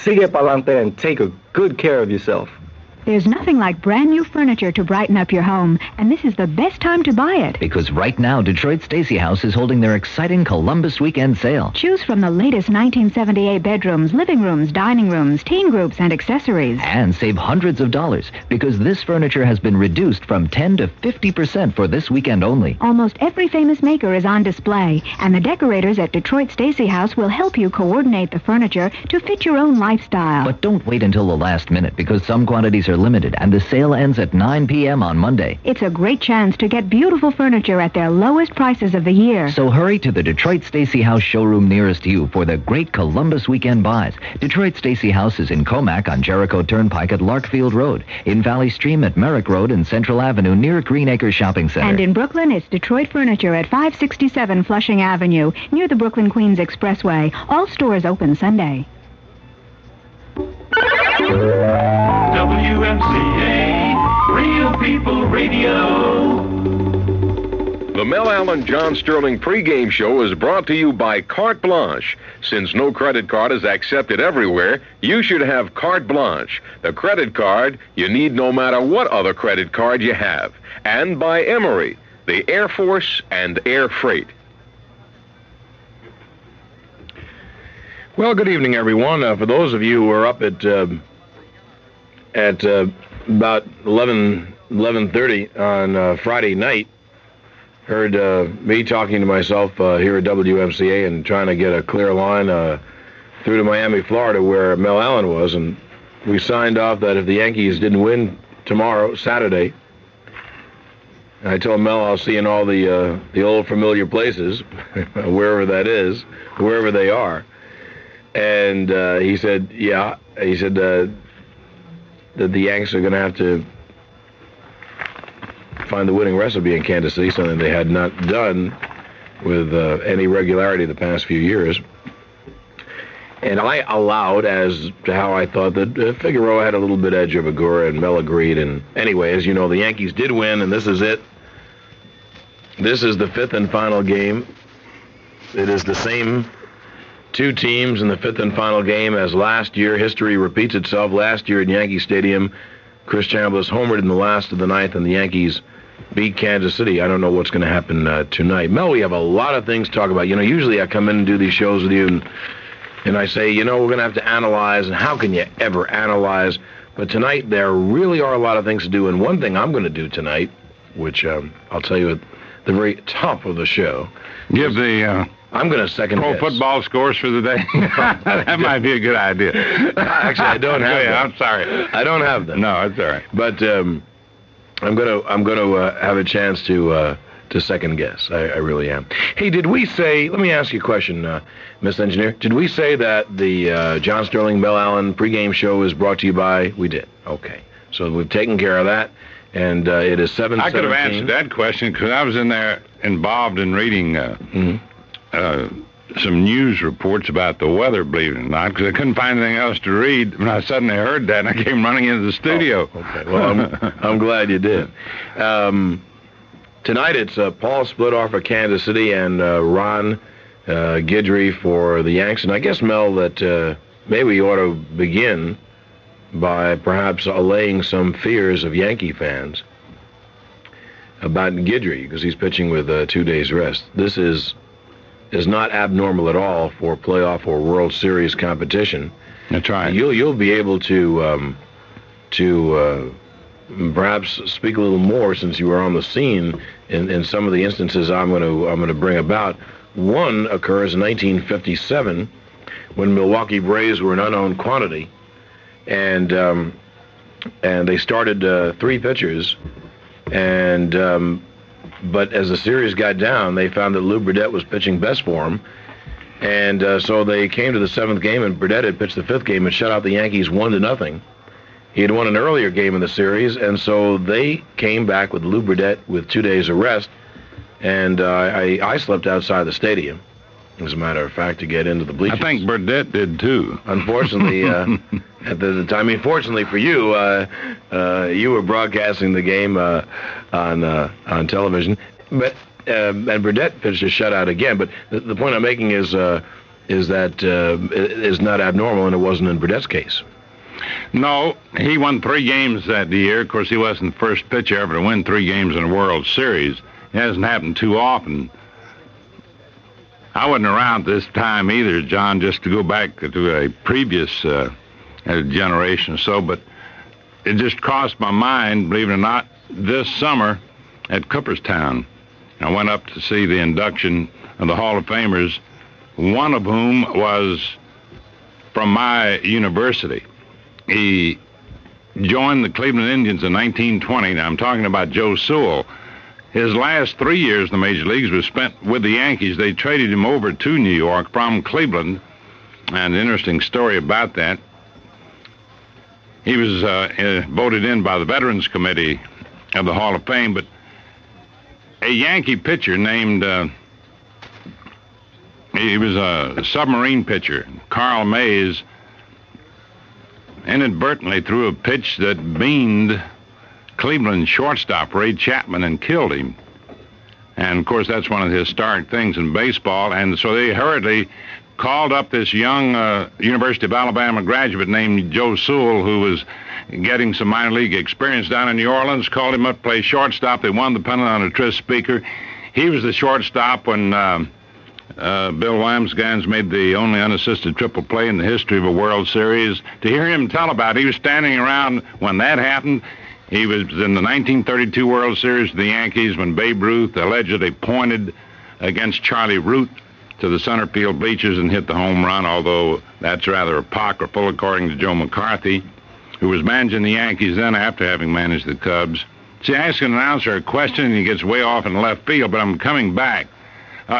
sigue pa'lante and take good care of yourself. There's nothing like brand new furniture to brighten up your home, and this is the best time to buy it. Because right now, Detroit Stacy House is holding their exciting Columbus Weekend Sale. Choose from the latest 1978 bedrooms, living rooms, dining rooms, teen groups, and accessories. And save hundreds of dollars, because this furniture has been reduced from 10 to 50% for this weekend only. Almost every famous maker is on display, and the decorators at Detroit Stacy House will help you coordinate the furniture to fit your own lifestyle. But don't wait until the last minute, because some quantities are limited, and the sale ends at 9 p.m. on Monday. It's a great chance to get beautiful furniture at their lowest prices of the year. So hurry to the Detroit Stacy House showroom nearest you for the great Columbus Weekend buys. Detroit Stacy House is in Comac on Jericho Turnpike at Larkfield Road, in Valley Stream at Merrick Road and Central Avenue near Green Acres Shopping Center. And in Brooklyn, it's Detroit Furniture at 567 Flushing Avenue, near the Brooklyn Queens Expressway. All stores open Sunday. WMCA, Real People Radio. The Mel, and John Sterling pregame show is brought to you by Carte Blanche. Since no credit card is accepted everywhere, you should have Carte Blanche, the credit card you need no matter what other credit card you have. And by Emory, the Air Force and Air Freight. Well, good evening, everyone. For those of you who are up at about 11:30 on Friday night, heard me talking to myself here at WMCA and trying to get a clear line through to Miami, Florida, where Mel Allen was, and we signed off that if the Yankees didn't win tomorrow, Saturday, I told Mel I'll see you in all the old familiar places, wherever that is, wherever they are. And he said, yeah. He said that the Yanks are going to have to find the winning recipe in Kansas City, something they had not done with any regularity the past few years. And I allowed as to how I thought that Figueroa had a little bit edge of Agura, and Mel agreed. And anyway, as you know, the Yankees did win, and this is it. This is the fifth and final game. It is the same two teams in the fifth and final game as last year. History repeats itself. Last year at Yankee Stadium, Chris Chambliss homered in the last of the ninth, and the Yankees beat Kansas City. I don't know what's going to happen tonight. Mel, we have a lot of things to talk about. You know, usually I come in and do these shows with you, and I say, you know, we're going to have to analyze, and how can you ever analyze? But tonight there really are a lot of things to do, and one thing I'm going to do tonight, which I'll tell you at the very top of the show. Give the I'm going to second pro guess. football scores for the day. That might be a good idea. Actually, I don't have them. I'm sorry. I don't have them. No, it's all right. But I'm going to have a chance to second guess. I really am. Hey, did we say? Let me ask you a question, Miss Engineer. Did we say that the John Sterling Mel Allen pregame show is brought to you by? We did. Okay, so we've taken care of that, and it is 7:17. I could have answered that question because I was in there involved in reading some news reports about the weather, believe it or not, because I couldn't find anything else to read. And I suddenly heard that, and I came running into the studio. Oh, okay. Well, I'm glad you did. Tonight it's Paul Splitoff for Kansas City and Ron Guidry for the Yanks. And I guess, Mel, that maybe we ought to begin by perhaps allaying some fears of Yankee fans about Guidry, because he's pitching with 2 days rest. This is not abnormal at all for playoff or World Series competition. That's right. You'll be able to perhaps speak a little more, since you were on the scene in some of the instances I'm going to bring about. One occurs in 1957 when Milwaukee Braves were an unknown quantity, and they started 3 pitchers, and but as the series got down, they found that Lou Burdett was pitching best for them, and so they came to the 7th game, and Burdett had pitched the 5th game and shut out the Yankees 1-0. He had won an earlier game in the series, and so they came back with Lou Burdett with 2 days of rest, and I slept outside the stadium, as a matter of fact, to get into the bleachers. I think Burdett did too. Unfortunately, at the time, I mean, fortunately for you, you were broadcasting the game on television, but and Burdett pitched a shutout again. But the point I'm making is is not abnormal, and it wasn't in Burdett's case. No, he won 3 games that year. Of course, he wasn't the first pitcher ever to win 3 games in a World Series. It hasn't happened too often. I wasn't around this time either, John, just to go back to a previous generation or so, but it just crossed my mind, believe it or not, this summer at Cooperstown. I went up to see the induction of the Hall of Famers, one of whom was from my university. He joined the Cleveland Indians in 1920. Now, I'm talking about Joe Sewell. His last 3 years in the major leagues was spent with the Yankees. They traded him over to New York from Cleveland. And an interesting story about that. He was voted in by the Veterans Committee of the Hall of Fame, but a Yankee pitcher named, he was a submarine pitcher, Carl Mays, inadvertently threw a pitch that beamed Cleveland shortstop Ray Chapman and killed him. And, of course, that's one of the historic things in baseball. And so they hurriedly called up this young University of Alabama graduate named Joe Sewell, who was getting some minor league experience down in New Orleans, called him up to play shortstop. They won the pennant on a Tris Speaker. He was the shortstop when Bill Wamsgans made the only unassisted triple play in the history of a World Series. To hear him tell about it, he was standing around when that happened. He was in the 1932 World Series of the Yankees when Babe Ruth allegedly pointed against Charlie Root to the center field bleachers and hit the home run, although that's rather apocryphal, according to Joe McCarthy, who was managing the Yankees then after having managed the Cubs. See, I ask an announcer a question, and he gets way off in left field, but I'm coming back.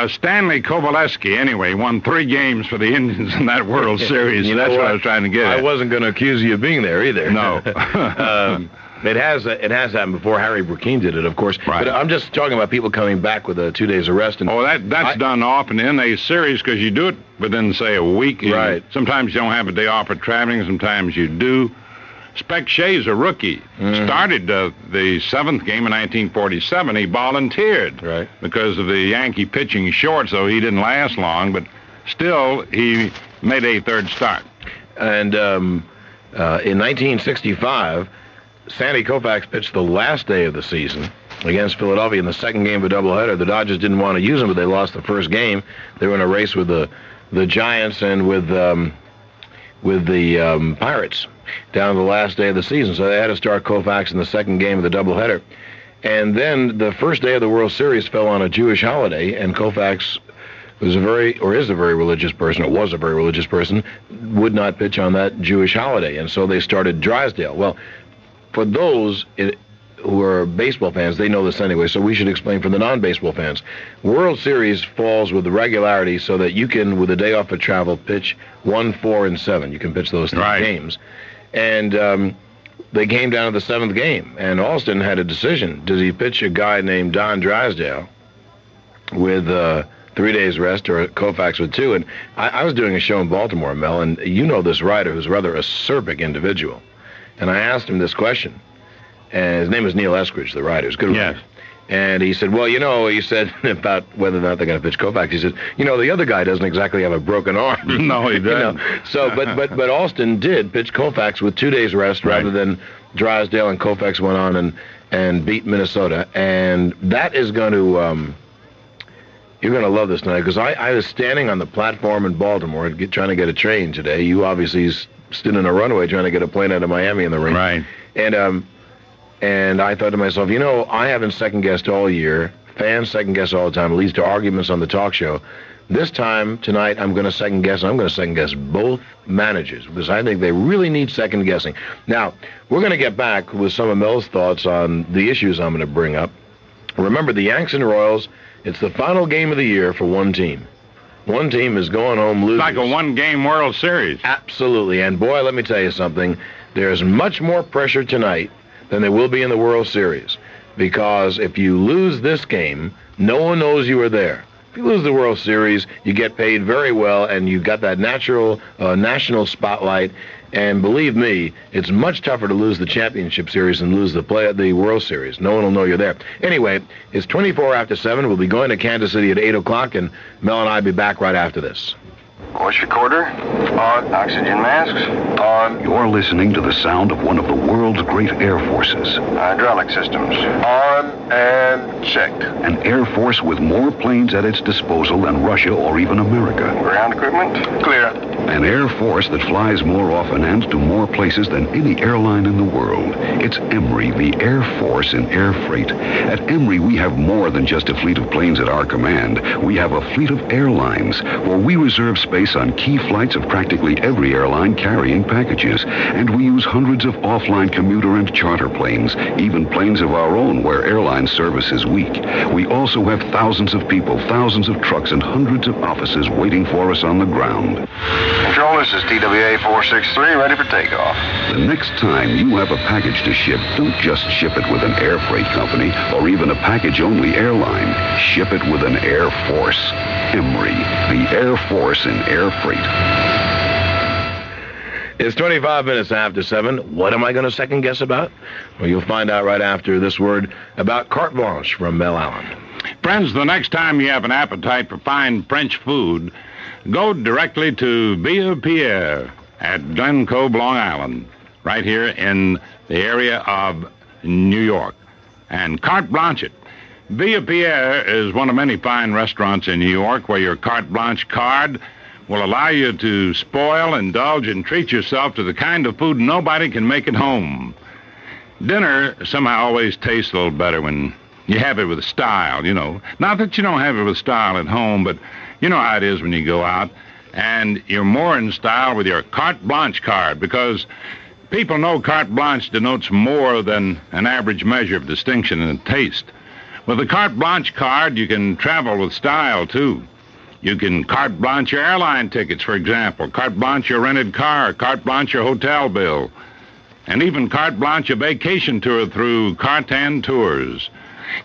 Stanley Kovaleski, anyway, won 3 games for the Indians in that World Series. That's what I was trying to get at. I wasn't going to accuse you of being there either. No. It has happened before. Harry Brooking did it, of course. Right. But I'm just talking about people coming back with a 2 days arrest. And that's done often in a series because you do it within, say, a week. Right. Sometimes you don't have a day off for traveling. Sometimes you do. Spec Shea's a rookie. Started the 7th game in 1947. He volunteered. Right. Because of the Yankee pitching short, so he didn't last long. But still, he made a 3rd start. And in 1965... Sandy Koufax pitched the last day of the season against Philadelphia in the 2nd game of a doubleheader. The Dodgers didn't want to use him, but they lost the 1st game. They were in a race with the Giants and with the Pirates down to the last day of the season. So they had to start Koufax in the 2nd game of the doubleheader. And then the first day of the World Series fell on a Jewish holiday, and Koufax is a very religious person, would not pitch on that Jewish holiday. And so they started Drysdale. Well, for those who are baseball fans, they know this anyway, so we should explain for the non-baseball fans. World Series falls with the regularity so that you can, with a day off of travel, pitch 1, 4, and 7. You can pitch those 3 games. And they came down to the 7th game, and Alston had a decision. Does he pitch a guy named Don Drysdale with 3 days rest, or Koufax with 2? And I was doing a show in Baltimore, Mel, and you know this writer who's rather acerbic individual. And I asked him this question, and his name is Neil Eskridge, the writer. He's a good writer. And he said, well, he said about whether or not they're going to pitch Koufax. He said, the other guy doesn't exactly have a broken arm. No, he doesn't. So, but Alston did pitch Koufax with 2 days rest rather than Drysdale, and Koufax went on and beat Minnesota. And that is going to, you're going to love this tonight, because I was standing on the platform in Baltimore trying to get a train today. You obviously stood in a runway trying to get a plane out of Miami in the rain. Right. And I thought to myself, I haven't second-guessed all year. Fans second-guess all the time. It leads to arguments on the talk show. This time, tonight, I'm going to second-guess. I'm going to second-guess both managers, because I think they really need second-guessing. Now, we're going to get back with some of Mel's thoughts on the issues I'm going to bring up. Remember, the Yanks and Royals, it's the final game of the year for one team. One team is going home losing. It's like a 1-game World Series. Absolutely. And, boy, let me tell you something. There's much more pressure tonight than there will be in the World Series. Because if you lose this game, no one knows you were there. If you lose the World Series, you get paid very well, and you've got that natural national spotlight. And believe me, it's much tougher to lose the championship series than lose the World Series. No one will know you're there. Anyway, it's 24 after 7. We'll be going to Kansas City at 8 o'clock, and Mel and I will be back right after this. Voice recorder. On. Oxygen masks. On. You're listening to the sound of one of the world's great air forces. Hydraulic systems. On and checked. An air force with more planes at its disposal than Russia or even America. Ground equipment. Clear. An air force that flies more often and to more places than any airline in the world. It's Emory, the Air Force in air freight. At Emory, we have more than just a fleet of planes at our command. We have a fleet of airlines, where we reserve space on key flights of practically every airline carrying packages. And we use hundreds of offline commuter and charter planes, even planes of our own where airline service is weak. We also have thousands of people, thousands of trucks, and hundreds of offices waiting for us on the ground. Control, this is TWA 463, ready for takeoff. The next time you have a package to ship, don't just ship it with an air freight company or even a package-only airline. Ship it with an Air Force. Emory, the Air Force in air freight. It's 25 minutes after 7. What am I going to second guess about? Well, you'll find out right after this word about carte blanche from Mel Allen. Friends, the next time you have an appetite for fine French food, go directly to Villa Pierre at Glen Cove, Long Island, right here in the area of New York. And carte blanche it. Villa Pierre is one of many fine restaurants in New York where your carte blanche card will allow you to spoil, indulge, and treat yourself to the kind of food nobody can make at home. Dinner somehow always tastes a little better when you have it with style, you know. Not that you don't have it with style at home, but you know how it is when you go out. And you're more in style with your carte blanche card because people know carte blanche denotes more than an average measure of distinction and taste. With the carte blanche card, you can travel with style, too. You can carte blanche your airline tickets, for example, carte blanche your rented car, carte blanche your hotel bill, and even carte blanche a vacation tour through Cartan Tours.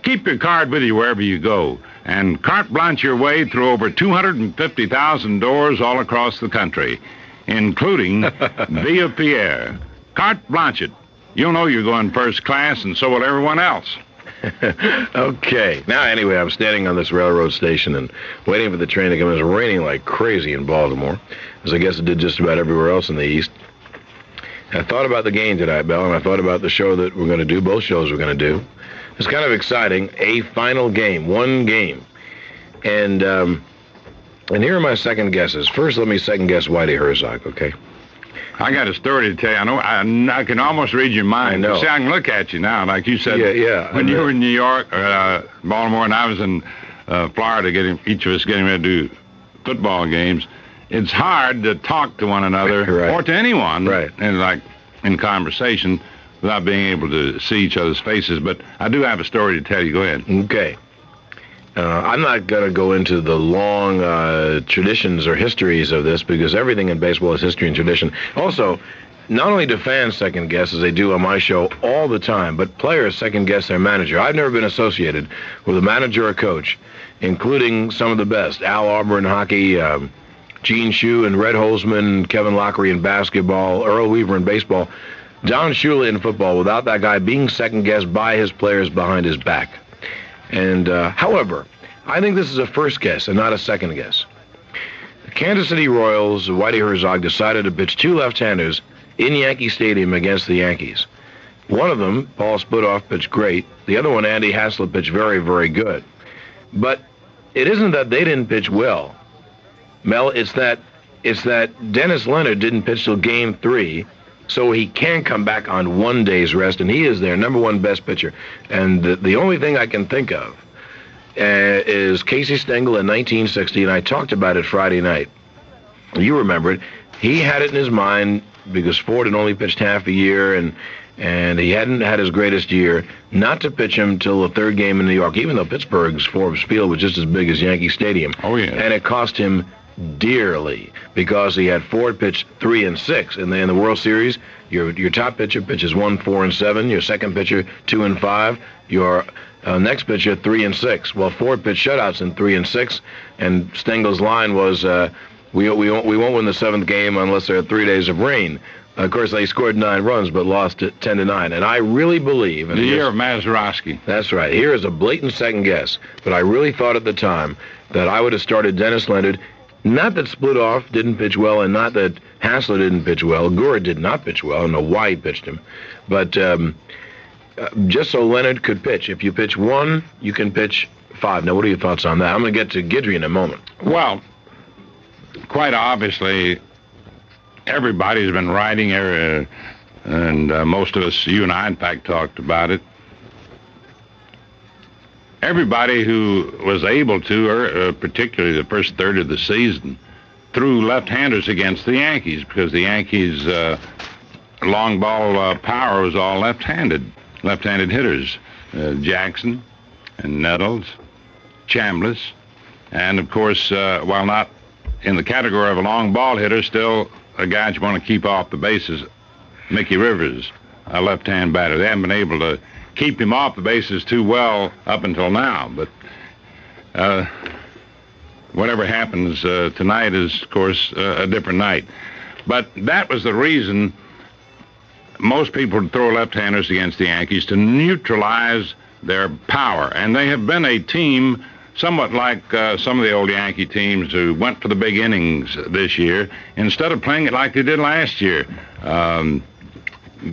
Keep your card with you wherever you go, and carte blanche your way through over 250,000 doors all across the country, including Villa Pierre. Carte blanche it. You'll know you're going first class, and so will everyone else. Okay. Now, anyway, I'm standing on this railroad station and waiting for the train to come. It's raining like crazy in Baltimore, as I guess it did just about everywhere else in the East. I thought about the game tonight, Bell, and I thought about the show that we're going to do, both shows we're going to do. It's kind of exciting. A final game, one game. And here are my second guesses. First, let me second guess Whitey Herzog, okay? I got a story to tell you. I know I can almost read your mind. I know. See, I can look at you now, like you said. Yeah. When you were in New York, Baltimore, and I was in Florida, each of us getting ready to do football games. It's hard to talk to one another right. or to anyone, right. And like in conversation, without being able to see each other's faces. But I do have a story to tell you. Go ahead. Okay. I'm not going to go into the long traditions or histories of this because everything in baseball is history and tradition. Also, not only do fans second guess, as they do on my show all the time, but players second guess their manager. I've never been associated with a manager or coach, including some of the best. Al Arbor in hockey, Gene Shue and Red Holzman, Kevin Lockery in basketball, Earl Weaver in baseball, Don Shula in football, without that guy being second guessed by his players behind his back. And, however, I think this is a first guess and not a second guess. The Kansas City Royals, Whitey Herzog, decided to pitch two left-handers in Yankee Stadium against the Yankees. One of them, Paul Spudoff, pitched great. The other one, Andy Haslett, pitched very, very good. But it isn't that they didn't pitch well. Mel, it's that Dennis Leonard didn't pitch till Game 3, so he can come back on 1 day's rest, and he is their number one best pitcher. And the only thing I can think of is Casey Stengel in 1960, and I talked about it Friday night. You remember it. He had it in his mind because Ford had only pitched half a year, and he hadn't had his greatest year, not to pitch him till the third game in New York, even though Pittsburgh's Forbes Field was just as big as Yankee Stadium. Oh, yeah. And it cost him dearly because he had Ford pitch 3 and 6 in the World Series. Your top pitcher pitches 1, 4, and 7. Your second pitcher 2 and 5. Your next pitcher 3 and 6. Well, Ford pitched shutouts in 3 and 6, and Stengel's line was, "We won't win the 7th game unless there are 3 days of rain." Of course, they scored 9 runs, but lost it 10-9. And I really believe the year of Mazeroski. That's right. Here is a blatant second guess, but I really thought at the time that I would have started Dennis Leonard Not that Splitoff didn't pitch well, and not that Hassler didn't pitch well. Gura did not pitch well. I don't know why he pitched him. But just so Leonard could pitch. If you pitch 1, you can pitch 5. Now, what are your thoughts on that? I'm going to get to Guidry in a moment. Well, quite obviously, everybody's been writing, and most of us, you and I, in fact, talked about it. Everybody who was able to, particularly the first third of the season, threw left-handers against the Yankees because the Yankees' long ball power was all left-handed hitters. Jackson and Nettles, Chambliss, and, of course, while not in the category of a long ball hitter, still a guy you want to keep off the bases, Mickey Rivers, a left-hand batter. They haven't been able to keep him off the bases too well up until now, but whatever happens tonight is, of course, a different night. But that was the reason most people would throw left-handers against the Yankees, to neutralize their power. And they have been a team somewhat like some of the old Yankee teams who went for the big innings this year instead of playing it like they did last year.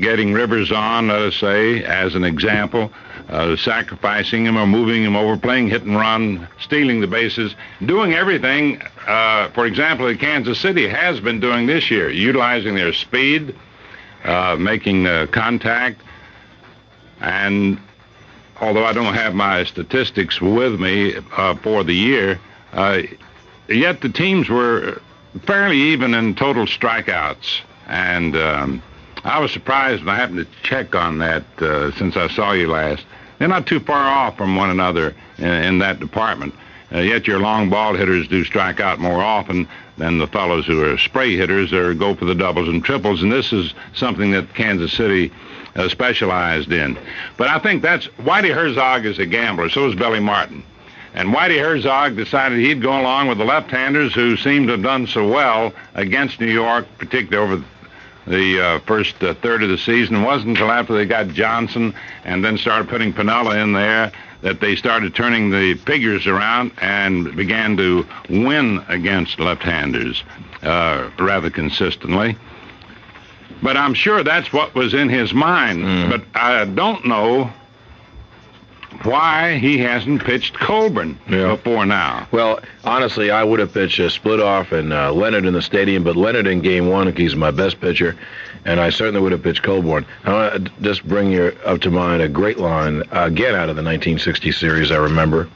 Getting Rivers on, let us say, as an example, sacrificing him or moving him over, playing hit and run, stealing the bases, doing everything, for example, that Kansas City has been doing this year, utilizing their speed, making contact, and although I don't have my statistics with me for the year, yet the teams were fairly even in total strikeouts, and I was surprised when I happened to check on that since I saw you last. They're not too far off from one another in that department. Yet your long ball hitters do strike out more often than the fellows who are spray hitters or go for the doubles and triples, and this is something that Kansas City specialized in. But I think that's Whitey Herzog is a gambler, so is Billy Martin. And Whitey Herzog decided he'd go along with the left-handers who seemed to have done so well against New York, particularly over the first third of the season. It wasn't until after they got Johnson and then started putting Piniella in there that they started turning the figures around and began to win against left-handers rather consistently. But I'm sure that's what was in his mind. But I don't know why he hasn't pitched Colburn before now. Well, honestly, I would have pitched Splitoff and Leonard in the stadium, but Leonard in Game 1, he's my best pitcher, and I certainly would have pitched Colburn. I want to just bring you up to mind a great line, again out of the 1960 series, I remember.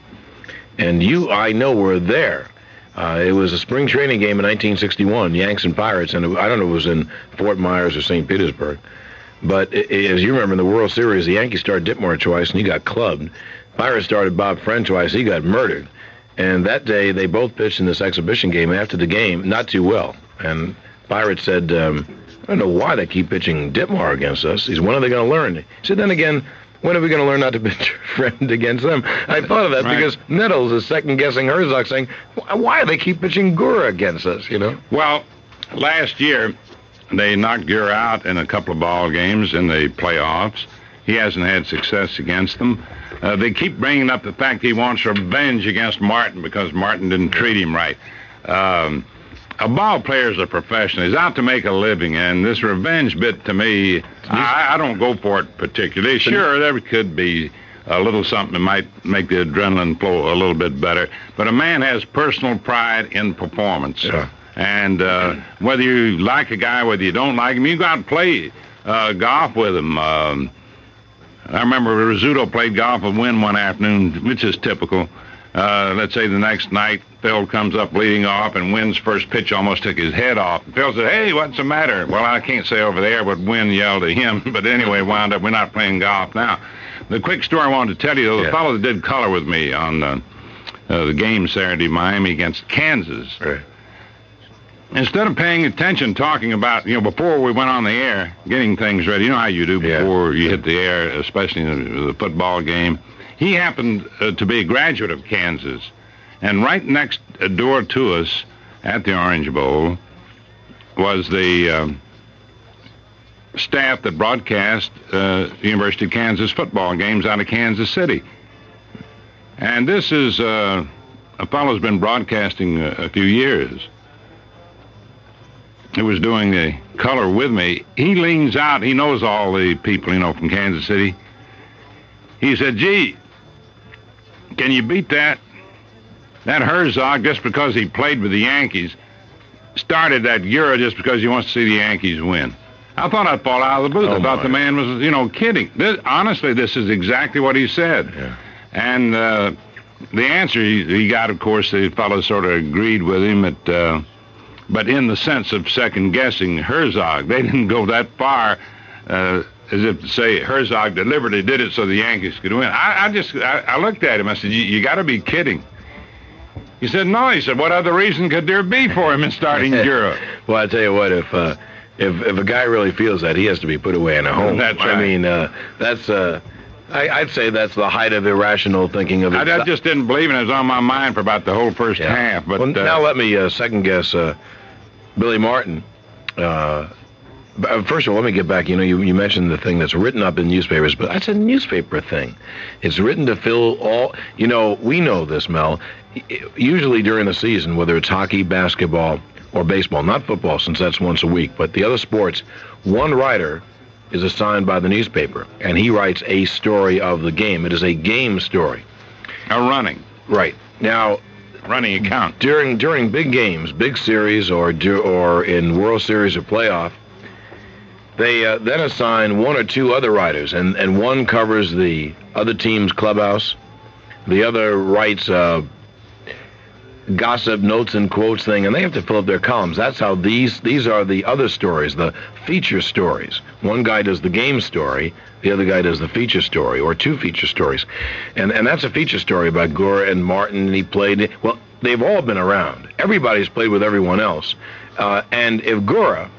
And you, I know, were there. It was a spring training game in 1961, Yanks and Pirates, and I don't know if it was in Fort Myers or St. Petersburg. But as you remember, in the World Series, the Yankees started Ditmore twice, and he got clubbed. Pirates started Bob Friend twice. He got murdered. And that day, they both pitched in this exhibition game. After the game, not too well. And Pirates said, I don't know why they keep pitching Ditmore against us. He said, when are they going to learn? He said, then again, when are we going to learn not to pitch Friend against them? I thought of that because Nettles is second-guessing Herzog, saying, why do they keep pitching Gura against us, you know? Well, last year, they knocked Gura out in a couple of ball games in the playoffs. He hasn't had success against them. They keep bringing up the fact he wants revenge against Martin because Martin didn't treat him right. A ball player is a professional. He's out to make a living, and this revenge bit, to me, I don't go for it particularly. Sure, there could be a little something that might make the adrenaline flow a little bit better, but a man has personal pride in performance. Yeah. And whether you like a guy, whether you don't like him, you go out and play golf with him. I remember Rizzuto played golf with Wynn one afternoon, which is typical. Let's say the next night, Phil comes up leading off, and Wynn's first pitch almost took his head off. Phil said, hey, what's the matter? Well, I can't say over there what Wynn yelled at him, but anyway, wound up, we're not playing golf now. The quick story I wanted to tell you, though, the fellow that did color with me on the game Saturday, Miami against Kansas, instead of paying attention, talking about, before we went on the air, getting things ready, you know how you do before you hit the air, especially in the football game, he happened to be a graduate of Kansas. And right next door to us at the Orange Bowl was the staff that broadcast University of Kansas football games out of Kansas City. And this is a fellow's been broadcasting a few years, who was doing the color with me. He leans out. He knows all the people, from Kansas City. He said, gee, can you beat that? That Herzog, just because he played with the Yankees, started that Gura just because he wants to see the Yankees win. I thought I'd fall out of the booth. I thought the man was, kidding. Honestly, this is exactly what he said. Yeah. And the answer he got, of course, the fellow sort of agreed with him, but in the sense of second-guessing Herzog. They didn't go that far as if to say Herzog deliberately did it so the Yankees could win. I looked at him. I said, you got to be kidding. He said, no. He said, what other reason could there be for him in starting Gura? Well, I tell you what, if a guy really feels that, he has to be put away in a home. That's right. I mean, that's I'd say that's the height of irrational thinking of it. I just didn't believe it. It was on my mind for about the whole first half. But now let me second guess Billy Martin. First of all, let me get back. You mentioned the thing that's written up in newspapers, but that's a newspaper thing. It's written to fill all. We know this, Mel. Usually during the season, whether it's hockey, basketball, or baseball, not football, since that's once a week, but the other sports, one writer is assigned by the newspaper, and he writes a story of the game. It is a game story. A running. Right. Now, running account. During big games, big series, or in World Series or playoff, they then assign one or two other writers, and one covers the other team's clubhouse, the other writes gossip notes and quotes thing, and they have to fill up their columns. That's how these are the other stories, the feature stories. One guy does the game story, the other guy does the feature story, or two feature stories. And that's a feature story about Gura and Martin, and he played. Well, they've all been around. Everybody's played with everyone else. And if Gura,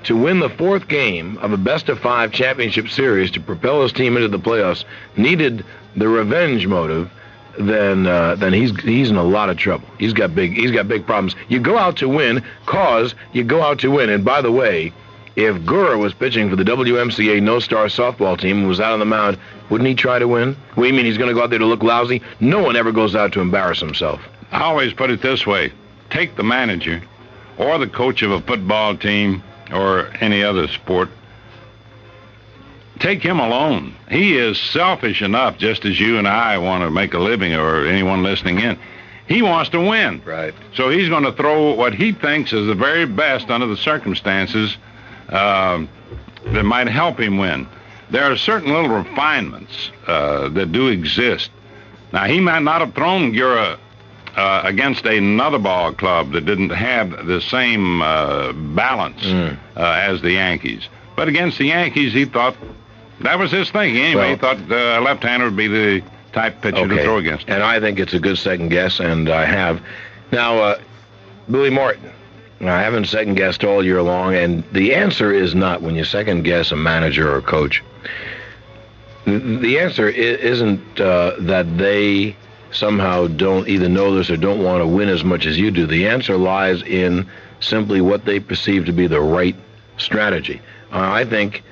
to win the fourth game of a best-of-5 championship series to propel his team into the playoffs, needed the revenge motive, then he's in a lot of trouble. He's got big problems. You go out to win, you go out to win. And by the way, if Gura was pitching for the WMCA no-star softball team and was out on the mound, wouldn't he try to win? What do you mean he's going to go out there to look lousy? No one ever goes out to embarrass himself. I always put it this way. Take the manager or the coach of a football team or any other sport. Take him alone. He is selfish enough, just as you and I want to make a living, or anyone listening in. He wants to win. Right. So he's going to throw what he thinks is the very best under the circumstances that might help him win. There are certain little refinements that do exist. Now, he might not have thrown Gura against another ball club that didn't have the same balance as the Yankees. But against the Yankees, he thought that was his thing. Anyway, he thought a left-hander would be the type pitcher to throw against him. And I think it's a good second guess, and I have. Now, Billy Martin, I haven't second-guessed all year long, and the answer is not when you second-guess a manager or a coach. The answer isn't that they somehow don't either know this or don't want to win as much as you do. The answer lies in simply what they perceive to be the right strategy. I think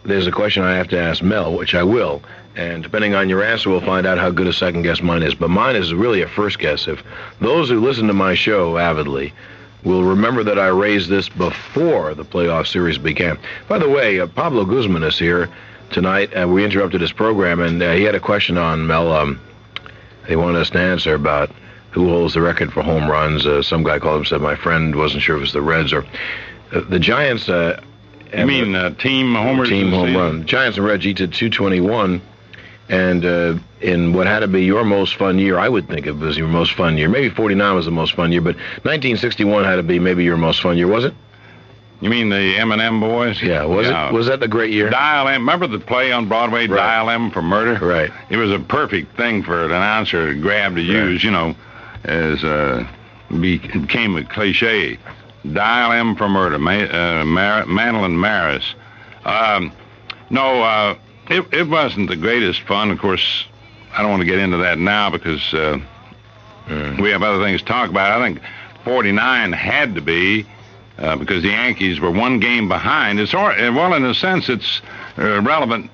there's a question I have to ask Mel, which I will, and depending on your answer, we'll find out how good a second guess mine is. But mine is really a first guess. If those who listen to my show avidly will remember that I raised this before the playoff series began. By the way, Pablo Guzman is here tonight, and we interrupted his program, and he had a question on Mel. He wanted us to answer about who holds the record for home runs. Some guy called him, said my friend wasn't sure if it was the Reds or the Giants. You mean team homers? Team home run. Giants and Reds each did 221, and in what had to be your most fun year, I would think it was your most fun year. Maybe 49 was the most fun year, but 1961 had to be maybe your most fun year, was it? You mean the M&M boys? Yeah, was it? Was that the great year? Dial M. Remember the play on Broadway, right. Dial M for murder? Right. It was a perfect thing for an announcer to grab to use, as became a cliche. Dial M for murder, Mantle and Maris. It wasn't the greatest fun. Of course, I don't want to get into that now because we have other things to talk about. I think 49 had to be because the Yankees were one game behind. Well, in a sense, it's relevant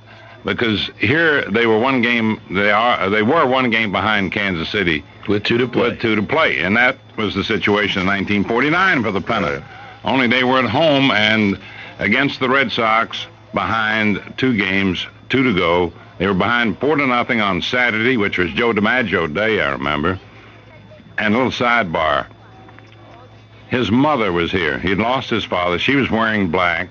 because here they were one game. They were one game behind Kansas City with 2 to play. With 2 to play, and that was the situation in 1949 for the pennant. Only they were at home and against the Red Sox, behind 2 games, 2 to go. They were behind 4-0 on Saturday, which was Joe DiMaggio Day, I remember. And a little sidebar. His mother was here. He'd lost his father. She was wearing black.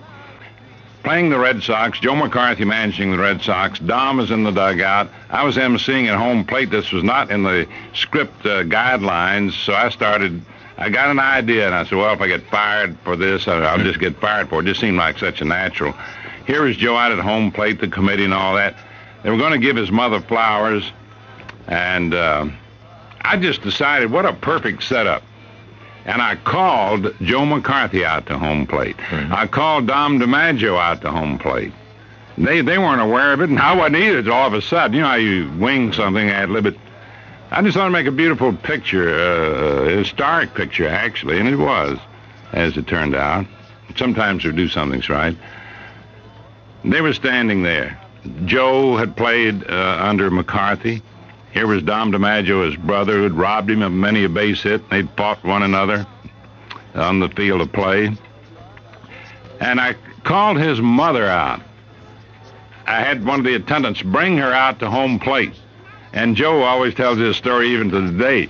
Playing the Red Sox, Joe McCarthy managing the Red Sox. Dom was in the dugout. I was emceeing at home plate. This was not in the script guidelines, so I got an idea, and I said, well, if I get fired for this, I'll just get fired for it. It just seemed like such a natural. Here was Joe out at home plate, the committee and all that. They were going to give his mother flowers, and I just decided what a perfect setup. And I called Joe McCarthy out to home plate. Mm-hmm. I called Dom DiMaggio out to home plate. They weren't aware of it, and I wasn't either until all of a sudden. You know how you wing something, ad-lib it. I just thought I'd make a beautiful picture, a historic picture, actually, and it was, as it turned out. Sometimes we do something's right. They were standing there. Joe had played under McCarthy. Here was Dom DiMaggio, his brother, who had robbed him of many a base hit. They'd fought one another on the field of play. And I called his mother out. I had one of the attendants bring her out to home plate. And Joe always tells this story even to the day.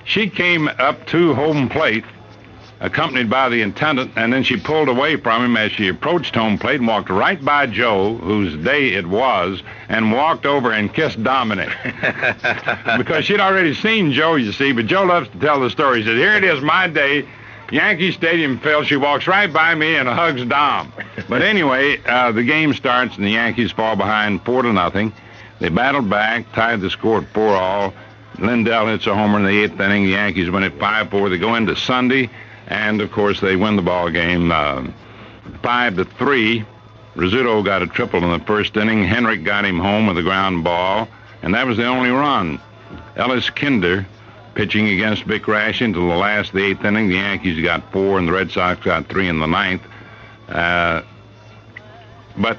She came up to home plate, accompanied by the attendant, and then she pulled away from him as she approached home plate and walked right by Joe, whose day it was, and walked over and kissed Dominic. Because she'd already seen Joe, you see, but Joe loves to tell the story. He said, here it is, my day. Yankee Stadium fills. She walks right by me and hugs Dom. But anyway, the game starts, and the Yankees fall behind 4-0. They battled back, tied the score at 4-all. Lindell hits a homer in the 8th inning. The Yankees win it 5-4. They go into Sunday. And, of course, they win the ball game 5-3. Rizzuto got a triple in the first inning. Henrik got him home with a ground ball, and that was the only run. Ellis Kinder pitching against Vic Rash until the last of the 8th inning. The Yankees got 4, and the Red Sox got 3 in the 9th. But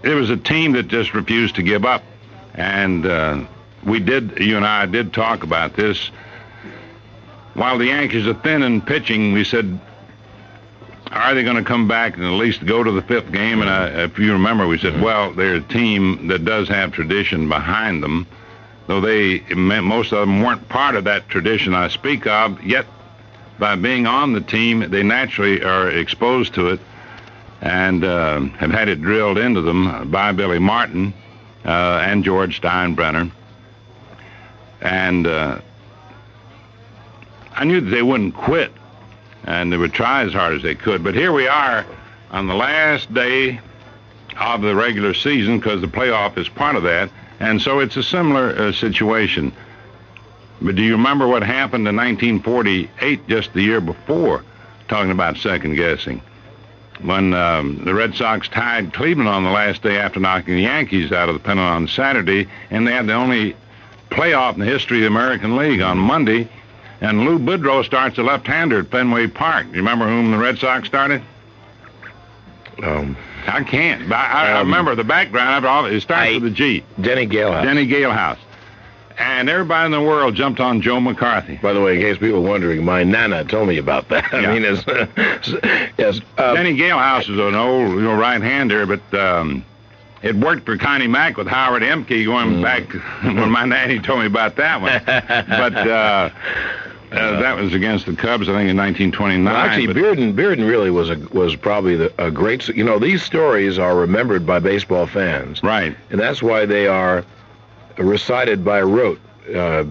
it was a team that just refused to give up. And you and I did talk about this. While the Yankees are thin in pitching, we said, are they going to come back and at least go to the 5th game? And if you remember, we said, well, they're a team that does have tradition behind them, though most of them weren't part of that tradition I speak of, yet by being on the team, they naturally are exposed to it and have had it drilled into them by Billy Martin and George Steinbrenner. And I knew that they wouldn't quit, and they would try as hard as they could. But here we are on the last day of the regular season, because the playoff is part of that, and so it's a similar situation. But do you remember what happened in 1948, just the year before, talking about second-guessing, when the Red Sox tied Cleveland on the last day after knocking the Yankees out of the pennant on Saturday, and they had the only playoff in the history of the American League on Monday. And Lou Boudreau starts a left-hander at Fenway Park. You remember whom the Red Sox started? I can't. I remember the background of all. It starts with a G. Denny Galehouse. Denny Galehouse. And everybody in the world jumped on Joe McCarthy. By the way, in case people are wondering, my Nana told me about that. Yeah. I mean, yes. Denny Galehouse is an old right-hander, but it worked for Connie Mack with Howard Emke going back when my nanny told me about that one. But that was against the Cubs, I think, in 1929. Well, actually, Bearden really was probably a great. You know, these stories are remembered by baseball fans, right? And that's why they are recited by rote.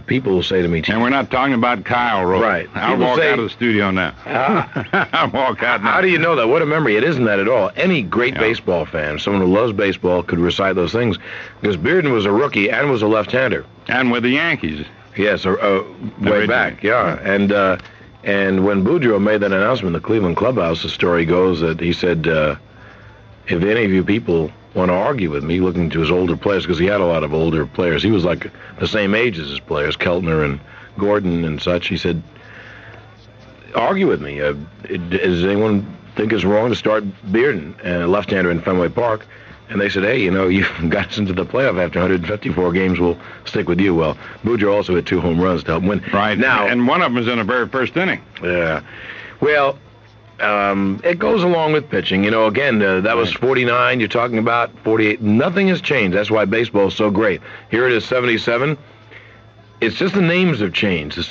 People say to me, and we're not talking about Kyle Rote. Right. I'll walk out of the studio now. I'll walk out now. How do you know that? What a memory. It isn't that at all. Any great baseball fan, someone who loves baseball, could recite those things, because Bearden was a rookie and was a left-hander. And with the Yankees. Yes, way back, yeah. And when Boudreau made that announcement in the Cleveland clubhouse, the story goes that he said, if any of you people want to argue with me, looking to his older players, because he had a lot of older players. He was like the same age as his players, Keltner and Gordon and such. He said, argue with me. Does anyone think it's wrong to start Bearden, left-hander in Fenway Park? And they said, hey, you've got us into the playoff after 154 games. We'll stick with you. Well, Boudreaux also hit 2 home runs to help win. Right. Now, and one of them was in the very first inning. Yeah. Well, it goes along with pitching. Again, that was 49. You're talking about 48. Nothing has changed. That's why baseball is so great. Here it is, 77. It's just the names have changed. The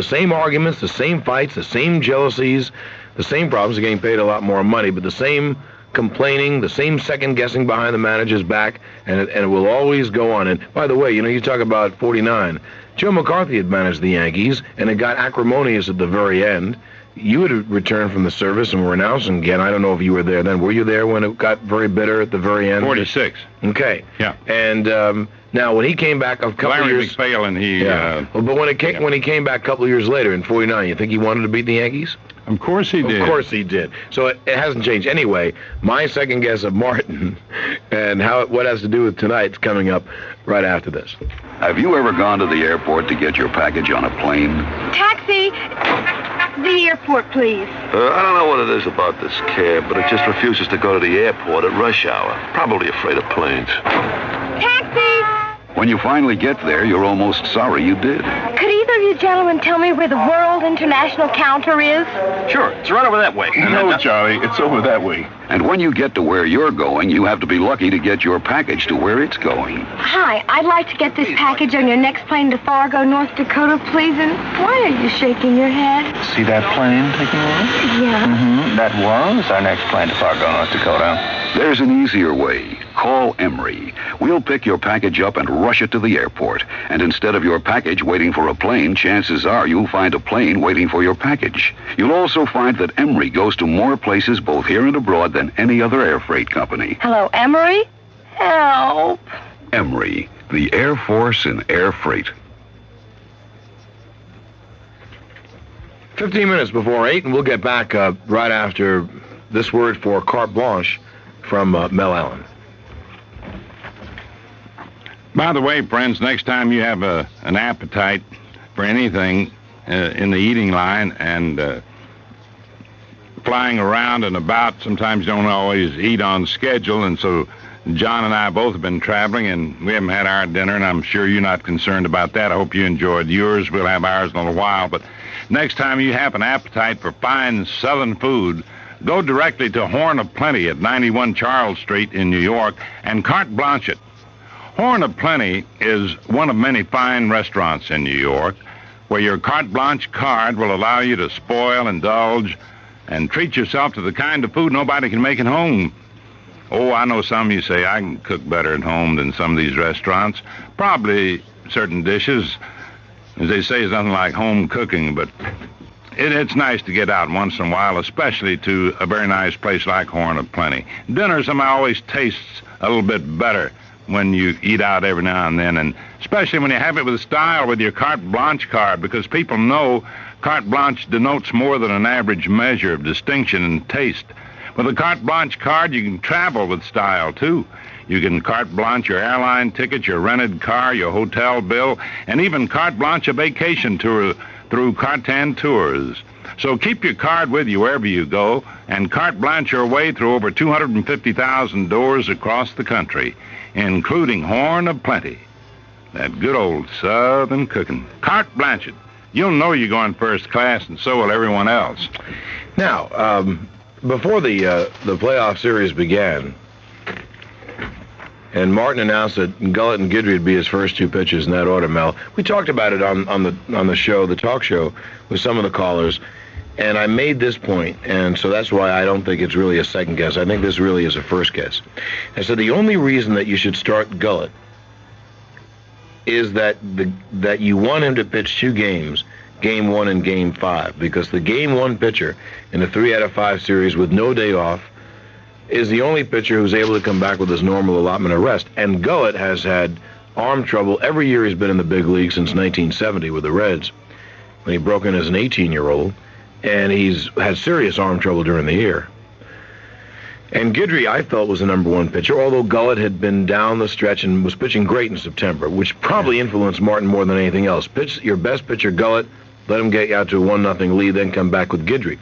same arguments, the same fights, the same jealousies, the same problems. They're getting paid a lot more money, but the same complaining, the same second-guessing behind the manager's back, and it will always go on. And by the way, you talk about 49. Joe McCarthy had managed the Yankees, and it got acrimonious at the very end. You had returned from the service and were announcing again. I don't know if you were there then. Were you there when it got very bitter at the very end? 46. Okay. Yeah. And now when he came back a couple Larry years... McPhail, and he... Yeah. But when he came back a couple of years later in 49, you think he wanted to beat the Yankees? Of course he did. Of course he did. So it hasn't changed. Anyway, my second guess of Martin and what has to do with tonight's coming up right after this. Have you ever gone to the airport to get your package on a plane? Taxi! The airport, please. I don't know what it is about this cab, but it just refuses to go to the airport at rush hour. Probably afraid of planes. Taxi! When you finally get there, you're almost sorry you did. Could either of you gentlemen tell me where the World International Counter is? Sure, it's right over that way. No, Charlie, it's over that way. And when you get to where you're going, you have to be lucky to get your package to where it's going. Hi, I'd like to get this package on your next plane to Fargo, North Dakota, please. And why are you shaking your head? See that plane taking off? Yeah. Mm-hmm. That was our next plane to Fargo, North Dakota. There's an easier way. Call Emery. We'll pick your package up and rush it to the airport. And instead of your package waiting for a plane, chances are you'll find a plane waiting for your package. You'll also find that Emery goes to more places both here and abroad than any other air freight company. Hello, Emery? Help. Emery, the Air Force in air freight. 15 minutes before 8, and we'll get back right after this word for carte blanche from Mel Allen. By the way, friends, next time you have an appetite for anything in the eating line and flying around and about, sometimes you don't always eat on schedule, and so John and I both have been traveling, and we haven't had our dinner, and I'm sure you're not concerned about that. I hope you enjoyed yours. We'll have ours in a little while, but next time you have an appetite for fine Southern food, go directly to Horn of Plenty at 91 Charles Street in New York and carte blanche it. Horn of Plenty is one of many fine restaurants in New York where your carte blanche card will allow you to spoil, indulge, and treat yourself to the kind of food nobody can make at home. Oh, I know some of you say, I can cook better at home than some of these restaurants. Probably certain dishes, as they say, is nothing like home cooking, but it's nice to get out once in a while, especially to a very nice place like Horn of Plenty. Dinner somehow always tastes a little bit better when you eat out every now and then, and especially when you have it with style with your carte blanche card, because people know carte blanche denotes more than an average measure of distinction and taste. With a carte blanche card, you can travel with style, too. You can carte blanche your airline ticket, your rented car, your hotel bill, and even carte blanche a vacation tour through Cartan Tours. So keep your card with you wherever you go, and carte blanche your way through over 250,000 doors across the country, including Horn of Plenty. That good old Southern cooking. Carte blanche it. You'll know you're going first class, and so will everyone else. Now, before the playoff series began, and Martin announced that Gullett and Guidry would be his first two pitches in that order, Mel. We talked about it on the show, the talk show, with some of the callers, and I made this point, and so that's why I don't think it's really a second guess. I think this really is a first guess. I said the only reason that you should start Gullett is that you want him to pitch 2 games, Game 1 and Game 5, because the Game 1 pitcher in a 3 out of 5 series with no day off is the only pitcher who's able to come back with his normal allotment of rest. And Gullett has had arm trouble every year he's been in the big league since 1970 with the Reds, when he broke in as an 18-year-old, and he's had serious arm trouble during the year. And Guidry, I felt, was the number 1 pitcher, although Gullett had been down the stretch and was pitching great in September, which probably influenced Martin more than anything else. Pitch your best pitcher, Gullett, let him get you out to a 1-0 lead, then come back with Guidry.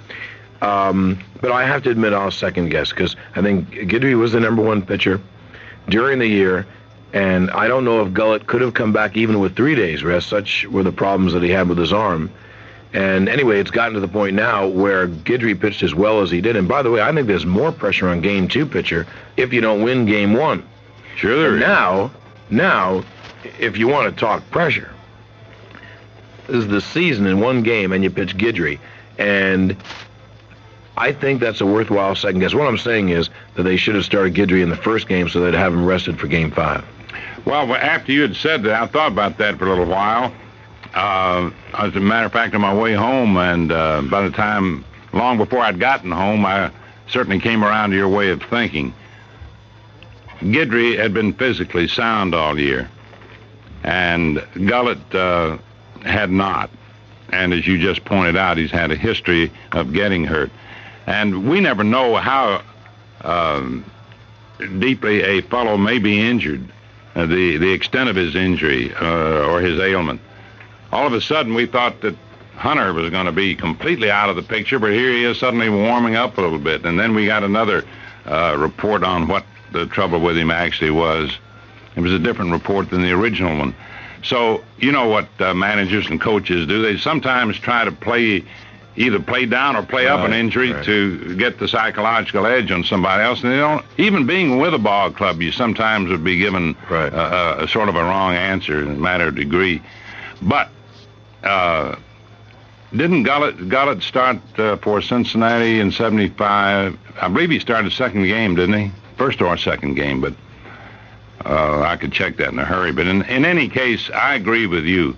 But I have to admit I'll second guess because I think Guidry was the number one pitcher during the year, and I don't know if Gullett could have come back even with 3 days rest. Such were the problems that he had with his arm. And anyway, it's gotten to the point now where Guidry pitched as well as he did. And by the way, I think there's more pressure on Game 2 pitcher if you don't win Game 1. Sure there is. Now, if you want to talk pressure, this is the season in one game, and you pitch Guidry. And I think that's a worthwhile second guess. What I'm saying is that they should have started Guidry in the first game so they'd have him rested for Game 5. Well, after you had said that, I thought about that for a little while. As a matter of fact, on my way home, and by the time, long before I'd gotten home, I certainly came around to your way of thinking. Guidry had been physically sound all year, and Gullett had not. And as you just pointed out, he's had a history of getting hurt. And we never know how deeply a fellow may be injured, the extent of his injury or his ailment. All of a sudden, we thought that Hunter was going to be completely out of the picture, but here he is suddenly warming up a little bit. And then we got another report on what the trouble with him actually was. It was a different report than the original one. So, you know what managers and coaches do. They sometimes try to either play down or play up an injury to get the psychological edge on somebody else. And they don't, even being with a ball club, you sometimes would be given a sort of a wrong answer in a matter of degree. But didn't Gullett start for Cincinnati in 75? I believe he started second game, didn't he? First or second game, but I could check that in a hurry. But in any case, I agree with you.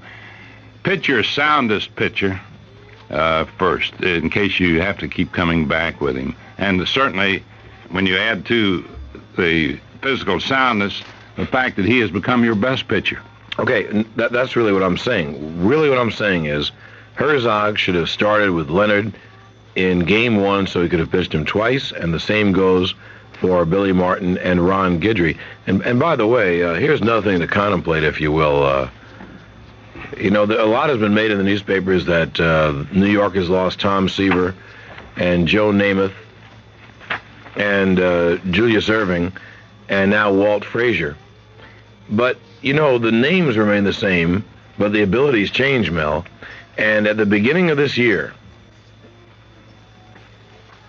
Pitch your soundest pitcher first, in case you have to keep coming back with him. And certainly, when you add to the physical soundness, the fact that he has become your best pitcher. Okay, that's really what I'm saying. Really what I'm saying is Herzog should have started with Leonard in Game 1 so he could have pitched him twice, and the same goes for Billy Martin and Ron Guidry. And by the way, here's another thing to contemplate, if you will. A lot has been made in the newspapers that New York has lost Tom Seaver and Joe Namath and Julius Erving and now Walt Frazier. But, the names remain the same, but the abilities change, Mel. And at the beginning of this year,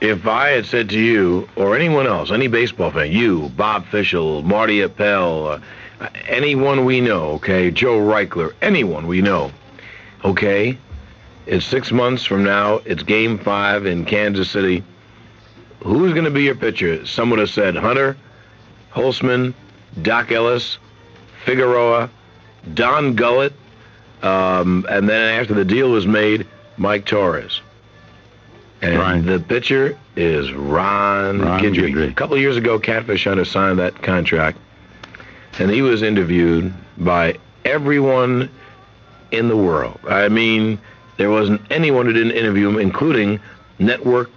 if I had said to you, or anyone else, any baseball fan, you, Bob Fischel, Marty Appel, anyone we know, okay, Joe Reichler, anyone we know, okay, it's 6 months from now, it's Game 5 in Kansas City, who's going to be your pitcher? Some would have said Hunter, Holtzman, Doc Ellis, Figueroa, Don Gullett, and then after the deal was made, Mike Torres. And the pitcher is Ron Guidry. A couple of years ago, Catfish Hunter signed that contract, and he was interviewed by everyone in the world. I mean, there wasn't anyone who didn't interview him, including network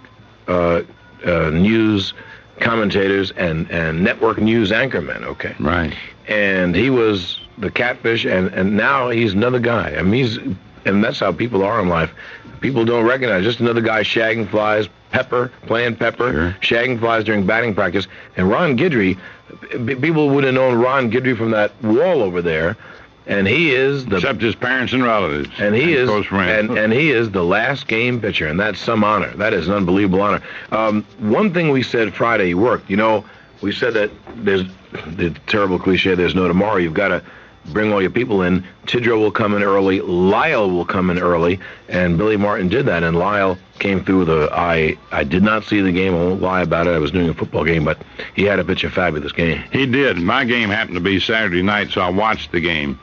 news commentators and network news anchormen, okay? Right. And he was the Catfish, and now he's another guy. I mean, and that's how people are in life. People don't recognize just another guy shagging flies, playing pepper, shagging flies during batting practice. And Ron Guidry, people would have known Ron Guidry from that wall over there, and he is except his parents and relatives, and he is close friends. and he is the last game pitcher, and that's some honor. That is an unbelievable honor. One thing we said Friday worked. We said that there's the terrible cliche, there's no tomorrow. You've got to bring all your people in. Tidrow will come in early. Lyle will come in early. And Billy Martin did that. And Lyle came through I did not see the game. I won't lie about it. I was doing a football game. But he had to pitch a fabulous game. He did. My game happened to be Saturday night, so I watched the game.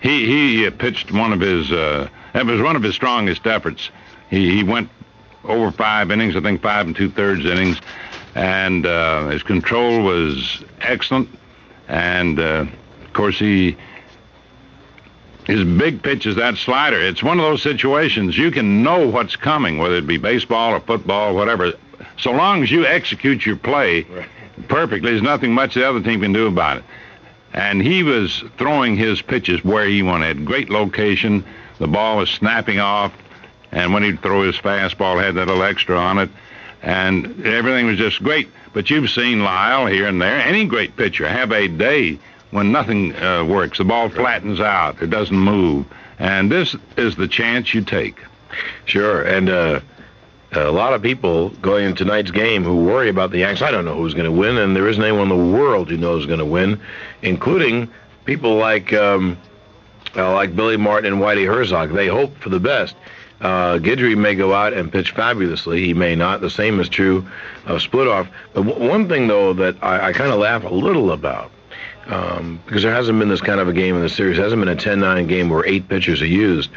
He pitched one of his, that was one of his strongest efforts. He went over 5 innings, I think 5 2/3 innings. And his control was excellent. And, of course, his big pitch is that slider. It's one of those situations you can know what's coming, whether it be baseball or football or whatever. So long as you execute your play perfectly, there's nothing much the other team can do about it. And he was throwing his pitches where he wanted. Great location. The ball was snapping off. And when he'd throw his fastball, had that little extra on it, and everything was just great. But you've seen Lyle here and there, any great pitcher, have a day when nothing works. The ball flattens out. It doesn't move. And this is the chance you take. Sure, and a lot of people going into tonight's game who worry about the Yanks. I don't know who's going to win, and there isn't anyone in the world who knows who's going to win, including people like Billy Martin and Whitey Herzog. They hope for the best. Guidry may go out and pitch fabulously. He may not. The same is true of Splitoff. But one thing, though, that I kind of laugh a little about, because there hasn't been this kind of a game in the series, hasn't been a 10-9 game where 8 pitchers are used.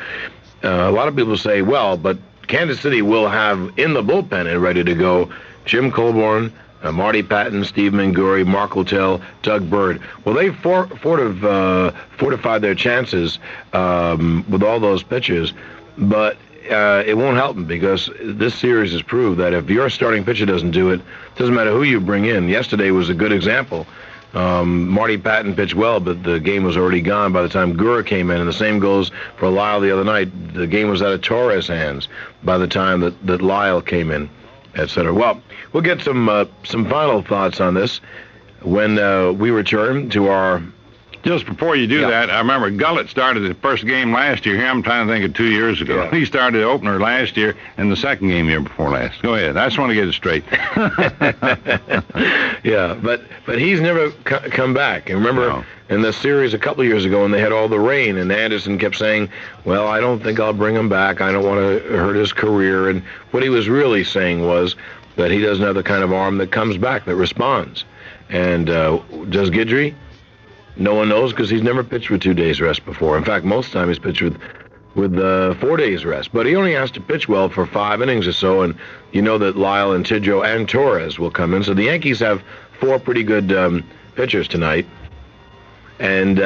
A lot of people say, well, but Kansas City will have in the bullpen and ready to go Jim Colborn, Marty Patton, Steve Manguri, Mark Littell, Doug Bird. Well, they've fortified their chances with all those pitchers, but it won't help them because this series has proved that if your starting pitcher doesn't do it, it doesn't matter who you bring in. Yesterday was a good example. Marty Patton pitched well, but the game was already gone by the time Gura came in, and the same goes for Lyle the other night. The game was out of Torres' hands by the time that Lyle came in, etc. Well, we'll get some final thoughts on this when we return to our... Just before you do that, I remember Gullett started the first game last year. Here I'm trying to think of 2 years ago. Yeah. He started the opener last year and the second game year before last. Go ahead. I just want to get it straight. Yeah, but he's never come back. And remember in the series a couple of years ago when they had all the rain and Anderson kept saying, well, I don't think I'll bring him back. I don't want to hurt his career. And what he was really saying was that he doesn't have the kind of arm that comes back, that responds. And does Guidry? No one knows because he's never pitched with 2 days rest before. In fact, most of the time he's pitched with 4 days rest. But he only has to pitch well for 5 innings or so, and you know that Lyle and Tidjoe and Torres will come in. So the Yankees have 4 pretty good pitchers tonight. And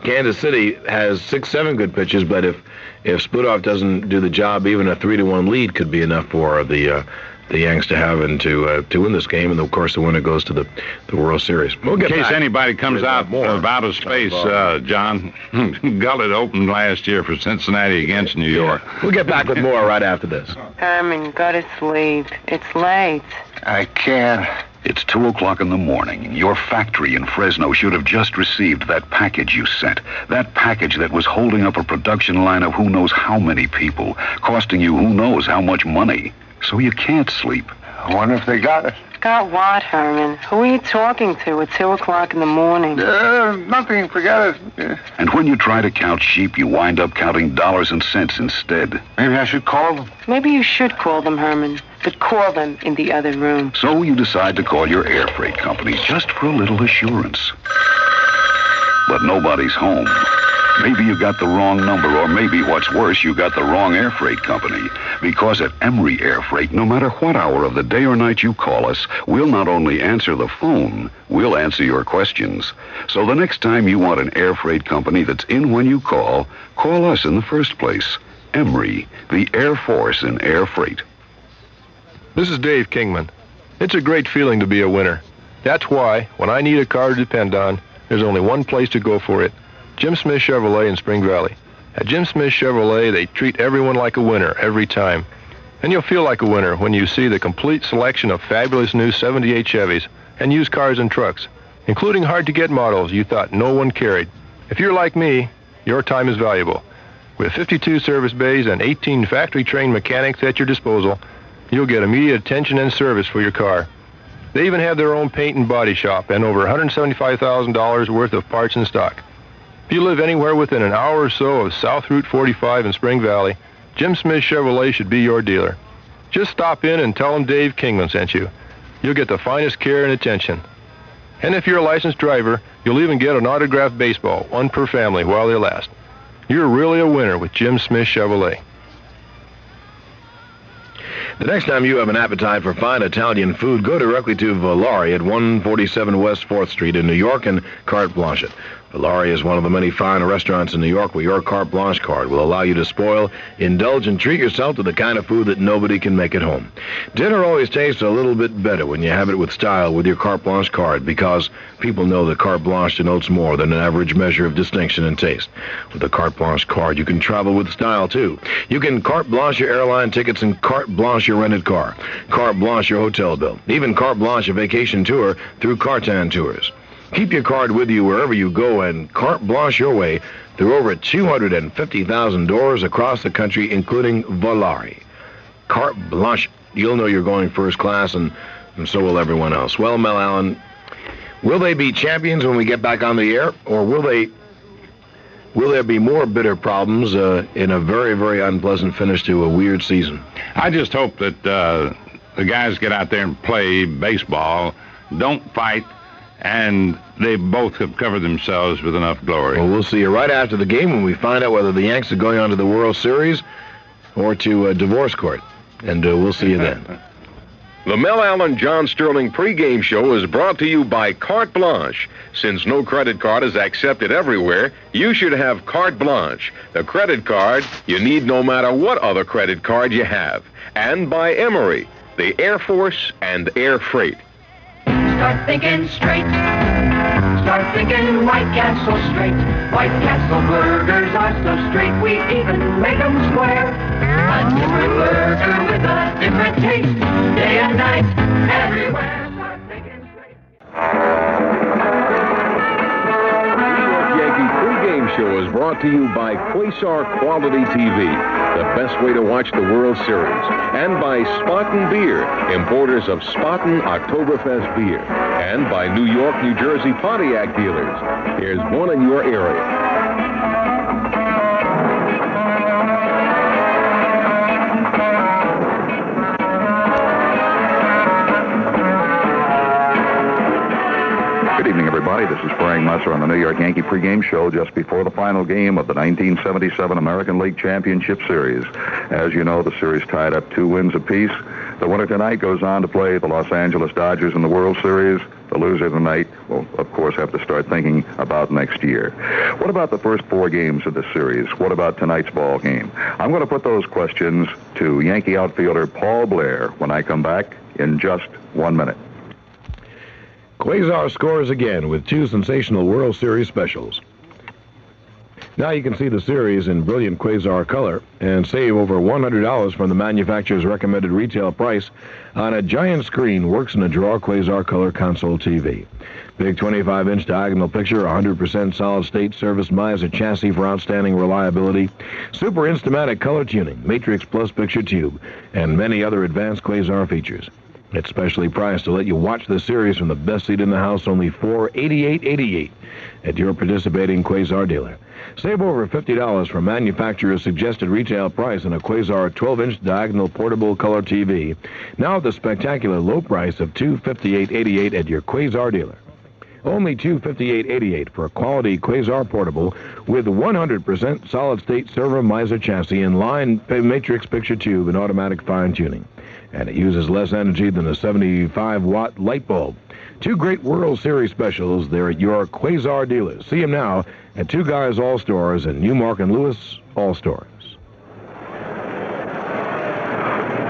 Kansas City has 6-7 good pitchers, but if Splitoff doesn't do the job, even a 3-1 lead could be enough for the Yanks to have and to win this game, and of course the winner goes to the World Series. We'll get in case back anybody comes out of outer space, John, Gullett opened last year for Cincinnati against New York. We'll get back with more right after this. Herman, go to sleep. It's late. I can't. It's 2 o'clock in the morning. Your factory in Fresno should have just received that package you sent. That package that was holding up a production line of who knows how many people, costing you who knows how much money. So you can't sleep. I wonder if they got it. Got what, Herman? Who are you talking to at 2 o'clock in the morning? Nothing. Forget it. And when you try to count sheep, you wind up counting dollars and cents instead. Maybe I should call them. Maybe you should call them, Herman, but call them in the other room. So you decide to call your air freight company just for a little assurance. But nobody's home. Maybe you got the wrong number, or maybe what's worse, you got the wrong air freight company. Because at Emery Air Freight, no matter what hour of the day or night you call us, we'll not only answer the phone, we'll answer your questions. So the next time you want an air freight company that's in when you call us in the first place. Emery, the Air Force in air freight. This is Dave Kingman. It's a great feeling to be a winner. That's why, when I need a car to depend on, there's only one place to go for it. Jim Smith Chevrolet in Spring Valley. At Jim Smith Chevrolet, they treat everyone like a winner every time. And you'll feel like a winner when you see the complete selection of fabulous new 78 Chevys and used cars and trucks, including hard-to-get models you thought no one carried. If you're like me, your time is valuable. With 52 service bays and 18 factory-trained mechanics at your disposal, you'll get immediate attention and service for your car. They even have their own paint and body shop and over $175,000 worth of parts in stock. If you live anywhere within an hour or so of South Route 45 in Spring Valley, Jim Smith Chevrolet should be your dealer. Just stop in and tell them Dave Kingman sent you. You'll get the finest care and attention. And if you're a licensed driver, you'll even get an autographed baseball, one per family, while they last. You're really a winner with Jim Smith Chevrolet. The next time you have an appetite for fine Italian food, go directly to Valari at 147 West 4th Street in New York and carte blanche it. Valari is one of the many fine restaurants in New York where your carte blanche card will allow you to spoil, indulge, and treat yourself to the kind of food that nobody can make at home. Dinner always tastes a little bit better when you have it with style with your carte blanche card, because people know that carte blanche denotes more than an average measure of distinction and taste. With a carte blanche card, you can travel with style, too. You can carte blanche your airline tickets and carte blanche your rented car, carte blanche your hotel bill, even carte blanche a vacation tour through Cartan Tours. Keep your card with you wherever you go and carte blanche your way through over 250,000 doors across the country, including Valari. Carte blanche. You'll know you're going first class, and so will everyone else. Well, Mel Allen, will they be champions when we get back on the air, or will there be more bitter problems in a very, very unpleasant finish to a weird season? I just hope that the guys get out there and play baseball, don't fight, and they both have covered themselves with enough glory. Well, we'll see you right after the game when we find out whether the Yanks are going on to the World Series or to divorce court. And we'll see you then. The Mel Allen John Sterling pregame show is brought to you by Carte Blanche. Since no credit card is accepted everywhere, you should have Carte Blanche, the credit card you need no matter what other credit card you have. And by Emory, the Air Force and Air Freight. Start thinking straight. Start thinking White Castle straight. White Castle burgers are so straight, we even make them square. A different burger with a different taste, day and night, everywhere. Start thinking straight. The Yankee pregame show is brought to you by Quasar Quality TV, the best way to watch the World Series, and by Spaten Beer, importers of Spaten Oktoberfest beer, and by New York, New Jersey Pontiac dealers. Here's one in your area. Good evening, everybody. This is Frank Musser on the New York Yankee pregame show just before the final game of the 1977 American League Championship Series. As you know, the series tied up 2 wins apiece. The winner tonight goes on to play the Los Angeles Dodgers in the World Series. The loser tonight will, of course, have to start thinking about next year. What about the first 4 games of the series? What about tonight's ball game? I'm going to put those questions to Yankee outfielder Paul Blair when I come back in just 1 minute. Quasar scores again with 2 sensational World Series specials. Now you can see the series in brilliant Quasar color and save over $100 from the manufacturer's recommended retail price on a giant screen works in a draw Quasar color console TV. Big 25-inch diagonal picture, 100% solid-state service Miser chassis for outstanding reliability, super Instamatic color tuning, Matrix Plus picture tube, and many other advanced Quasar features. It's specially priced to let you watch the series from the best seat in the house, only $488.88 at your participating Quasar dealer. Save over $50 from manufacturer's suggested retail price on a Quasar 12-inch diagonal portable color TV, now at the spectacular low price of $258.88 at your Quasar dealer. Only $258.88 for a quality Quasar portable with 100% solid-state servo Miser chassis and line matrix picture tube and automatic fine-tuning. And it uses less energy than a 75-watt light bulb. 2 great World Series specials. They're at your Quasar dealers. See them now at Two Guys All Stores and Newmark and Lewis All Stores.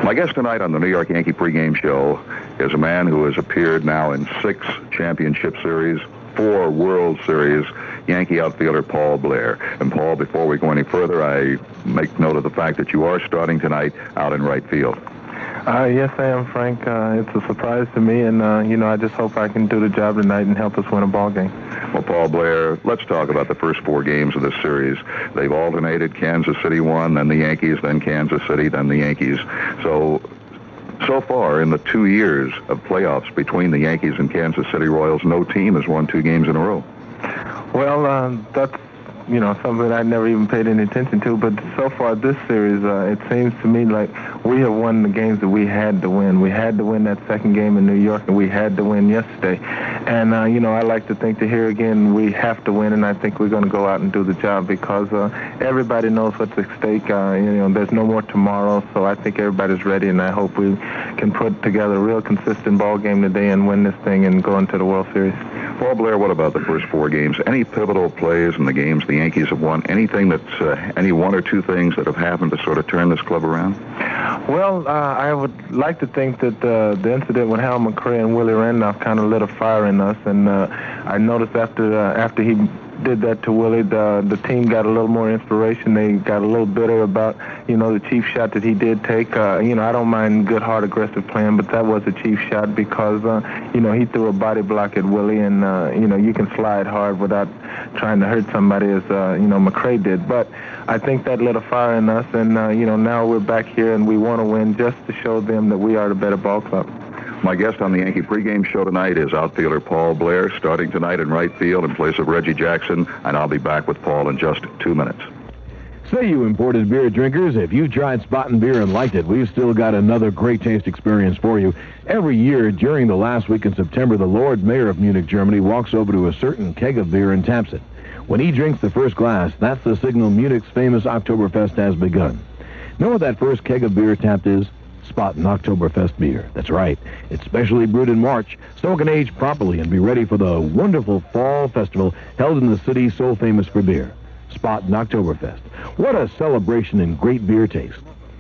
My guest tonight on the New York Yankee pregame show is a man who has appeared now in 6 championship series, 4 World Series, Yankee outfielder Paul Blair. And Paul, before we go any further, I make note of the fact that you are starting tonight out in right field. Yes, I am, Frank. It's a surprise to me, and, I just hope I can do the job tonight and help us win a ball game. Well, Paul Blair, let's talk about the first 4 games of this series. They've alternated. Kansas City won, then the Yankees, then Kansas City, then the Yankees. So far, in the 2 years of playoffs between the Yankees and Kansas City Royals, no team has won 2 games in a row. Well, that's something I never even paid any attention to. But so far this series, it seems to me like we have won the games that we had to win. We had to win that second game in New York, and we had to win yesterday. And, I like to think that here again we have to win, and I think we're going to go out and do the job because everybody knows what's at stake. There's no more tomorrow, so I think everybody's ready, and I hope we can put together a real consistent ball game today and win this thing and go into the World Series. Paul Blair, what about the first 4 games? Any pivotal plays in the games the Yankees have won? Anything that's, any one or two things that have happened to sort of turn this club around? Well, I would like to think that the incident with Hal McRae and Willie Randolph kind of lit a fire in us, and I noticed after he did that to Willie, the team got a little more inspiration. They got a little bitter about, the cheap shot that he did take. I don't mind good, hard, aggressive playing, but that was a cheap shot because, he threw a body block at Willie, and, you can slide hard without trying to hurt somebody as, McRae did. But I think that lit a fire in us, and, now we're back here and we want to win just to show them that we are the better ball club. My guest on the Yankee pregame show tonight is outfielder Paul Blair, starting tonight in right field in place of Reggie Jackson, and I'll be back with Paul in just 2 minutes. Say, you imported beer drinkers, if you've tried Spaten beer and liked it, we've still got another great taste experience for you. Every year during the last week in September, the Lord Mayor of Munich, Germany, walks over to a certain keg of beer and taps it. When he drinks the first glass, that's the signal Munich's famous Oktoberfest has begun. Know what that first keg of beer tapped is? Spaten Oktoberfest beer. That's right. It's specially brewed in March, so it can age properly and be ready for the wonderful fall festival held in the city so famous for beer. Spaten Oktoberfest. What a celebration in great beer taste.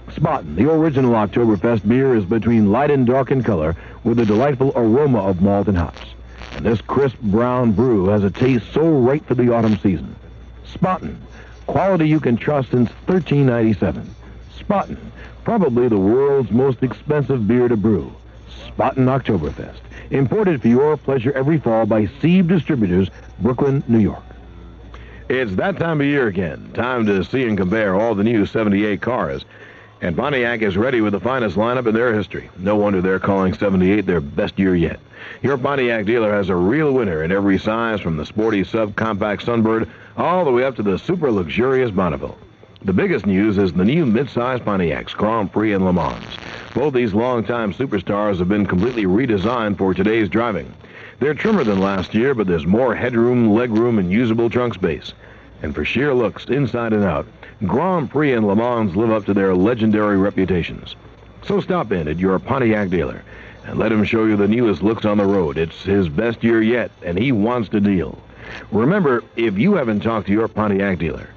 Spaten, the original Oktoberfest beer, is between light and dark in color with a delightful aroma of malt and hops. And this crisp brown brew has a taste so right for the autumn season. Spaten, quality you can trust since 1397. Spaten, probably the world's most expensive beer to brew. Spaten Oktoberfest, imported for your pleasure every fall by Sieb Distributors, Brooklyn, New York. It's that time of year again. Time to see and compare all the new 78 cars. And Pontiac is ready with the finest lineup in their history. No wonder they're calling 78 their best year yet. Your Pontiac dealer has a real winner in every size, from the sporty subcompact Sunbird all the way up to the super luxurious Bonneville. The biggest news is the new mid-size Pontiacs, Grand Prix and Le Mans. Both these longtime superstars have been completely redesigned for today's driving. They're trimmer than last year, but there's more headroom, legroom, and usable trunk space. And for sheer looks, inside and out, Grand Prix and Le Mans live up to their legendary reputations. So stop in at your Pontiac dealer and let him show you the newest looks on the road. It's his best year yet, and he wants to deal. Remember, if you haven't talked to your Pontiac dealer,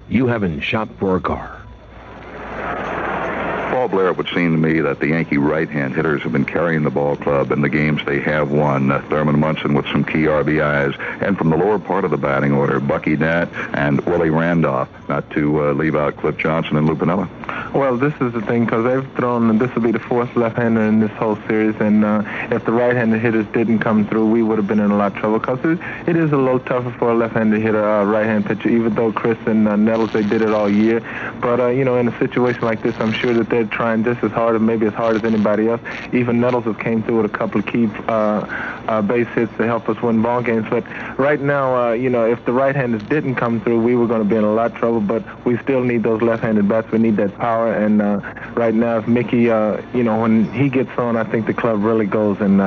you haven't shopped for a car. Paul Blair, it would seem to me that the Yankee right-hand hitters have been carrying the ball club in the games they have won. Thurman Munson with some key RBIs. And from the lower part of the batting order, Bucky Nat and Willie Randolph, not to leave out Cliff Johnson and Lou Piniella. Well, this is the thing, because they've thrown, this will be the fourth left-hander in this whole series, and if the right-handed hitters didn't come through, we would have been in a lot of trouble, because it is a little tougher for a left-handed hitter, right-hand pitcher, even though Chris and Nettles, they did it all year. But, in a situation like this, I'm sure that they're trying just as hard, and maybe as hard as anybody else. Even Nettles has came through with a couple of key base hits to help us win ball games. But right now, if the right-handers didn't come through, we were going to be in a lot of trouble, but we still need those left-handed bats. We need that power. And right now, if Mickey, when he gets on, I think the club really goes. And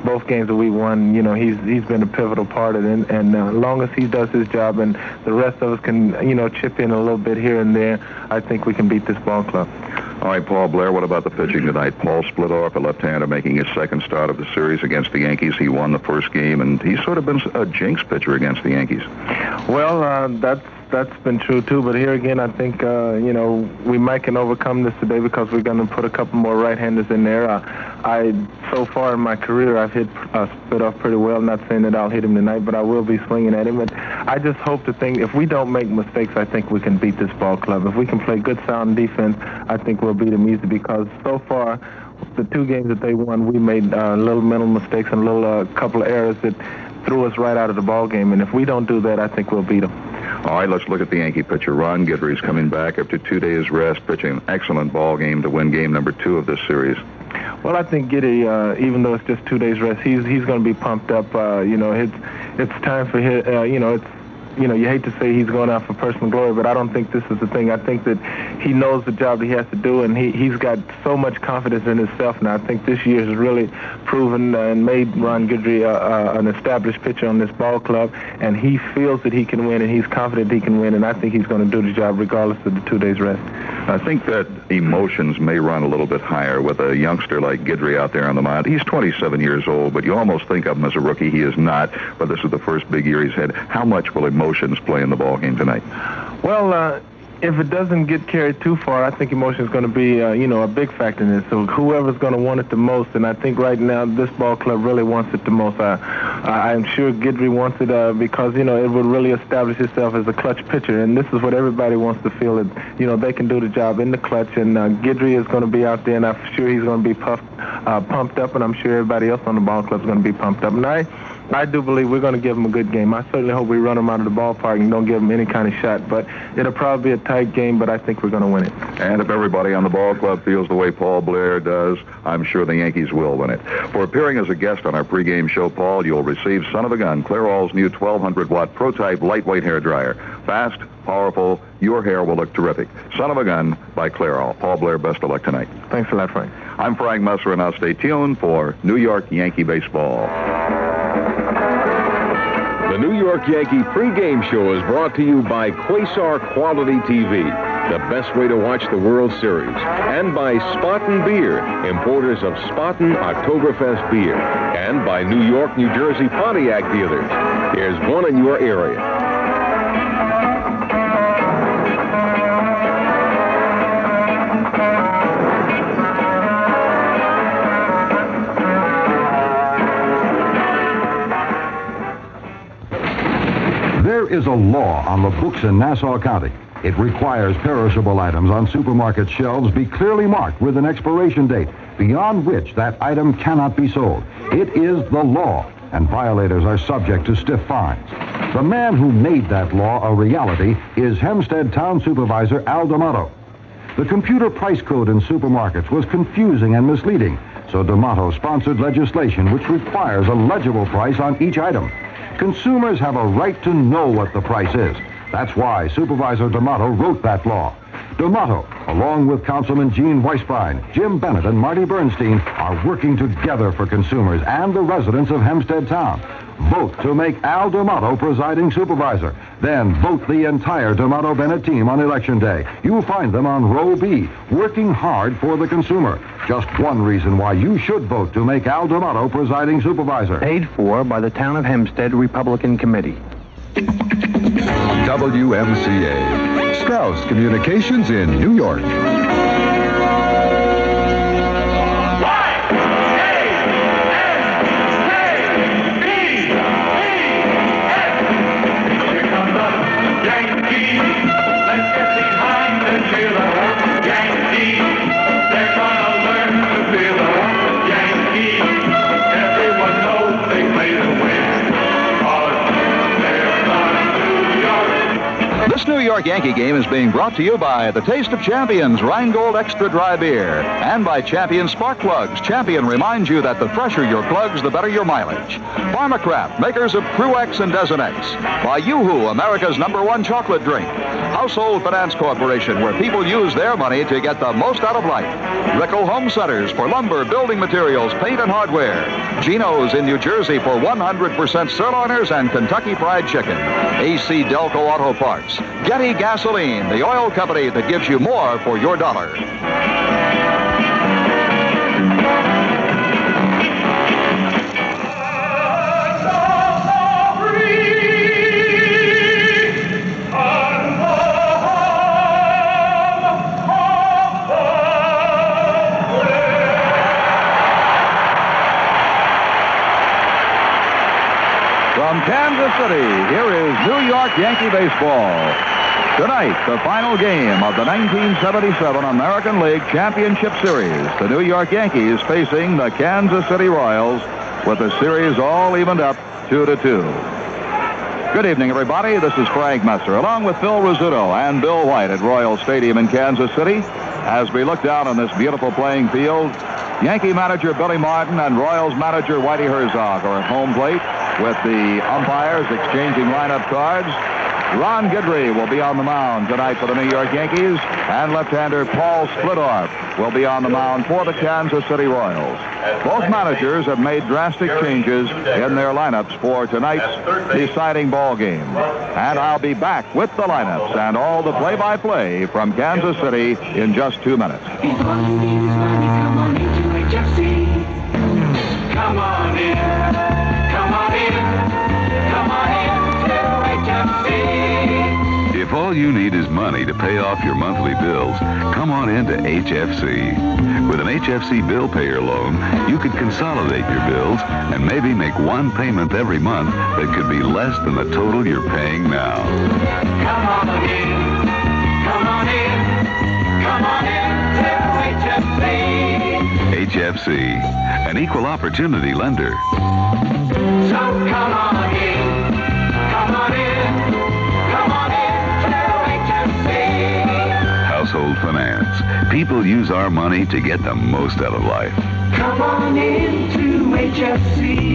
both games that we won, he's been a pivotal part of it. And as long as he does his job and the rest of us can, chip in a little bit here and there, I think we can beat this ball club. All right, Paul Blair, what about the pitching tonight? Paul split off, a left-hander making his second start of the series against the Yankees. He won the first game, and he's sort of been a jinx pitcher against the Yankees. Well, that's been true, too. But here again, I think, we might can overcome this today because we're going to put a couple more right-handers in there. So far in my career, I've hit split off pretty well. Not saying that I'll hit him tonight, but I will be swinging at him. And I just hope to think, if we don't make mistakes, I think we can beat this ball club. If we can play good, sound defense, I think we'll beat them easy, because so far, the two games that they won, we made little mental mistakes and a couple of errors that threw us right out of the ball game. And if we don't do that, I think we'll beat them. All right, let's look at the Yankee pitcher. Ron Guidry's coming back after 2 days rest, pitching an excellent ball game to win game number 2 of this series. Well, I think Giddy, even though it's just 2 days rest, he's going to be pumped up. It's time for him. you hate to say he's going out for personal glory, but I don't think this is the thing. I think that he knows the job that he has to do, and he's got so much confidence in himself now. I think this year has really proven and made Ron Guidry an established pitcher on this ball club, and he feels that he can win, and he's confident he can win, and I think he's going to do the job regardless of the 2 days rest. I think that emotions may run a little bit higher with a youngster like Guidry out there on the mound. He's 27 years old, but you almost think of him as a rookie. He is not, but this is the first big year he's had. How much will emotions play in the ball game tonight? Well, if it doesn't get carried too far, I think emotion is going to be, a big factor in this. So whoever's going to want it the most, and I think right now this ball club really wants it the most. I'm sure Guidry wants it because, it would really establish itself as a clutch pitcher, and this is what everybody wants to feel, that, they can do the job in the clutch, and Guidry is going to be out there, and I'm sure he's going to be pumped up, and I'm sure everybody else on the ball club is going to be pumped up. And I do believe we're going to give him a good game. I certainly hope we run him out of the ballpark and don't give him any kind of shot. But it'll probably be a tight game, but I think we're going to win it. And if everybody on the ball club feels the way Paul Blair does, I'm sure the Yankees will win it. For appearing as a guest on our pregame show, Paul, you'll receive Son of a Gun, Clairol's new 1,200-watt Pro-Type lightweight hair dryer. Fast, powerful, your hair will look terrific. Son of a Gun by Clairol. Paul Blair, best of luck tonight. Thanks a lot, Frank. I'm Frank Musser, and now stay tuned for New York Yankee baseball. The New York Yankee pregame show is brought to you by Quasar Quality TV, the best way to watch the World Series, and by Spaten Beer, importers of Spaten Oktoberfest beer, and by New York, New Jersey Pontiac dealers. Here's one in your area. There is a law on the books in Nassau County. It requires perishable items on supermarket shelves be clearly marked with an expiration date, beyond which that item cannot be sold. It is the law, and violators are subject to stiff fines. The man who made that law a reality is Hempstead Town Supervisor Al D'Amato. The computer price code in supermarkets was confusing and misleading, so D'Amato sponsored legislation which requires a legible price on each item. Consumers have a right to know what the price is. That's why Supervisor D'Amato wrote that law. D'Amato, along with Councilman Gene Weisbein, Jim Bennett, and Marty Bernstein, are working together for consumers and the residents of Hempstead Town. Vote to make Al D'Amato presiding supervisor. Then vote the entire D'Amato-Bennett team on Election Day. You'll find them on Row B, working hard for the consumer. Just one reason why you should vote to make Al D'Amato presiding supervisor. Paid for by the Town of Hempstead Republican Committee. WMCA. Strauss Communications in New York. This New York Yankee game is being brought to you by the Taste of Champions Rheingold Extra Dry Beer and by Champion Spark Plugs. Champion reminds you that the fresher your plugs, the better your mileage. Pharmacraft, makers of Pruex and Desonex. By Yoo-Hoo, America's #1 chocolate drink. Household Finance Corporation, where people use their money to get the most out of life. Rickle Home Centers for lumber, building materials, paint, and hardware. Geno's in New Jersey for 100% sirloiners and Kentucky Fried Chicken. AC Delco Auto Parts. Getty Gasoline, the oil company that gives you more for your dollar. From Kansas City, here is New York Yankee baseball. Tonight, the final game of the 1977 American League Championship Series. The New York Yankees facing the Kansas City Royals with the series all evened up 2-2. Good evening, everybody. This is Frank Musser, along with Phil Rizzuto and Bill White at Royal Stadium in Kansas City. As we look down on this beautiful playing field, Yankee manager Billy Martin and Royals manager Whitey Herzog are at home plate with the umpires exchanging lineup cards. Ron Guidry will be on the mound tonight for the New York Yankees, and left-hander Paul Splittorff will be on the mound for the Kansas City Royals. Both managers have made drastic changes in their lineups for tonight's deciding ball game. And I'll be back with the lineups and all the play-by-play from Kansas City in just 2 minutes. Come on into HFC. Come on in. Come on in. Come on into HFC. If all you need is money to pay off your monthly bills, come on into HFC. With an HFC bill payer loan, you could consolidate your bills and maybe make one payment every month that could be less than the total you're paying now. Come on in. Come on in. Come on into HFC. HFC, an equal opportunity lender. So come on in. Come on in. Come on into HFC. Household finance. People use our money to get the most out of life. Come on into HFC.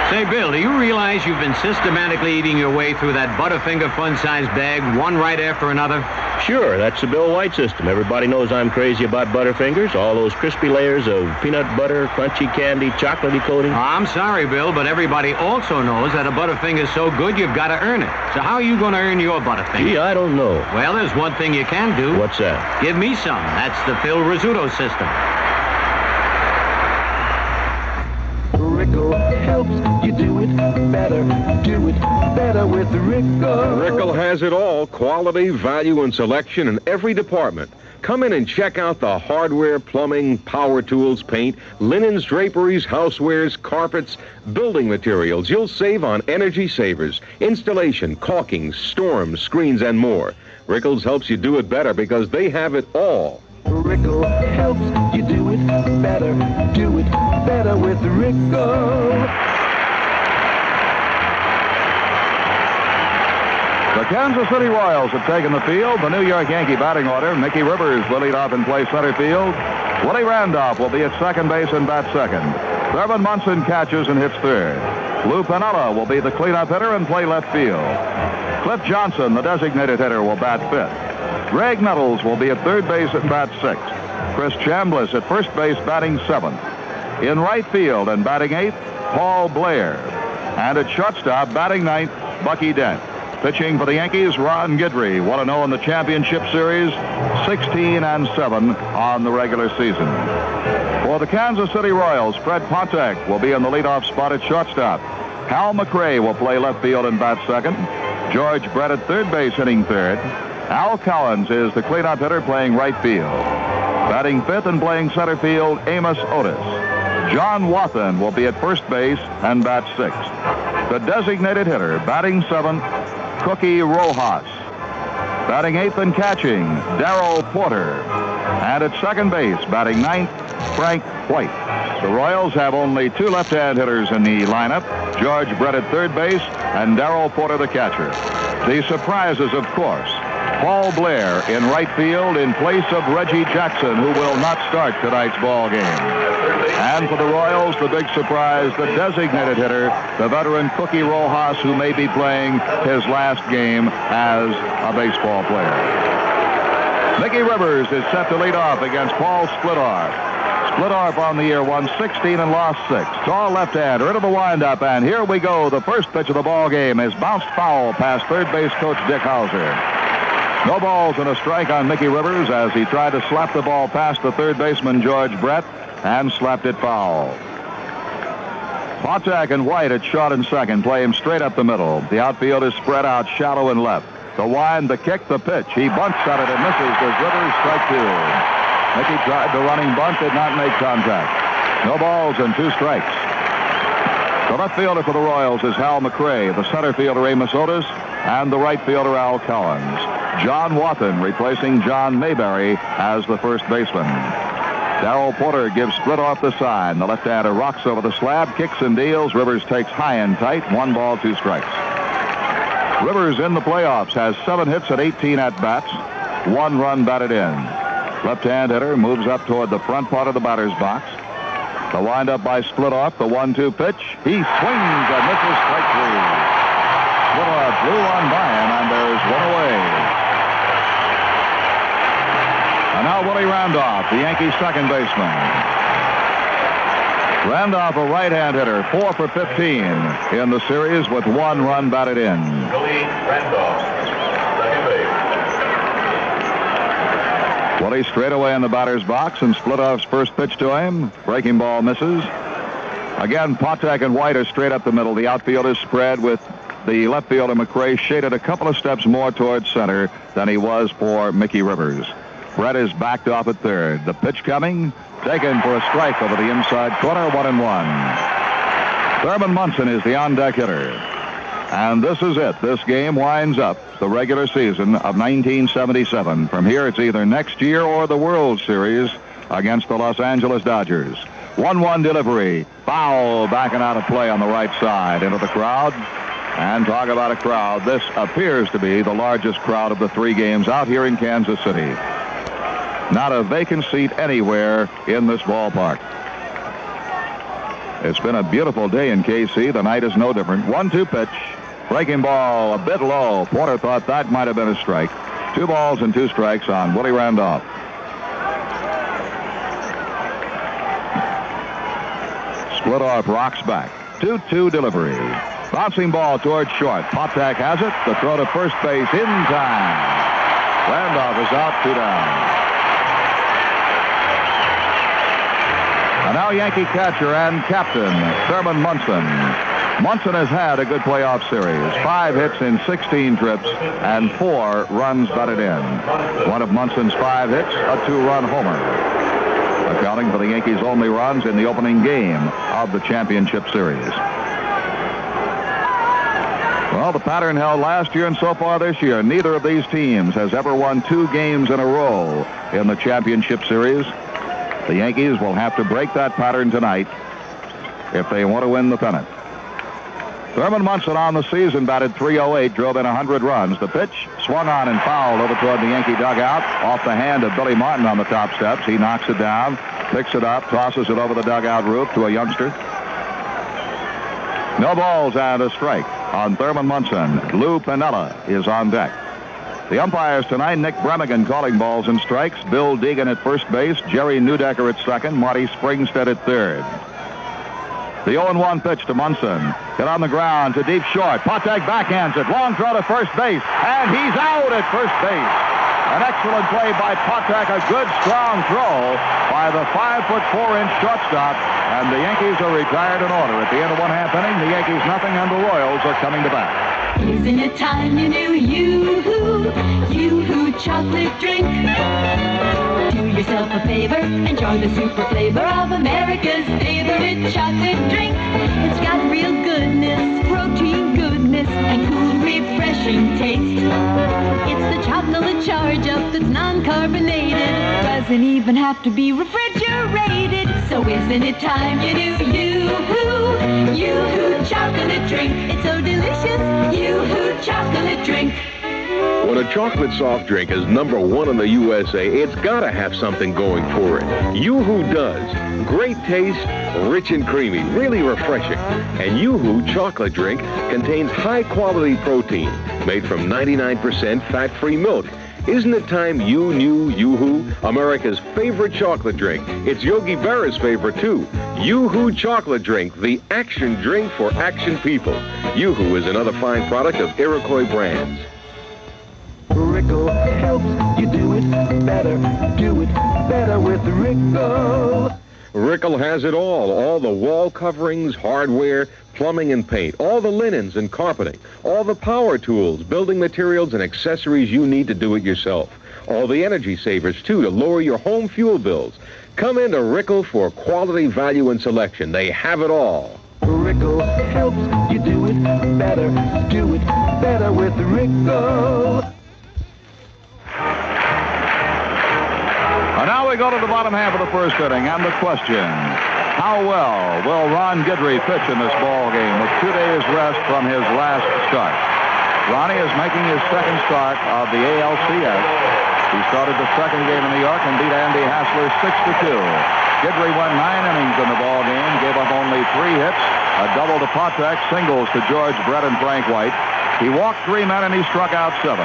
Say, Bill, do you realize you've been systematically eating your way through that Butterfinger fun-sized bag, one right after another? Sure, that's the Bill White system. Everybody knows I'm crazy about Butterfingers. All those crispy layers of peanut butter, crunchy candy, chocolatey coating. I'm sorry, Bill, but everybody also knows that a Butterfinger's so good you've got to earn it. So how are you going to earn your Butterfinger? Gee, I don't know. Well, there's one thing you can do. What's that? Give me some. That's the Phil Rizzuto system. Rickle helps you do it better with Rickle. Rickle has it all, quality, value, and selection in every department. Come in and check out the hardware, plumbing, power tools, paint, linens, draperies, housewares, carpets, building materials. You'll save on energy savers, installation, caulking, storms, screens, and more. Rickles helps you do it better because they have it all. Rickle helps you do it better with Rickle. The Kansas City Royals have taken the field. The New York Yankee batting order. Mickey Rivers will lead off and play center field. Willie Randolph will be at second base and bat second. Thurman Munson catches and hits third. Lou Piniella will be the cleanup hitter and play left field. Cliff Johnson, the designated hitter, will bat fifth. Greg Nettles will be at third base and bat sixth. Chris Chambliss at first base batting seventh. In right field and batting eighth, Paul Blair. And at shortstop batting ninth, Bucky Dent. Pitching for the Yankees, Ron Guidry, 1-0 in the championship series, 16-7 on the regular season. For the Kansas City Royals, Fred Pontek will be in the leadoff spot at shortstop. Hal McRae will play left field and bat second. George Brett at third base, hitting third. Al Collins is the cleanup hitter playing right field. Batting fifth and playing center field, Amos Otis. John Wathan will be at first base and bat sixth. The designated hitter, batting seventh, Cookie Rojas. Batting eighth and catching, Darrell Porter. And at second base, batting ninth, Frank White. The Royals have only two left-hand hitters in the lineup, George Brett at third base and Darrell Porter, the catcher. The surprises, of course, Paul Blair in right field in place of Reggie Jackson, who will not start tonight's ball game. And for the Royals, the big surprise, the designated hitter, the veteran Cookie Rojas, who may be playing his last game as a baseball player. Mickey Rivers is set to lead off against Paul Splittorff. Splittorff on the year won 16 and lost 6. Tall left-hander into the windup, and here we go. The first pitch of the ball game is bounced foul past third base coach Dick Hauser. No balls and a strike on Mickey Rivers as he tried to slap the ball past the third baseman George Brett and slapped it foul. Pontek and White at short and second play him straight up the middle. The outfield is spread out shallow and left. The wind, the kick, the pitch. He bunts at it and misses. Does Rivers strike two? Mickey tried the running bunt, did not make contact. No balls and 2 strikes. The left fielder for the Royals is Hal McRae, the center fielder Amos Otis, and the right fielder Al Collins. John Wathan replacing John Mayberry as the first baseman. Darrell Porter gives Splittorff the sign. The left-hander rocks over the slab, kicks and deals. Rivers takes high and tight. 1 ball, 2 strikes. Rivers in the playoffs has 7 hits at 18 at-bats. 1 run batted in. Left-hand hitter moves up toward the front part of the batter's box. The windup by Splitoff, the 1-2 pitch. He swings and misses strike 3. Splitoff blew on by him, and there's 1 away. And now Willie Randolph, the Yankees' second baseman. Randolph, a right-hand hitter, 4 for 15 in the series with 1 run batted in. Willie Randolph, second base. Willie straight away in the batter's box, and Splitoff's first pitch to him. Breaking ball misses. Again, Potek and White are straight up the middle. The outfield is spread with the left fielder McRae shaded a couple of steps more towards center than he was for Mickey Rivers. Brett is backed off at third. The pitch coming, taken for a strike over the inside corner, 1-1. Thurman Munson is the on-deck hitter. And this is it. This game winds up the regular season of 1977. From here, it's either next year or the World Series against the Los Angeles Dodgers. 1-1 delivery. Foul backing out of play on the right side into the crowd. And talk about a crowd. This appears to be the largest crowd of the 3 games out here in Kansas City. Not a vacant seat anywhere in this ballpark. It's been a beautiful day in KC. The night is no different. 1-2 pitch. Breaking ball a bit low. Porter thought that might have been a strike. 2 balls and 2 strikes on Willie Randolph. Splitoff rocks back. 2-2 delivery. Bouncing ball towards short. Potek has it. The throw to first base in time. Randolph is out, 2 down. And now Yankee catcher and captain Thurman Munson. Munson has had a good playoff series. 5 hits in 16 trips and 4 runs batted in. One of Munson's 5 hits, a 2-run homer, accounting for the Yankees' only runs in the opening game of the championship series. Well, the pattern held last year and so far this year. Neither of these teams has ever won 2 games in a row in the championship series. The Yankees will have to break that pattern tonight if they want to win the pennant. Thurman Munson on the season batted .308, drove in 100 runs. The pitch swung on and fouled over toward the Yankee dugout off the hand of Billy Martin on the top steps. He knocks it down, picks it up, tosses it over the dugout roof to a youngster. No balls and a strike on Thurman Munson. Lou Piniella is on deck. The umpires tonight, Nick Bremigan calling balls and strikes, Bill Deegan at first base, Jerry Neudecker at second, Marty Springstead at third. The 0-1 pitch to Munson. Hit on the ground to deep short. Potek backhands it. Long throw to first base. And he's out at first base. An excellent play by Potek. A good, strong throw by the 5'4" shortstop. And the Yankees are retired in order. At the end of 1/2 inning, the Yankees nothing, and the Royals are coming to bat. Isn't it time you knew Yoo-hoo chocolate drink? Do yourself a favor, enjoy the super flavor of America's favorite chocolate drink. It's got real goodness, protein goodness, and cool, refreshing taste. It's the chocolate charge up that's non-carbonated, doesn't even have to be refrigerated. So isn't it time you knew Yoo-hoo chocolate drink? It's so delicious, Yoo-hoo chocolate drink. When a chocolate soft drink is #1 in the USA, it's got to have something going for it. Yoo-hoo does. Great taste, rich and creamy, really refreshing. And Yoo-hoo chocolate drink contains high-quality protein made from 99% fat-free milk. Isn't it time you knew Yoo-hoo, America's favorite chocolate drink? It's Yogi Berra's favorite, too. Yoo-hoo chocolate drink, the action drink for action people. Yoo-hoo is another fine product of Iroquois Brands. Rickle helps you do it better with Rickle. Rickle has it all the wall coverings, hardware, plumbing and paint, all the linens and carpeting, all the power tools, building materials and accessories you need to do it yourself. All the energy savers, too, to lower your home fuel bills. Come into Rickle for quality, value, and selection. They have it all. Rickle helps you do it better with Rickle. And now we go to the bottom half of the first inning, and the question, how well will Ron Guidry pitch in this ball game with 2 days rest from his last start? Ronnie is making his second start of the ALCS. He started the second game in New York and beat Andy Hassler 6-2. Guidry went 9 innings in the ball game, gave up only 3 hits, a double to Patek, singles to George Brett and Frank White. He walked 3 men and he struck out 7.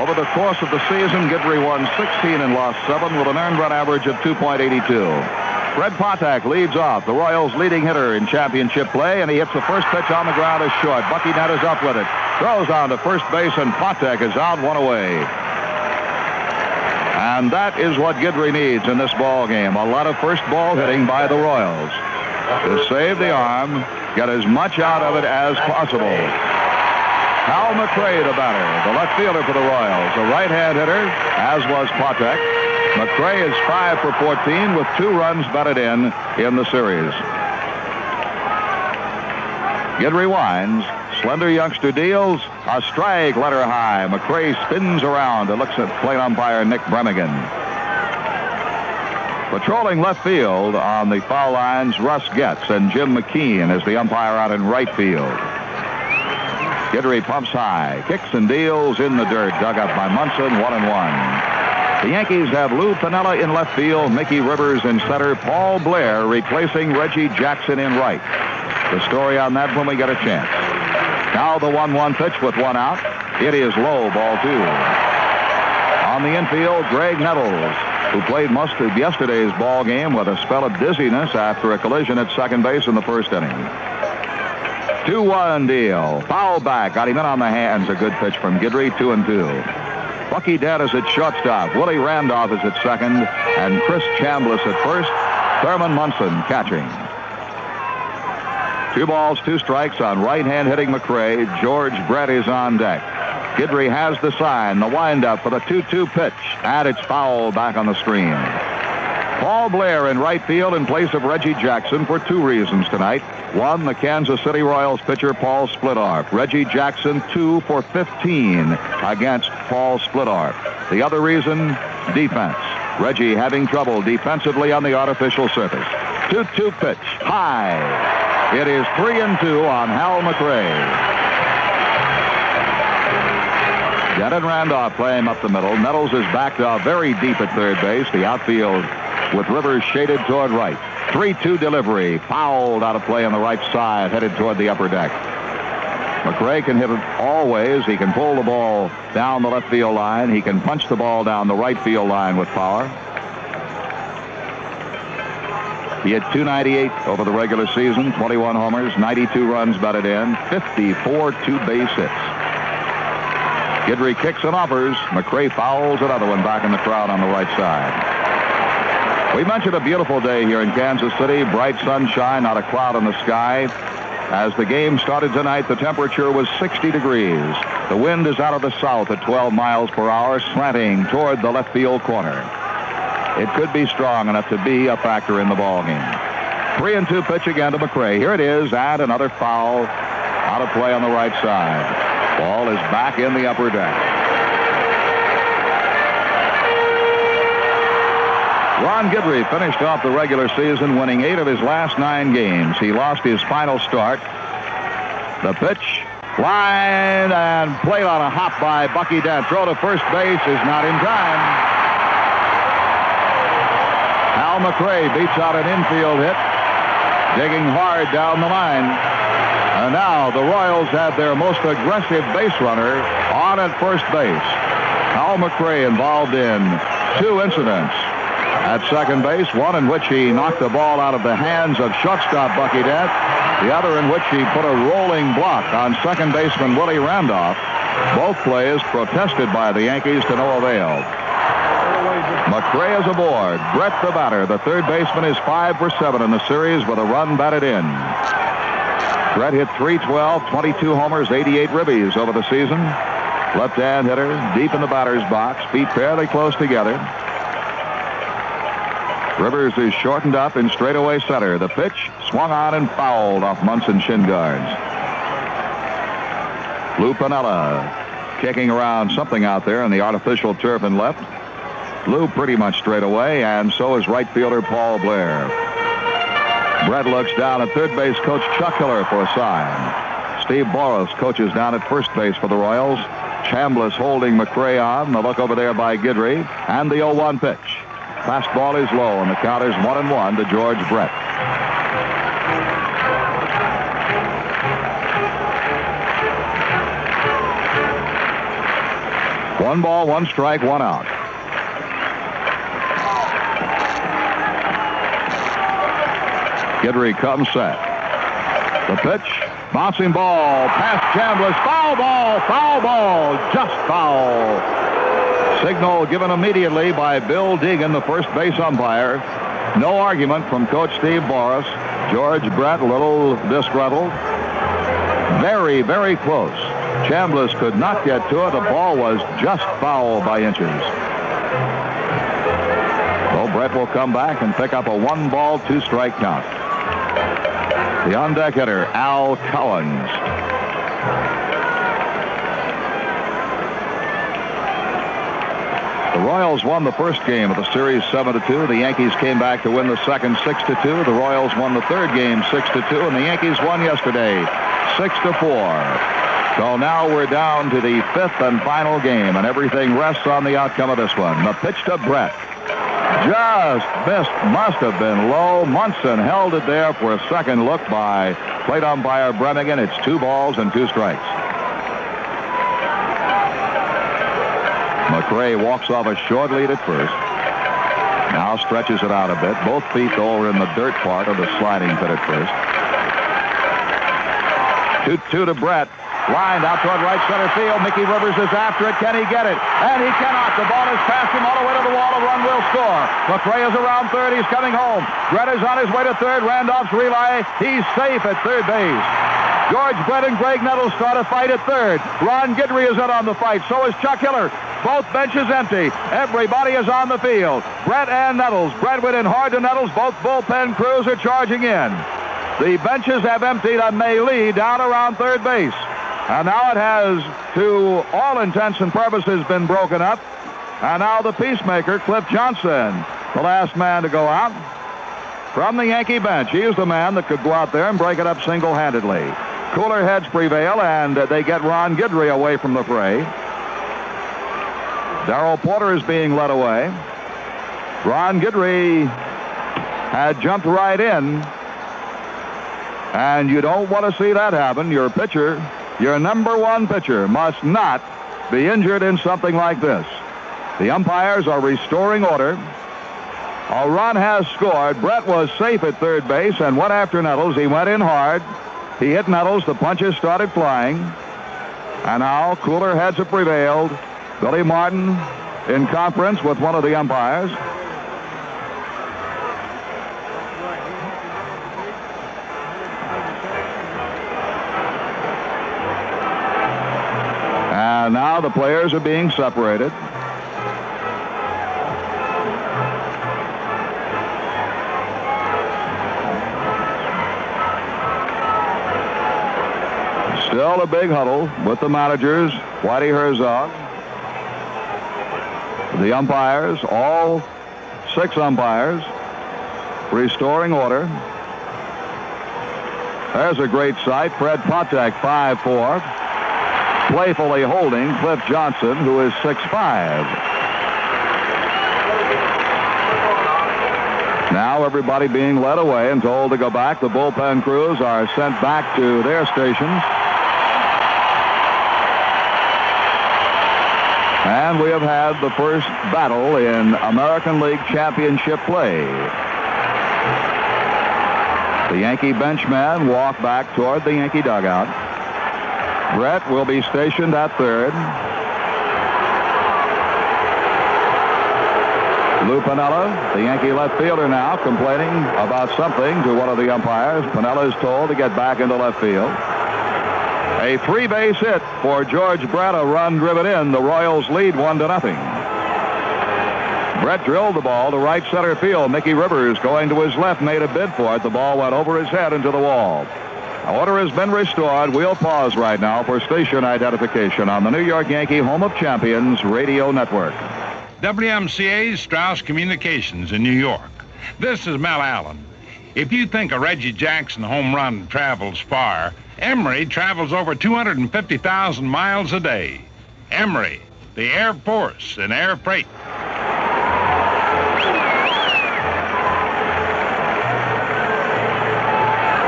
Over the course of the season, Guidry won 16 and lost 7 with an earned run average of 2.82. Fred Patek leads off, the Royals' leading hitter in championship play, and he hits the first pitch on the ground as short. Bucky Dent is up with it, throws on to first base, and Patek is out 1 away. And that is what Guidry needs in this ball game. A lot of first ball hitting by the Royals to save the arm, get as much out of it as possible. Hal McRae, the batter, the left fielder for the Royals, a right-hand hitter, as was Patek. McRae is 5 for 14 with 2 runs batted in the series. Guidry winds. Slender youngster deals. A strike, letter high. McRae spins around and looks at plate umpire Nick Bremigan. Patrolling left field on the foul lines, Russ Getz and Jim McKean is the umpire out in right field. Guidry pumps high, kicks and deals in the dirt, dug up by Munson, 1-1. The Yankees have Lou Piniella in left field, Mickey Rivers in center, Paul Blair replacing Reggie Jackson in right. The story on that when we get a chance. Now the 1-1 pitch with 1 out. It is low, ball 2. On the infield, Greg Nettles, who played most of yesterday's ball game with a spell of dizziness after a collision at second base in the first inning. 2-1 deal. Foul back. Got him in on the hands. A good pitch from Guidry. 2-2. Bucky Dent is at shortstop. Willie Randolph is at second. And Chris Chambliss at first. Thurman Munson catching. 2 balls, 2 strikes on right-hand hitting McRae. George Brett is on deck. Guidry has the sign. The windup for the 2-2 pitch. And it's foul back on the screen. Paul Blair in right field in place of Reggie Jackson for 2 reasons tonight. 1, the Kansas City Royals pitcher Paul Splittorff. Reggie Jackson 2 for 15 against Paul Splittorff. The other reason, defense. Reggie having trouble defensively on the artificial surface. 2-2 pitch, high. It is 3-2 on Hal McRae. Dent and Randolph playing up the middle. Nettles is backed off very deep at third base. The outfield with Rivers shaded toward right. 3-2 delivery. Fouled out of play on the right side, headed toward the upper deck. McRae can hit it all ways. He can pull the ball down the left field line. He can punch the ball down the right field line with power. He hit .298 over the regular season, 21 homers, 92 runs batted in, 54 two-base hits. Guidry kicks and offers. McRae fouls another one back in the crowd on the right side. We mentioned a beautiful day here in Kansas City. Bright sunshine, not a cloud in the sky. As the game started tonight, the temperature was 60 degrees. The wind is out of the south at 12 miles per hour, slanting toward the left field corner. It could be strong enough to be a factor in the ball game. 3-2 pitch again to McRae. Here it is, and another foul out of play on the right side. Ball is back in the upper deck. Ron Guidry finished off the regular season winning 8 of his last 9 games. He lost his final start. The pitch, line, and played on a hop by Bucky Dent. Throw to first base is not in time. Hal McRae beats out an infield hit, digging hard down the line. And now the Royals have their most aggressive base runner on at first base. Hal McRae involved in 2 incidents at second base, one in which he knocked the ball out of the hands of shortstop Bucky Dent, the other in which he put a rolling block on second baseman Willie Randolph. Both plays protested by the Yankees to no avail. McRae is aboard. Brett the batter, the third baseman, is 5 for 7 in the series with a run batted in. Brett hit .312, 22 homers, 88 ribbies over the season. Left-hand hitter, deep in the batter's box, feet fairly close together. Rivers is shortened up in straightaway center. The pitch swung on and fouled off Munson's shin guards. Lou Piniella kicking around something out there in the artificial turf and left. Lou pretty much straight away, and so is right fielder Paul Blair. Brett looks down at third base coach Chuck Hiller for a sign. Steve Boros coaches down at first base for the Royals. Chambliss holding McRae on. The look over there by Guidry. And the 0-1 pitch. Fastball is low, and the count is 1-1 to George Brett. One ball, one strike, one out. Guidry comes set. The pitch, bouncing ball, past Chambliss, foul ball, just foul. Signal given immediately by Bill Deegan, the first base umpire. No argument from Coach Steve Boris. George Brett, a little disgruntled. Very, very close. Chambliss could not get to it. The ball was just foul by inches. So Brett will come back and pick up a 1-ball, 2-strike count. The on-deck hitter, Al Collins. The Royals won the first game of the series 7-2. The Yankees came back to win the second 6-2. The Royals won the third game 6-2, and the Yankees won yesterday 6-4. So now we're down to the fifth and final game, and everything rests on the outcome of this one. The pitch to Brett. Just missed, must have been low. Munson held it there for a second look by plate umpire Bremigan. It's 2 balls and 2 strikes. McRae walks off a short lead at first. Now stretches it out a bit. Both feet, though, are in the dirt part of the sliding pit at first. 2-2 to Brett. Lined out toward right center field. Mickey Rivers is after it. Can he get it? And he cannot. The ball is past him all the way to the wall. A run will score. McRae is around third. He's coming home. Brett is on his way to third. Randolph's relay. He's safe at third base. George Brett and Greg Nettles start a fight at third. Ron Guidry is in on the fight. So is Chuck Hiller. Both benches empty. Everybody is on the field. Brett and Nettles. Brett went in hard to Nettles. Both bullpen crews are charging in. The benches have emptied and may lead down around third base. And now it has, to all intents and purposes, been broken up. And now the peacemaker, Cliff Johnson, the last man to go out. From the Yankee bench, he is the man that could go out there and break it up single-handedly. Cooler heads prevail, and they get Ron Guidry away from the fray. Darrell Porter is being led away. Ron Guidry had jumped right in. And you don't want to see that happen. Your pitcher, your number one pitcher, must not be injured in something like this. The umpires are restoring order. A run has scored. Brett was safe at third base and went after Nettles. He went in hard. He hit Nettles. The punches started flying. And now cooler heads have prevailed. Billy Martin in conference with one of the umpires. And now the players are being separated. Still a big huddle with the managers, Whitey Herzog, the umpires, all 6 umpires, restoring order. There's a great sight. Fred Pontek, 5'4", playfully holding Cliff Johnson, who is 6'5". Now everybody being led away and told to go back. The bullpen crews are sent back to their stations. And we have had the first battle in American League Championship play. The Yankee benchman walk back toward the Yankee dugout. Brett will be stationed at third. Lou Piniella, the Yankee left fielder now, complaining about something to one of the umpires. Piniella is told to get back into left field. A 3-base hit for George Brett, a run driven in. The Royals lead 1-0. Brett drilled the ball to right center field. Mickey Rivers, going to his left, made a bid for it. The ball went over his head into the wall. Order has been restored. We'll pause right now for station identification on the New York Yankee Home of Champions Radio Network. WMCA's Strauss Communications in New York. This is Mel Allen. If you think a Reggie Jackson home run travels far, Emery travels over 250,000 miles a day. Emory, the Air Force and Air Freight.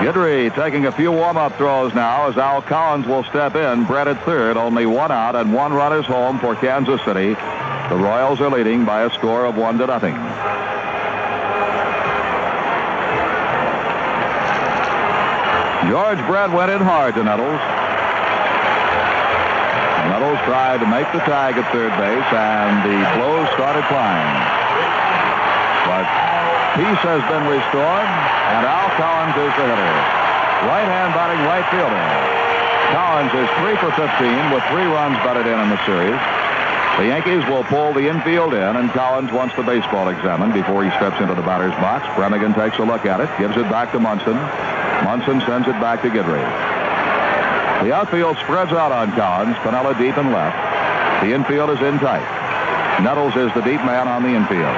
Guidry taking a few warm-up throws now as Al Collins will step in. Brett at third, only one out and one run is home for Kansas City. The Royals are leading by a score of 1-0. George Brett went in hard to Nettles. Nettles tried to make the tag at third base, and the blows started flying. But peace has been restored, and Al Collins is the hitter. Right-hand batting right fielder. Collins is 3 for 15 with 3 runs batted in the series. The Yankees will pull the infield in, and Collins wants the baseball examined before he steps into the batter's box. Brannigan takes a look at it, gives it back to Munson. Munson sends it back to Guidry. The outfield spreads out on Collins, Piniella deep and left. The infield is in tight. Nettles is the deep man on the infield.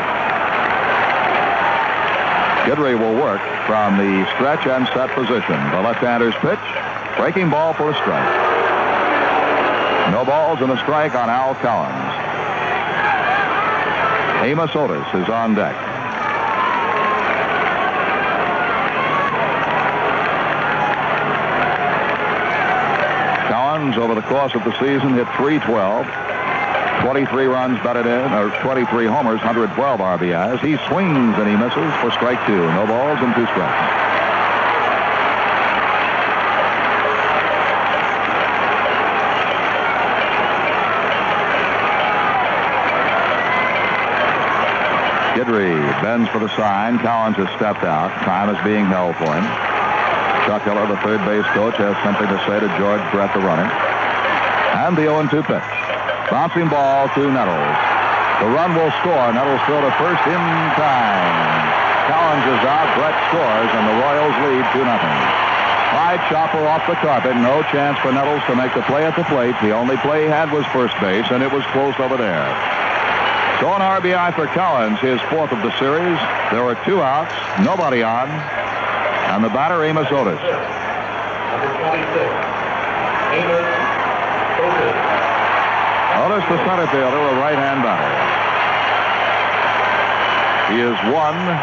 Guidry will work from the stretch and set position. The left-hander's pitch, breaking ball for a strike. No balls and a strike on Al Collins. Amos Otis is on deck. Collins, over the course of the season, hit .312. 23 runs batted in, or 23 homers, 112 RBIs. He swings and he misses for strike 2. No balls and 2 strikes. Guidry bends for the sign. Collins has stepped out. Time is being held for him. Chuck Hiller, the third base coach, has something to say to George Brett, the runner. And the 0-2 pitch. Bouncing ball to Nettles. The run will score. Nettles throw to first in time. Collins is out. Brett scores, and the Royals lead 2-0. High chopper off the carpet. No chance for Nettles to make the play at the plate. The only play he had was first base, and it was close over there. So an RBI for Collins, his 4th of the series. There were 2 outs, nobody on, and the batter, Amos Otis. Number 26, Amos Otis. Otis, the center fielder, a right-hand batter. He is 1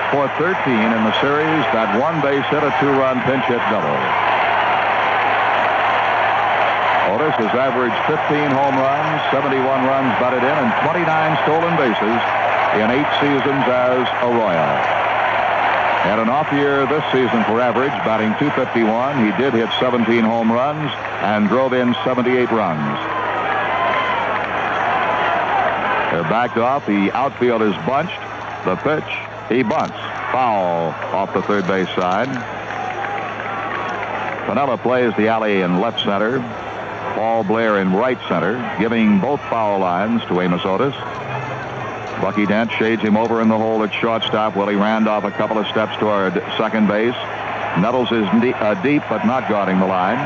for 13 in the series. That one base hit, a 2-run pinch hit double. Otis has averaged 15 home runs, 71 runs batted in, and 29 stolen bases in 8 seasons as a Royal. Had an off year this season for average, batting .251. He did hit 17 home runs and drove in 78 runs. They're backed off. The outfield is bunched. The pitch, he bunts. Foul off the third base side. Piniella plays the alley in left center. Paul Blair in right center, giving both foul lines to Amos Otis. Bucky Dent shades him over in the hole at shortstop. Willie Randolph a couple of steps toward second base. Nettles is deep but not guarding the line.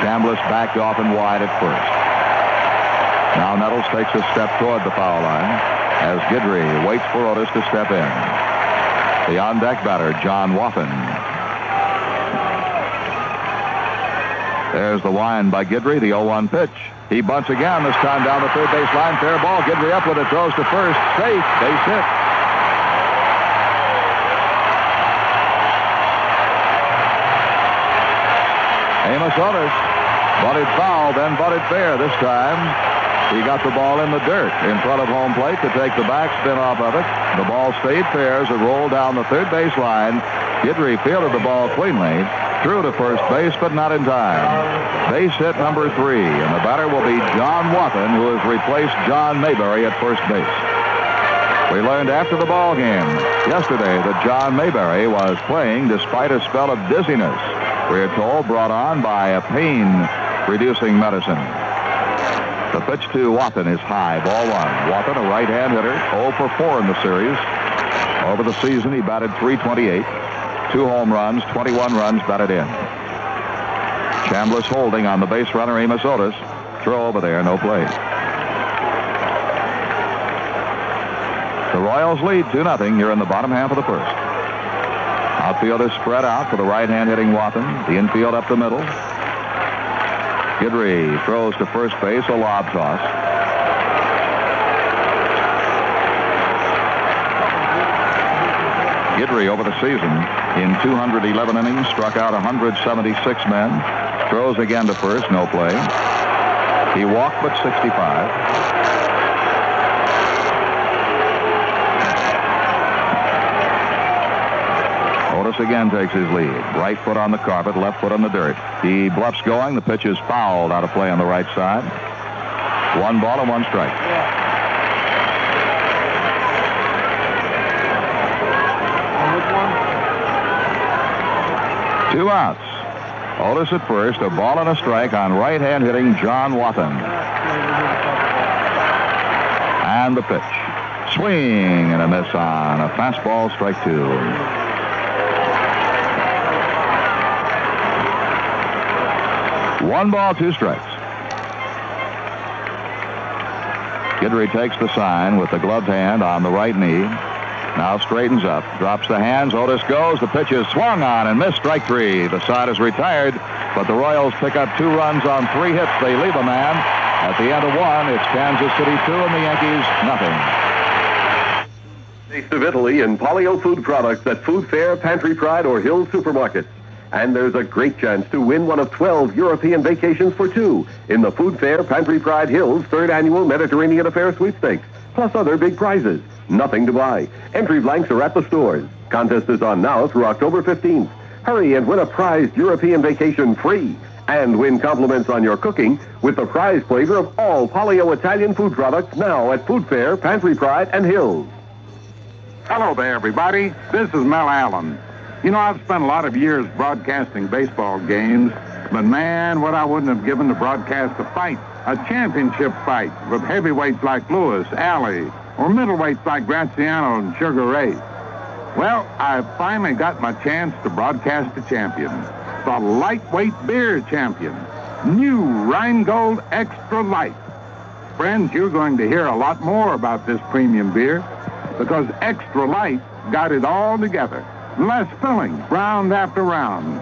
Chambliss backed off and wide at first. Now Nettles takes a step toward the foul line as Guidry waits for Otis to step in. The on-deck batter, John Wathan. There's the wind by Guidry, the 0-1 pitch. He bunts again, this time down the third base line. Fair ball. Guidry up with it, throws to first. Safe. Base hit. Amos Otis bunted foul, then bunted fair. This time he got the ball in the dirt in front of home plate to take the backspin off of it. The ball stayed fair as it rolled down the third base line. Guidry fielded the ball cleanly. Threw to first base, but not in time. Base hit number 3, and the batter will be John Wathan, who has replaced John Mayberry at first base. We learned after the ball game yesterday that John Mayberry was playing despite a spell of dizziness. We're told brought on by a pain-reducing medicine. The pitch to Wathan is high, ball 1. Wathan, a right-hand hitter, 0 for 4 in the series. Over the season, he batted .328. 2 home runs, 21 runs batted in. Chambliss holding on the base runner, Amos Otis. Throw over there, no play. The Royals lead 2-0 here in the bottom half of the first. Outfield is spread out for the right-hand hitting Wathan. The infield up the middle. Guidry throws to first base, a lob toss. victory over the season. In 211 innings, struck out 176 men. Throws again to first, no play. He walked but 65. Otis again takes his lead. Right foot on the carpet, left foot on the dirt. He bluffs going. The pitch is fouled out of play on the right side. 1 ball and 1 strike. Two outs. Otis at first, a ball and a strike on right-hand hitting John Wathan. And the pitch. Swing and a miss on a fastball, strike 2. One ball, 2 strikes. Guidry takes the sign with the gloved hand on the right knee. Now straightens up, drops the hands. Otis goes. The pitch is swung on and missed, strike 3. The side is retired, but the Royals pick up 2 runs on 3 hits. They leave a man. At the end of 1, it's Kansas City 2 and the Yankees nothing. Taste of Italy and Polio food products at Food Fair, Pantry Pride, or Hill Supermarkets. And there's a great chance to win one of 12 European vacations for 2 in the Food Fair, Pantry Pride Hills 3rd Annual Mediterranean Affair Sweepstakes, plus other big prizes. Nothing to buy. Entry blanks are at the stores. Contest is on now through October 15th. Hurry and win a prized European vacation free. And win compliments on your cooking with the prize flavor of all Polio Italian food products now at Food Fair, Pantry Pride, and Hills. Hello there, everybody. This is Mel Allen. You know, I've spent a lot of years broadcasting baseball games, but man, what I wouldn't have given to broadcast a fight, a championship fight with heavyweights like Lewis, Alley, or middleweights like Graziano and Sugar Ray. Well, I finally got my chance to broadcast a champion, the lightweight beer champion, new Rheingold Extra Light. Friends, you're going to hear a lot more about this premium beer because Extra Light got it all together. Less filling, round after round.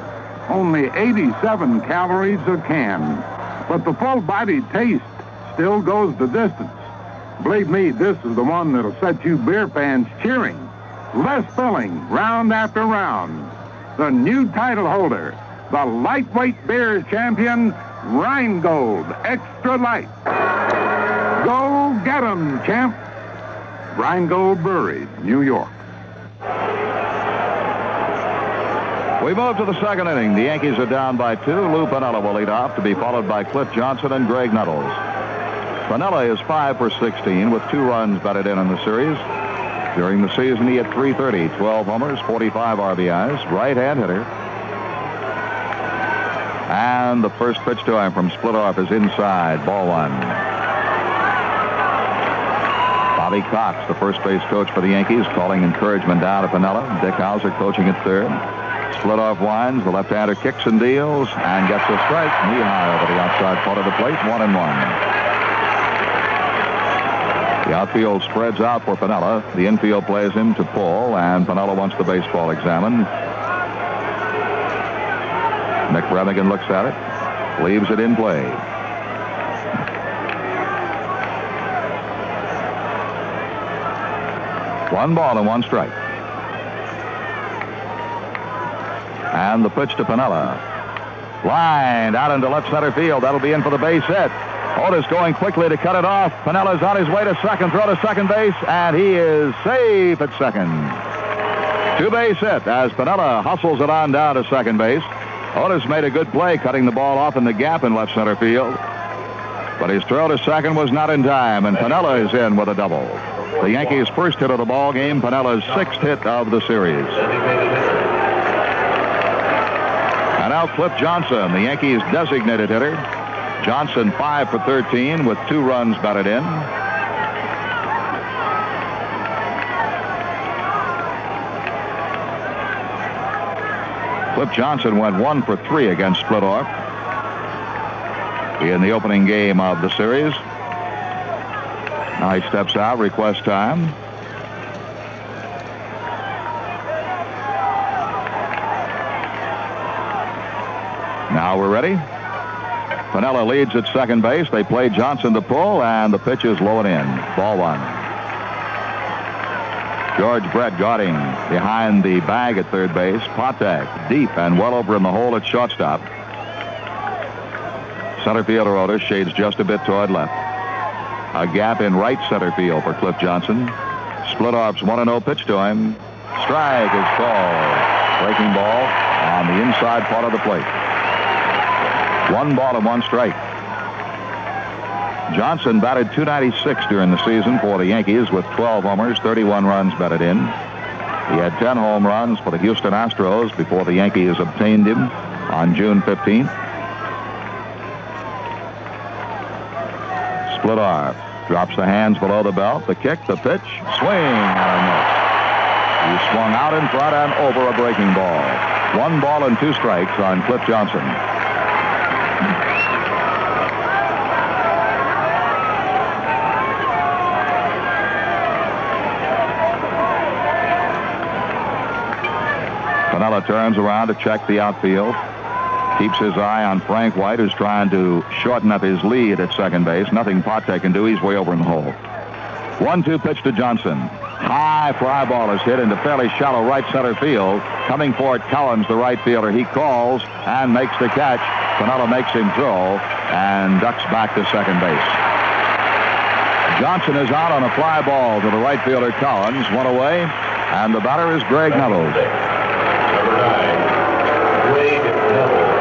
Only 87 calories a can. But the full-bodied taste still goes the distance. Believe me, this is the one that'll set you beer fans cheering. Less filling, round after round. The new title holder, the lightweight beer champion, Rheingold Extra Light. Go get 'em, champ. Rheingold Brewery, New York. We move to the 2nd inning. The Yankees are down by 2. Lou Piniella will lead off, to be followed by Cliff Johnson and Greg Nuttles. Piniella is 5 for 16 with 2 runs batted in the series. During the season, he had .330, 12 homers, 45 RBIs, right-hand hitter. And the first pitch to him from Splitoff is inside, ball 1. Bobby Cox, the first base coach for the Yankees, calling encouragement down to Piniella. Dick Hauser coaching at 3rd. Splitoff winds, the left-hander kicks and deals, and gets a strike. Knee high over the outside part of the plate, 1-1. The outfield spreads out for Piniella. The infield plays him to pull, and Piniella wants the baseball examined. Nick Remigan looks at it, leaves it in play. One ball and 1 strike. And the pitch to Piniella. Lined out into left center field. That'll be in for the base hit. Otis going quickly to cut it off. Pinella's on his way to second. Throw to second base, and he is safe at second. 2-base hit as Piniella hustles it on down to second base. Otis made a good play cutting the ball off in the gap in left center field. But his throw to second was not in time, and Piniella is in with a double. The Yankees' first hit of the ball game, Pinella's 6th hit of the series. And now Cliff Johnson, the Yankees' designated hitter. Johnson 5 for 13 with 2 runs batted in. Cliff Johnson went 1 for 3 against Splitoff in the opening game of the series. Now he steps out, requests time. Now we're ready. Piniella leads at second base. They play Johnson to pull, and the pitch is low and in. Ball 1. George Brett guarding behind the bag at third base. Patek deep and well over in the hole at shortstop. Center fielder Otis shades just a bit toward left. A gap in right center field for Cliff Johnson. Splitoff's 1-0 pitch to him. Strike is called. Breaking ball on the inside part of the plate. 1 ball and 1 strike. Johnson batted .296 during the season for the Yankees with 12 homers, 31 runs batted in. He had 10 home runs for the Houston Astros before the Yankees obtained him on June 15th. Splitoff drops the hands below the belt. The kick, the pitch, swing, and a miss. He swung out in front and over a breaking ball. 1 ball and 2 strikes on Cliff Johnson. Piniella turns around to check the outfield. Keeps his eye on Frank White, who's trying to shorten up his lead at second base. Nothing Patek can do. He's way over in the hole. 1-2 pitch to Johnson. High fly ball is hit into fairly shallow right center field. Coming for it, Collins, the right fielder. He calls and makes the catch. Piniella makes him throw and ducks back to second base. Johnson is out on a fly ball to the right fielder, Collins. 1 away, and the batter is Greg Nettles. Number 9, Greg Nettles.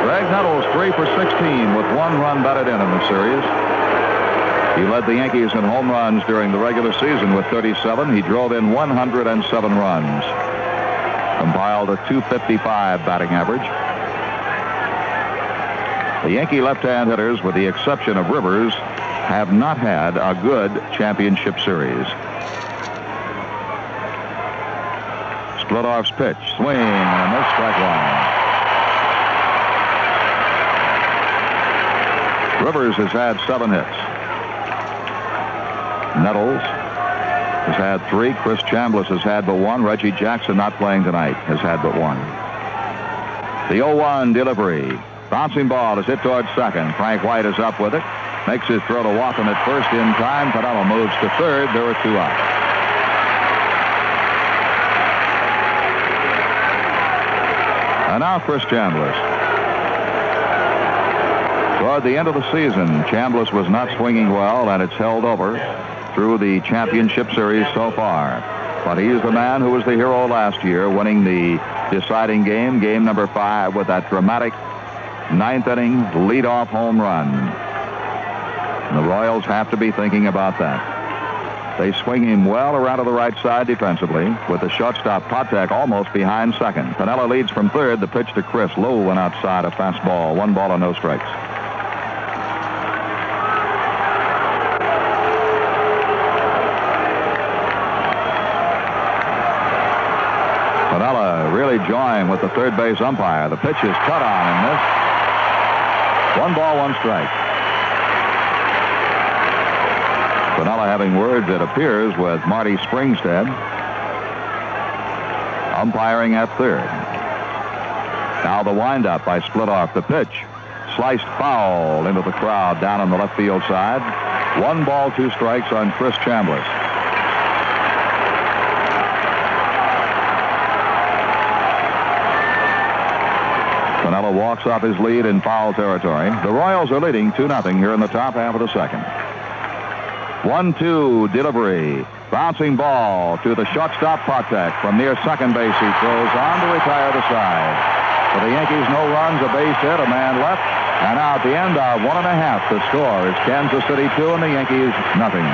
Greg Nettles 3 for 16 with 1 run batted in the series. He led the Yankees in home runs during the regular season with 37. He drove in 107 runs. Compiled a .255 batting average. The Yankee left-hand hitters, with the exception of Rivers, have not had a good championship series. Splitoff's pitch, swing, and a miss, strike 1. Rivers has had 7 hits. Nettles has had 3. Chris Chambliss has had but 1. Reggie Jackson, not playing tonight, has had but 1. The 0-1 delivery. Bouncing ball is hit towards second. Frank White is up with it. Makes his throw to Waltham at first in time. Piniella moves to third. There are 2 out. And now Chris Chambliss. Toward the end of the season, Chambliss was not swinging well, and it's held over through the championship series so far. But he is the man who was the hero last year, winning the deciding game, game number 5, with that dramatic 9th inning leadoff home run. And the Royals have to be thinking about that. They swing him well around to the right side defensively, with the shortstop Patek almost behind second. Piniella leads from third. The pitch to Chris, low and outside, a fastball. 1 ball and no strikes. Piniella really joying with the third base umpire. The pitch is cut on and missed. 1 ball, 1 strike. Piniella having words, it appears, with Marty Springstead, umpiring at third. Now the windup by Splitoff. The pitch sliced foul into the crowd down on the left field side. 1 ball, 2 strikes on Chris Chambliss. Piniella walks off his lead in foul territory. The Royals are leading 2-0 here in the top half of the second. 1-2 delivery. Bouncing ball to the shortstop Patek. From near second base, he throws on to retire the side. For the Yankees, no runs, a base hit, a man left. And now at the end of 1.5, the score is Kansas City 2 and the Yankees nothing.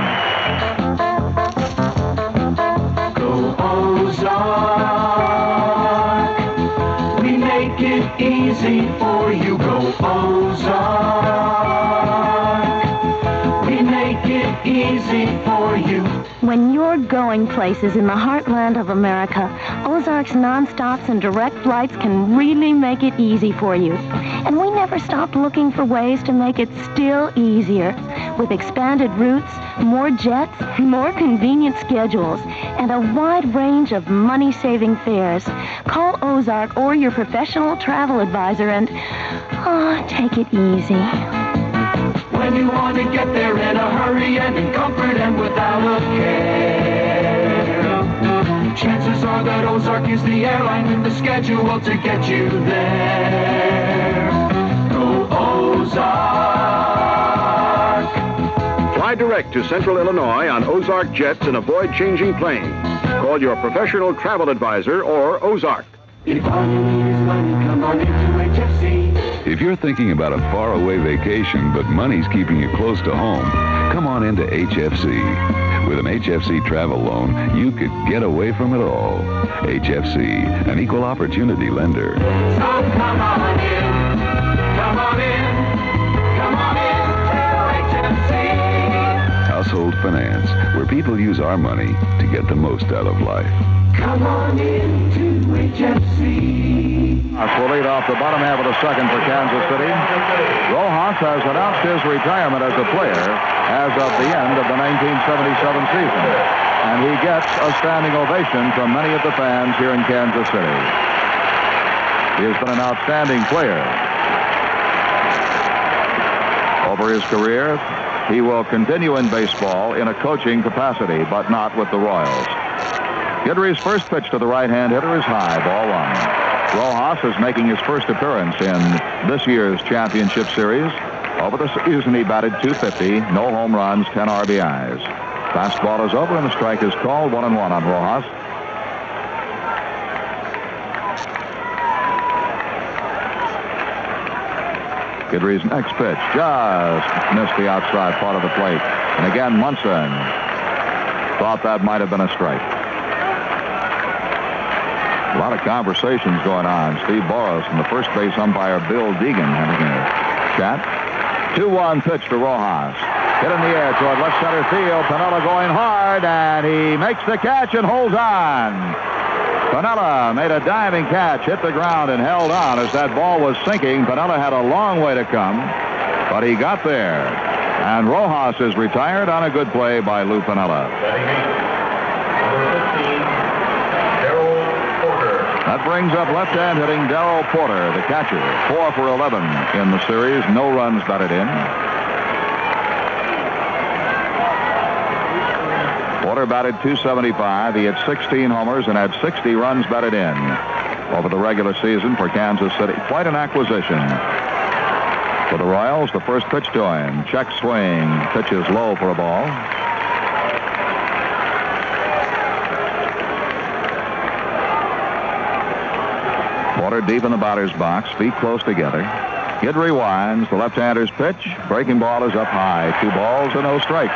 Go Ozark. We make it easy for you. Go Ozark. We make it easy for you. When you're going places in the heartland of America, Ozark's non-stops and direct flights can really make it easy for you. And we never stop looking for ways to make it still easier. With expanded routes, more jets, more convenient schedules, and a wide range of money-saving fares. Call Ozark or your professional travel advisor and, take it easy. when you want to get there in a hurry and in comfort and without a care. Chances are that Ozark is the airline with the schedule to get you there. Go Ozark! Fly direct to Central Illinois on Ozark jets and avoid changing planes. Call your professional travel advisor or Ozark. If all you need is money, come on into HFC. If you're thinking about a faraway vacation, but money's keeping you close to home, come on into HFC. With an HFC travel loan, you could get away from it all. HFC, an equal opportunity lender. So come on in, come on in, come on in to HFC. Household finance, where people use our money to get the most out of life. Come on in to HFC. Will lead off the bottom half of the second for Kansas City. Rojas has announced his retirement as a player as of the end of the 1977 season. And he gets a standing ovation from many of the fans here in Kansas City. He has been an outstanding player. Over his career, he will continue in baseball in a coaching capacity, but not with the Royals. Guidry's first pitch to the right-hand hitter is high, ball one. Rojas is making his first appearance in this year's championship series. Over the season, he batted .250, no home runs, 10 RBIs. Fastball is over, and the strike is called 1-1 on Rojas. Guidry's next pitch just missed the outside part of the plate. And again, Munson thought that might have been a strike. A lot of conversations going on. Steve Boros and the first base umpire Bill Deegan having a chat. 2-1 pitch to Rojas. Hit in the air toward left center field. Piniella going hard, and he makes the catch and holds on. Piniella made a diving catch, hit the ground, and held on as that ball was sinking. Piniella had a long way to come, but he got there. And Rojas is retired on a good play by Lou Piniella. That brings up left-hand hitting Darrell Porter, the catcher. 4 for 11 in the series. No runs batted in. Porter batted .275. He had 16 homers and had 60 runs batted in over the regular season for Kansas City. Quite an acquisition. For the Royals, the first pitch to him. Check swing. Pitch is low for a ball. Porter deep in the batter's box, feet close together. Guidry winds, the left-hander's pitch. Breaking ball is up high. 2 balls and no strikes.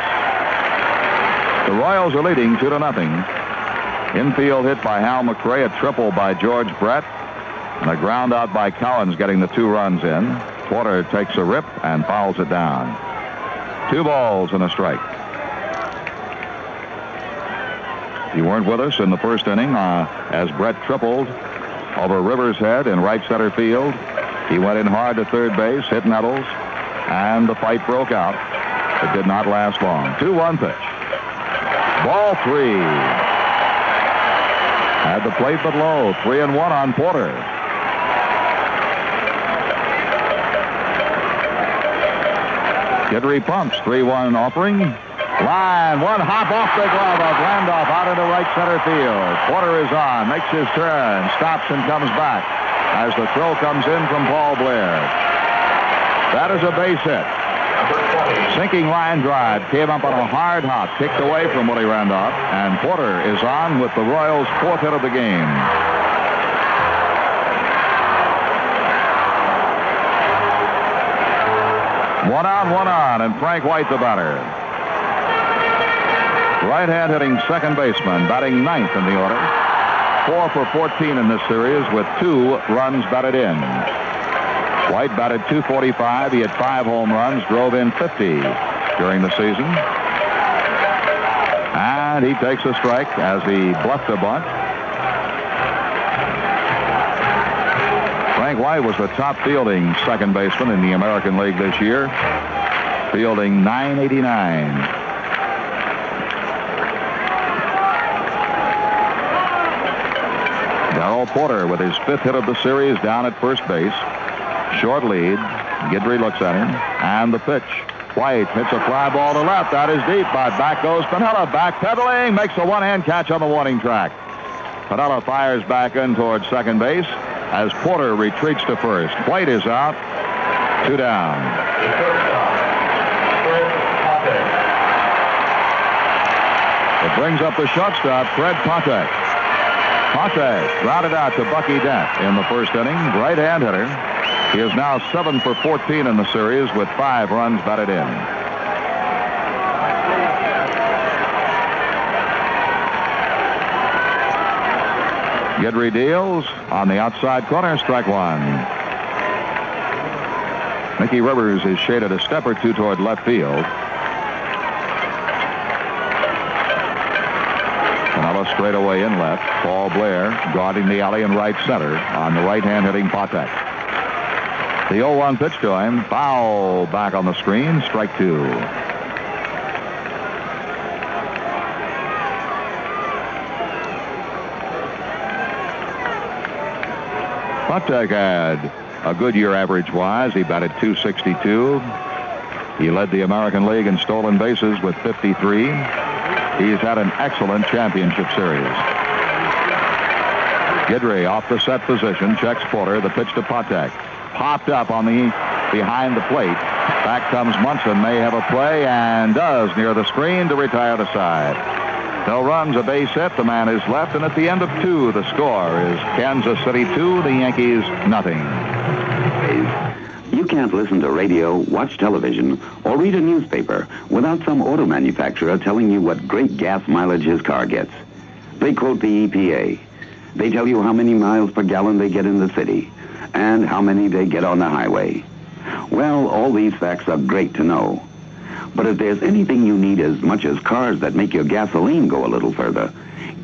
The Royals are leading 2-0. Infield hit by Hal McRae, a triple by George Brett, and a ground out by Collins getting the 2 runs in. Porter takes a rip and fouls it down. 2 balls and a strike. You weren't with us in the first inning as Brett tripled over Rivers' head in right center field. He went in hard to third base, hit Nettles, and the fight broke out. It did not last long. 2-1 pitch. Ball 3. Had the plate but low. 3-1 on Porter. Guidry pumps. 3-1 offering. Line. 1 hop off the glove of Randolph out into right center field. Porter is on. Makes his turn. Stops and comes back as the throw comes in from Paul Blair. That is a base hit. Sinking line drive. Came up on a hard hop. Kicked away from Willie Randolph. And Porter is on with the Royals' 4th hit of the game. One on, and Frank White the batter. Right-hand hitting second baseman, batting 9th in the order. 4 for 14 in this series with 2 runs batted in. White batted .245. He had 5 home runs, drove in 50 during the season. And he takes a strike as he bluffed a bunt. Frank White was the top fielding second baseman in the American League this year, fielding .989. Darrell Porter with his 5th hit of the series down at first base. Short lead. Guidry looks at him. And the pitch. White hits a fly ball to left. That is deep, but back goes Piniella. Backpedaling, makes a one-hand catch on the warning track. Piniella fires back in towards second base as Porter retreats to first. White is out. 2 down. It brings up the shortstop, Fred Pontek. Pontek grounded out to Bucky Dent in the first inning. Right-hand hitter. He is now 7 for 14 in the series with 5 runs batted in. Guidry deals on the outside corner, strike 1. Mickey Rivers is shaded a step or two toward left field. Piniella straight away in left. Paul Blair guarding the alley in right center on the right-hand hitting Pontek. The 0-1 pitch to him. Foul back on the screen. Strike 2. Pontek had a good year average-wise. He batted .262. He led the American League in stolen bases with 53. He's had an excellent championship series. Guidry off the set position. Checks Porter. The pitch to Pontek. Popped up on the behind the plate. Back comes Munson. May have a play and does near the screen to retire the side. Hill runs a base hit. The man is left, and at the end of 2, the score is Kansas City 2, the Yankees nothing. You can't listen to radio, watch television, or read a newspaper without some auto manufacturer telling you what great gas mileage his car gets. They quote the EPA. They tell you how many miles per gallon they get in the city and how many they get on the highway. Well, all these facts are great to know. But if there's anything you need as much as cars that make your gasoline go a little further,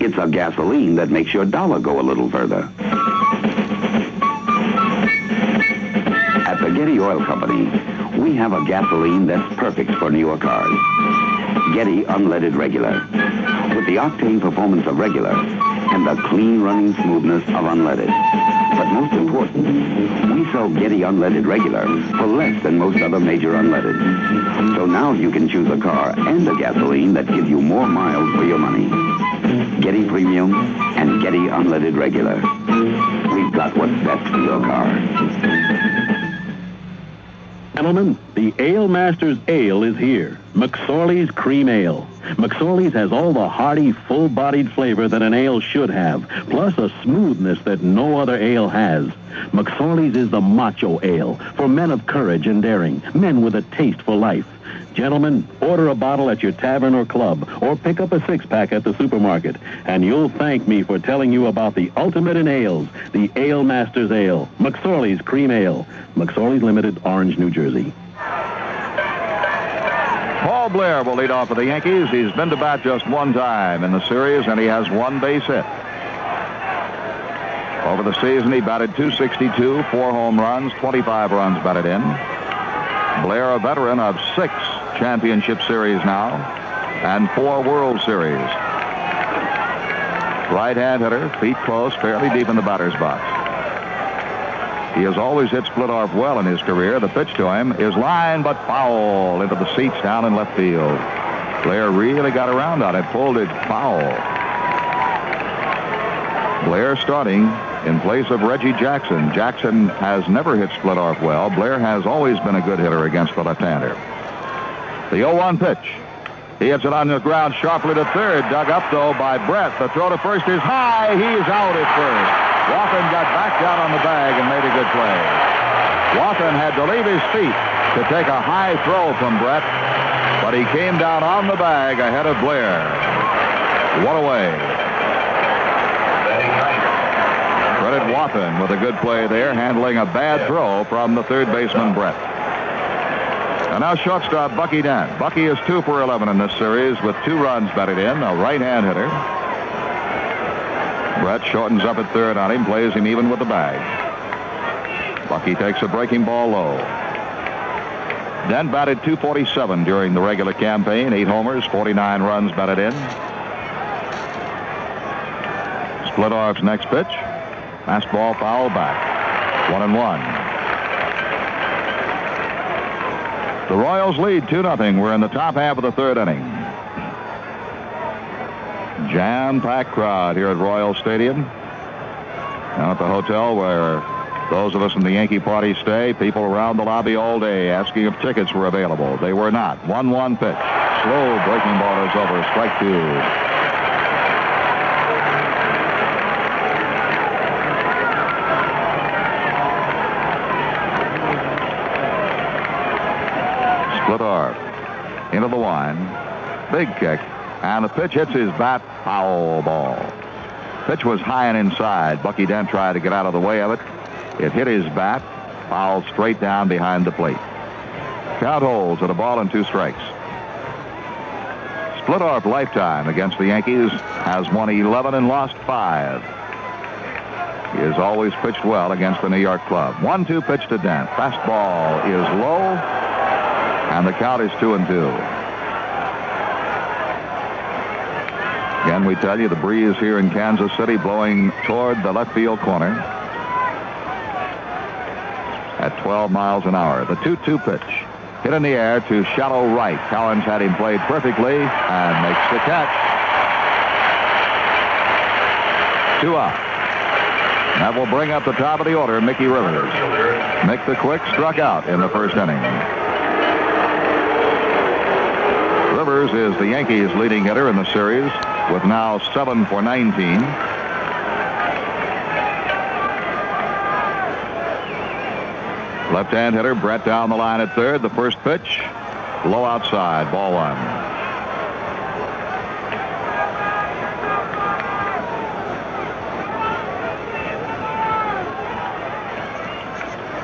it's a gasoline that makes your dollar go a little further. At the Getty Oil Company, we have a gasoline that's perfect for newer cars. Getty Unleaded Regular. With the octane performance of regular and the clean running smoothness of unleaded. But most important, we sell Getty Unleaded Regular for less than most other major unleaded. So now you can choose a car and a gasoline that gives you more miles for your money. Getty Premium and Getty Unleaded Regular. We've got what's best for your car. Gentlemen, the Ale Masters Ale is here. McSorley's Cream Ale. McSorley's has all the hearty, full-bodied flavor that an ale should have, plus a smoothness that no other ale has. McSorley's is the macho ale for men of courage and daring, men with a taste for life. Gentlemen, order a bottle at your tavern or club, or pick up a 6-pack at the supermarket, and you'll thank me for telling you about the ultimate in ales, the Ale Masters Ale, McSorley's Cream Ale. McSorley's Limited, Orange, New Jersey. Paul Blair will lead off for the Yankees. He's been to bat just 1 time in the series, and he has 1 base hit. Over the season, he batted .262, 4 home runs, 25 runs batted in. Blair, a veteran of 6 championship series now and 4 World Series. Right-hand hitter, feet close, fairly deep in the batter's box. He has always hit split off well in his career. The pitch to him is line but foul into the seats down in left field. Blair really got around on it, pulled it foul. Blair starting in place of Reggie Jackson. Jackson has never hit split off well. Blair has always been a good hitter against the left-hander. The 0-1 pitch. He hits it on the ground sharply to third. Dug up, though, by Brett. The throw to first is high. He's out at first. Wathan got back down on the bag and made a good play. Wathan had to leave his feet to take a high throw from Brett, but he came down on the bag ahead of Blair. 1 away. Credit Wathan with a good play there, handling a bad throw from the third baseman, Brett. And now shortstop Bucky Dent. Bucky is 2 for 11 in this series with 2 runs batted in, a right-hand hitter. Brett shortens up at third on him, plays him even with the bag. Bucky takes a breaking ball low. Dent batted .247 during the regular campaign, 8 homers, 49 runs batted in. Splitoff's next pitch. Fastball foul back. 1-1. The Royals lead 2-0. We're in the top half of the third inning. Jam-packed crowd here at Royal Stadium. Down at the hotel where those of us in the Yankee party stay, people around the lobby all day asking if tickets were available. They were not. 1-1 pitch. Slow breaking ball is over. Strike 2. Split arm. Into the line. Big kick. And the pitch hits his bat. Foul ball. Pitch was high and inside. Bucky Dent tried to get out of the way of it. It hit his bat. Fouled straight down behind the plate. Count holds at a ball and 2 strikes. Splittorff lifetime against the Yankees has won 11 and lost 5. He has always pitched well against the New York club. 1-2 pitch to Dent. Fastball is low, and the count is 2-2. Again, we tell you the breeze here in Kansas City blowing toward the left field corner at 12 miles an hour. The 2-2 pitch. Hit in the air to shallow right. Collins had him played perfectly and makes the catch. 2 out. That will bring up the top of the order, Mickey Rivers. Mick the Quick struck out in the first inning. Rivers is the Yankees' leading hitter in the series with now 7 for 19. Left-hand hitter Brett down the line at third. The first pitch, low outside, ball 1.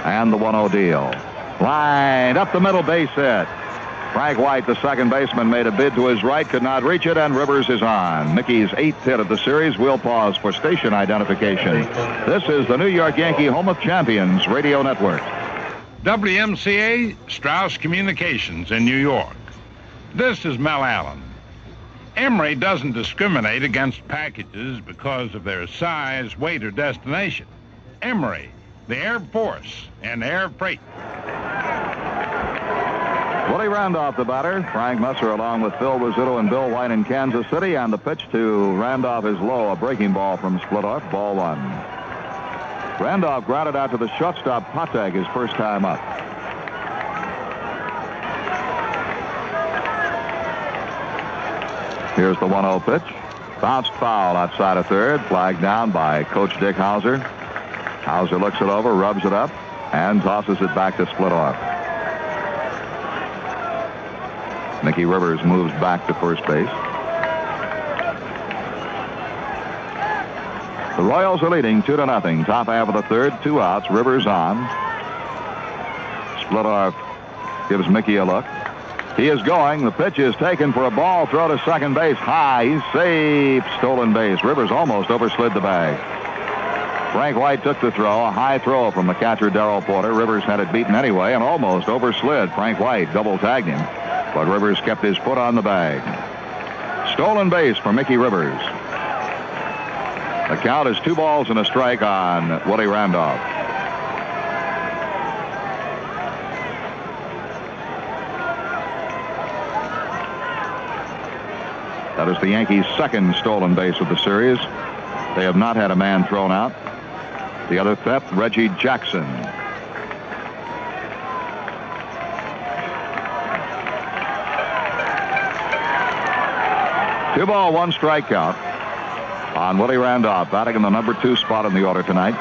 And the 1-0 deal. Line up the middle, base hit. Frank White, the second baseman, made a bid to his right, could not reach it, and Rivers is on. Mickey's 8th hit of the series. We'll pause for station identification. This is the New York Yankee Home of Champions Radio Network. WMCA, Strauss Communications in New York. This is Mel Allen. Emery doesn't discriminate against packages because of their size, weight, or destination. Emery, the Air Force and Air Freight. Willie Randolph, the batter. Frank Musser along with Phil Rizzuto and Bill White in Kansas City. And the pitch to Randolph is low. A breaking ball from Splittorff. Ball 1. Randolph grounded out to the shortstop, Potag, his first time up. Here's the 1-0 pitch. Bounced foul outside of third. Flagged down by Coach Dick Hauser. Hauser looks it over, rubs it up, and tosses it back to Splittorff. Mickey Rivers moves back to first base. The Royals are leading 2-0. Top half of the third, 2 outs. Rivers on. Splittorff gives Mickey a look. He is going. The pitch is taken for a ball throw to second base. High. He's safe. Stolen base. Rivers almost overslid the bag. Frank White took the throw. A high throw from the catcher, Darrell Porter. Rivers had it beaten anyway and almost overslid. Frank White double tagged him, but Rivers kept his foot on the bag. Stolen base for Mickey Rivers. The count is 2 balls and a strike on Willie Randolph. That is the Yankees' second stolen base of the series. They have not had a man thrown out. The other theft, Reggie Jackson. Two ball, 1 strike count on Willie Randolph, batting in the number 2 spot in the order tonight.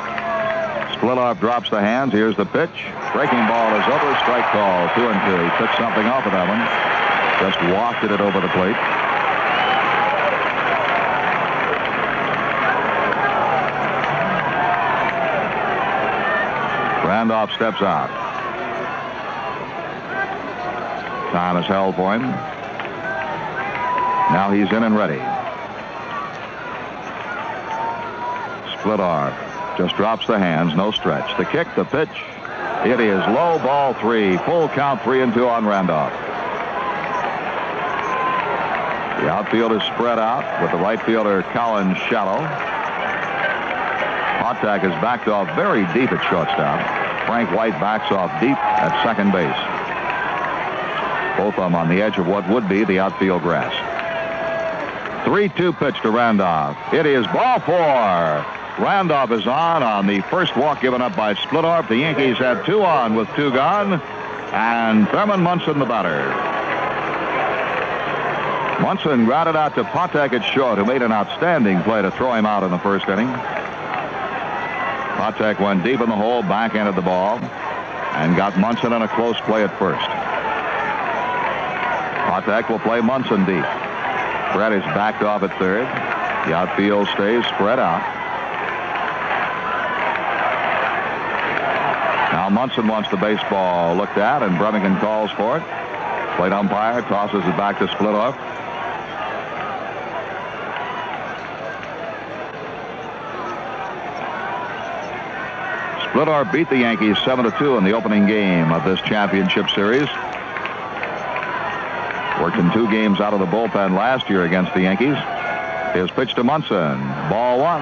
Splittorff drops the hands. Here's the pitch. Breaking ball is over. Strike call. 2-2. He took something off of that one. Just wafted it over the plate. Randolph steps out. Time is held for him. Now he's in and ready. Splittorff just drops the hands, no stretch. The kick, the pitch. It is low, ball 3. Full count, 3-2 on Randolph. The outfield is spread out with the right fielder Collins shallow. Pottak is backed off very deep at shortstop. Frank White backs off deep at second base. both of them on the edge of what would be the outfield grass. 3-2 pitch to Randolph. It is ball 4. Randolph is on the first walk given up by Splittorff. The Yankees had 2 on with 2 gone. And Thurman Munson, the batter. Munson grounded out to Patek at short, who made an outstanding play to throw him out in the first inning. Patek went deep in the hole, backhanded the ball, and got Munson in a close play at first. Patek will play Munson deep. Brett is backed off at third. The outfield stays spread out. Now Munson wants the baseball looked at, and Bremigan calls for it. Plate umpire tosses it back to Splittorff. Splittorff beat the Yankees 7-2 in the opening game of this championship series. Worked in 2 games out of the bullpen last year against the Yankees. His pitch to Munson. Ball 1.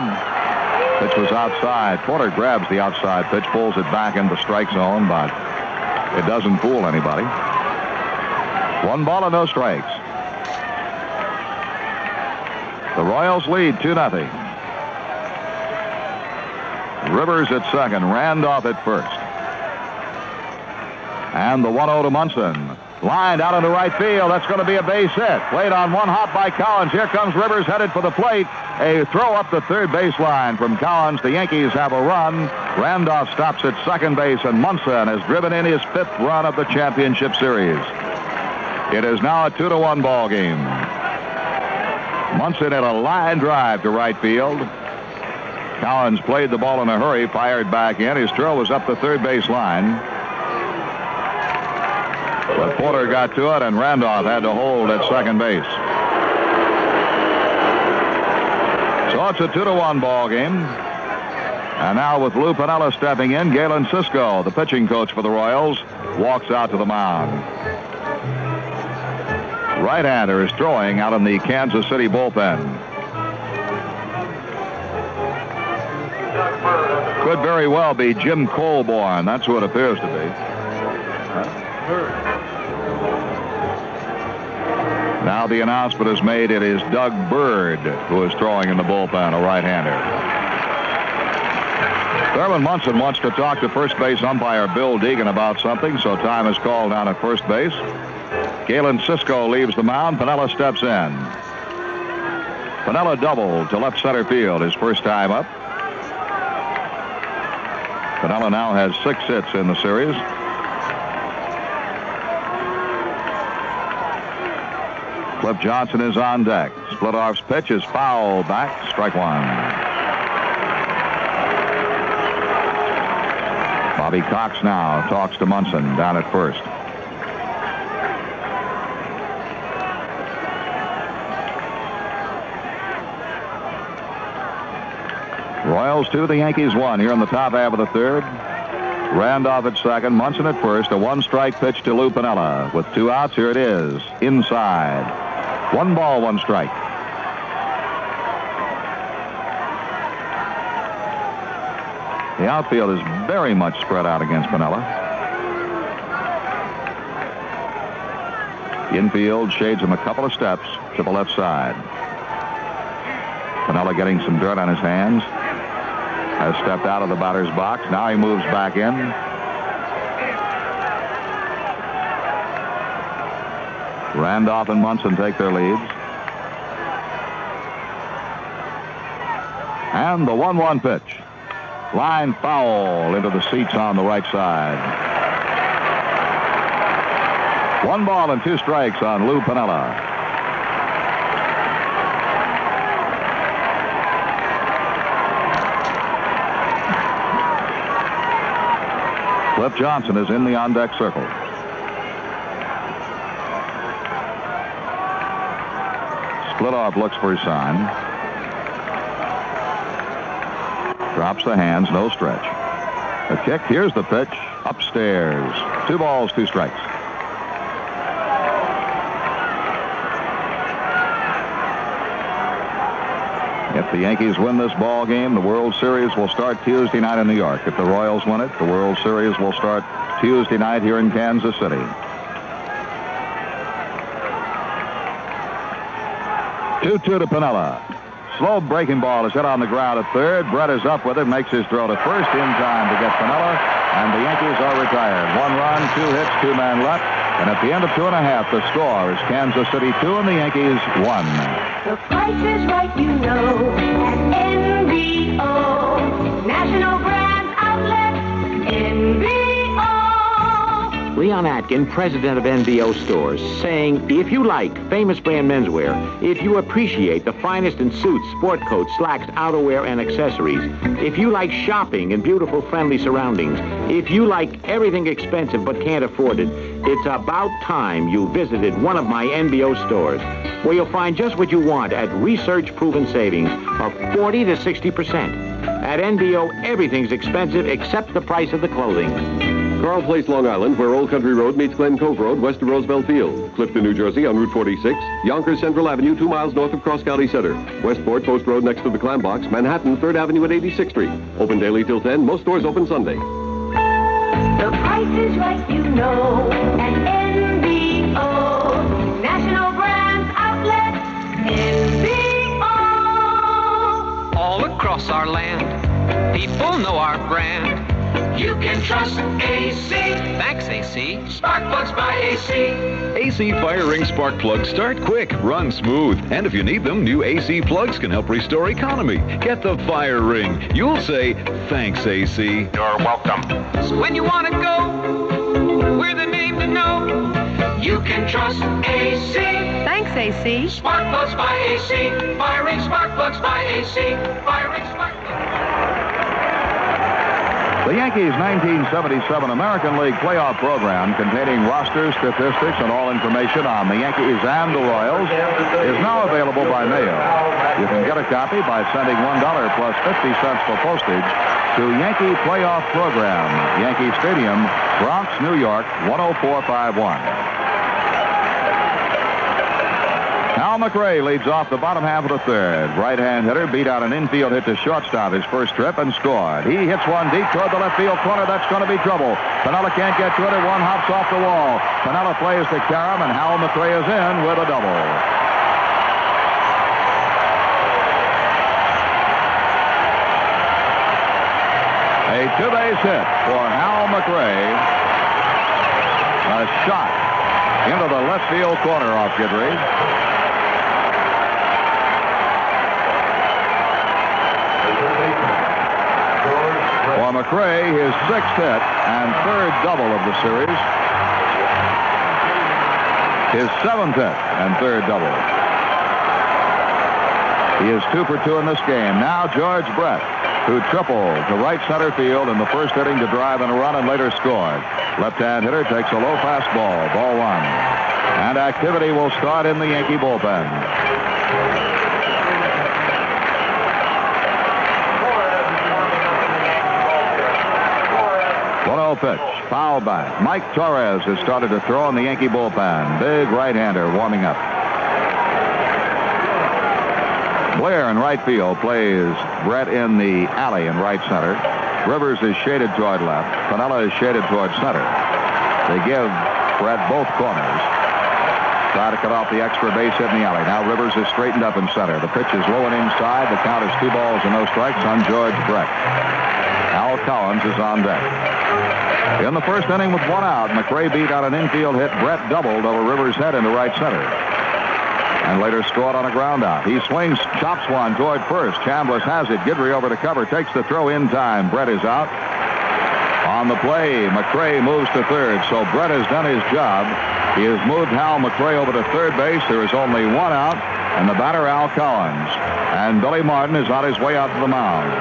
Pitch was outside. Porter grabs the outside pitch, pulls it back into the strike zone, but it doesn't fool anybody. 1 ball and no strikes. The Royals lead 2-0. Rivers at second, Randolph at first. And the 1-0 to Munson. Lined out into right field. That's going to be a base hit. Played on 1 hop by Collins. Here comes Rivers headed for the plate. A throw up the third baseline from Collins. The Yankees have a run. Randolph stops at second base, and Munson has driven in his 5th run of the championship series. It is now a 2-1 ball game. Munson had a line drive to right field. Collins played the ball in a hurry, fired back in. His throw was up the third base line. But Porter got to it, and Randolph had to hold at second base. So it's a 2-1 ball game. And now with Lou Piniella stepping in, Galen Cisco, the pitching coach for the Royals, walks out to the mound. Right-hander is throwing out in the Kansas City bullpen. Could very well be Jim Colborn. That's who it appears to be. Now the announcement is made. It is Doug Bird who is throwing in the bullpen, a right-hander. Thurman Munson wants to talk to first base umpire Bill Deegan about something, so time is called down at first base. Galen Cisco leaves the mound. Piniella steps in. Piniella doubled to left center field his first time up. Piniella now has 6 hits in the series. Cliff Johnson is on deck. Splittorff's pitch is foul back. Strike 1. Bobby Cox now talks to Munson down at first. Royals 2, the Yankees 1 here in the top half of the third. Randolph at second, Munson at first. A 1-strike pitch to Lou Piniella. With 2 outs, here it is. Inside. 1 ball, 1 strike. The outfield is very much spread out against Piniella. The infield shades him a couple of steps to the left side. Piniella getting some dirt on his hands. Has stepped out of the batter's box. Now he moves back in. Randolph and Munson take their leads. And the 1-1 pitch. Line foul into the seats on the right side. 1 ball and 2 strikes on Lou Piniella. Cliff Johnson is in the on-deck circle. Splittorff looks for his sign. Drops the hands, no stretch. A kick, here's the pitch, upstairs. 2 balls, 2 strikes. If the Yankees win this ball game, the World Series will start Tuesday night in New York. If the Royals win it, the World Series will start Tuesday night here in Kansas City. 2-2 to Piniella. Slow breaking ball is hit on the ground at third. Brett is up with it, makes his throw to first in time to get Piniella, and the Yankees are retired. 1 run, 2 hits, 2 men left, and at the end of 2.5, the score is Kansas City 2 and the Yankees 1. The price is right, you know, at NBO. National Brand Outlet, NBO. Leon Atkin, president of NBO Stores, saying, if you like famous brand menswear, if you appreciate the finest in suits, sport coats, slacks, outerwear, and accessories, if you like shopping in beautiful, friendly surroundings, if you like everything expensive but can't afford it, it's about time you visited one of my NBO stores, where you'll find just what you want at research-proven savings of 40 to 60%. At NBO, everything's expensive except the price of the clothing. Carl Place, Long Island, where Old Country Road meets Glen Cove Road, west of Roosevelt Field. Clifton, New Jersey, on Route 46. Yonkers Central Avenue, 2 miles north of Cross County Center. Westport, Post Road next to the Clam Box. Manhattan, 3rd Avenue at 86th Street. Open daily till 10. Most stores open Sunday. The price is right, you know, at NBO. National Brands Outlet, NBO. All across our land, people know our brand. You can trust AC. Thanks, AC. Spark plugs by AC. AC Fire Ring spark plugs start quick, run smooth, and if you need them, new AC plugs can help restore economy. Get the Fire Ring. You'll say, thanks, AC. You're welcome. So when you want to go, we're the name to know. You can trust AC. Thanks, AC. Spark plugs by AC. Fire Ring spark plugs by AC. Fire Ring spark plugs. The Yankees' 1977 American League playoff program, containing roster statistics and all information on the Yankees and the Royals, is now available by mail. You can get a copy by sending $1 plus 50 cents for postage to Yankee Playoff Program, Yankee Stadium, Bronx, New York, 10451. Hal McRae leads off the bottom half of the third. Right-hand hitter beat out an infield hit to shortstop his first trip and scored. He hits one deep toward the left field corner. That's going to be trouble. Piniella can't get to it. One hops off the wall. Piniella plays to Karam, and Hal McRae is in with a double. A two-base hit for Hal McRae. A shot into the left field corner off Guidry. For McRae, his 6th hit and 3rd double of the series. His 7th hit and 3rd double. He is 2 for 2 in this game. Now George Brett, who tripled to right center field in the first inning to drive in a run and later scored. Left-hand hitter takes a low fastball, ball 1. And activity will start in the Yankee bullpen. 1-0 pitch, foul back. Mike Torres has started to throw in the Yankee bullpen. Big right-hander warming up. Blair in right field plays Brett in the alley in right center. Rivers is shaded toward left. Piniella is shaded toward center. They give Brett both corners. Try to cut off the extra base hit in the alley. Now Rivers is straightened up in center. The pitch is low and inside. The count is 2 balls and no strikes on George Brett. Al Collins is on deck. In the first inning with 1 out, McRae beat out an infield hit. Brett doubled over Rivers' head into right center. And later scored on a ground out. He swings, chops one toward first. Chambliss has it. Guidry over to cover. Takes the throw in time. Brett is out. On the play, McRae moves to third. So Brett has done his job. He has moved Hal McRae over to third base. There is only 1 out. And the batter, Al Collins. And Billy Martin is on his way out to the mound.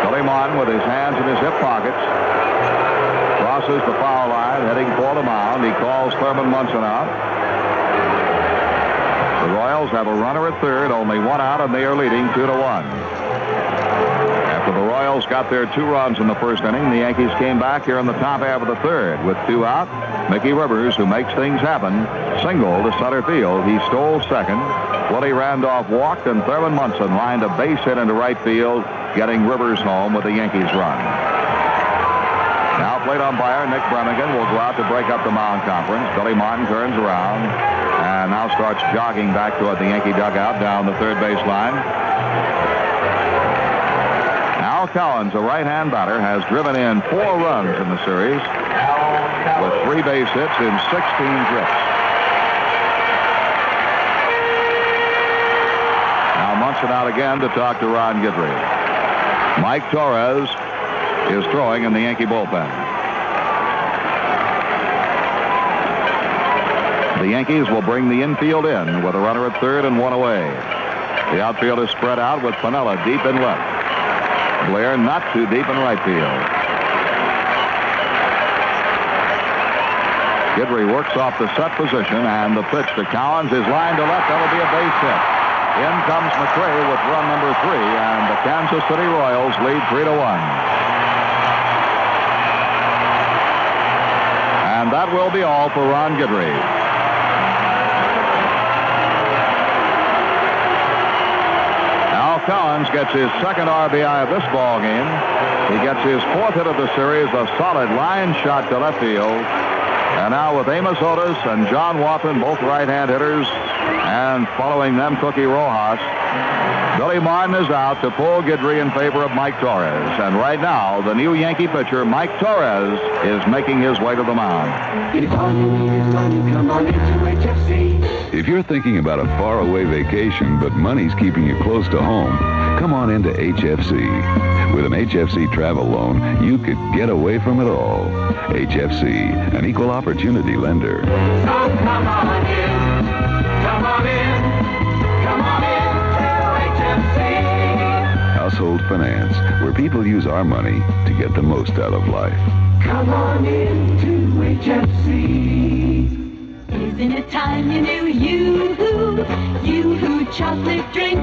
Billy Martin with his hands in his hip pockets. Crosses the foul line, heading for the mound. He calls Thurman Munson out. The Royals have a runner at third, only 1 out, and they are leading 2-1. After the Royals got their 2 runs in the first inning, the Yankees came back here in the top half of the third. With 2 out, Mickey Rivers, who makes things happen, singled to center field. He stole second. Willie Randolph walked, and Thurman Munson lined a base hit into right field, getting Rivers home with the Yankees run. Now plate umpire Nick Bremigan will go out to break up the mound conference. Billy Martin turns around and now starts jogging back toward the Yankee dugout down the third base line. Al Collins, a right-hand batter, has driven in 4 runs in the series with 3 base hits in 16 trips. Now Munson out again to talk to Ron Guidry. Mike Torres is throwing in the Yankee bullpen. The Yankees will bring the infield in with a runner at third and 1 away. The outfield is spread out with Piniella deep in left. Blair not too deep in right field. Guidry works off the set position, and the pitch to Collins is lined to left. That'll be a base hit. In comes McRae with run number 3, and the Kansas City Royals lead 3-1. And that will be all for Ron Guidry. Al Collins gets his second RBI of this ball game. He gets his 4th hit of the series, a solid line shot to left field. And now with Amos Otis and John Watson, both right-hand hitters, and following them, Cookie Rojas, Billy Martin is out to pull Guidry in favor of Mike Torres. And right now, the new Yankee pitcher, Mike Torres, is making his way to the mound. If all you need is money, come on into HFC. If you're thinking about a faraway vacation, but money's keeping you close to home, come on into HFC. With an HFC travel loan, you could get away from it all. HFC, an equal opportunity lender. So come on in. Come on in. Come on in to HFC. Household finance, where people use our money to get the most out of life. Come on in to HFC. Isn't it time you knew Yoo-hoo chocolate drink?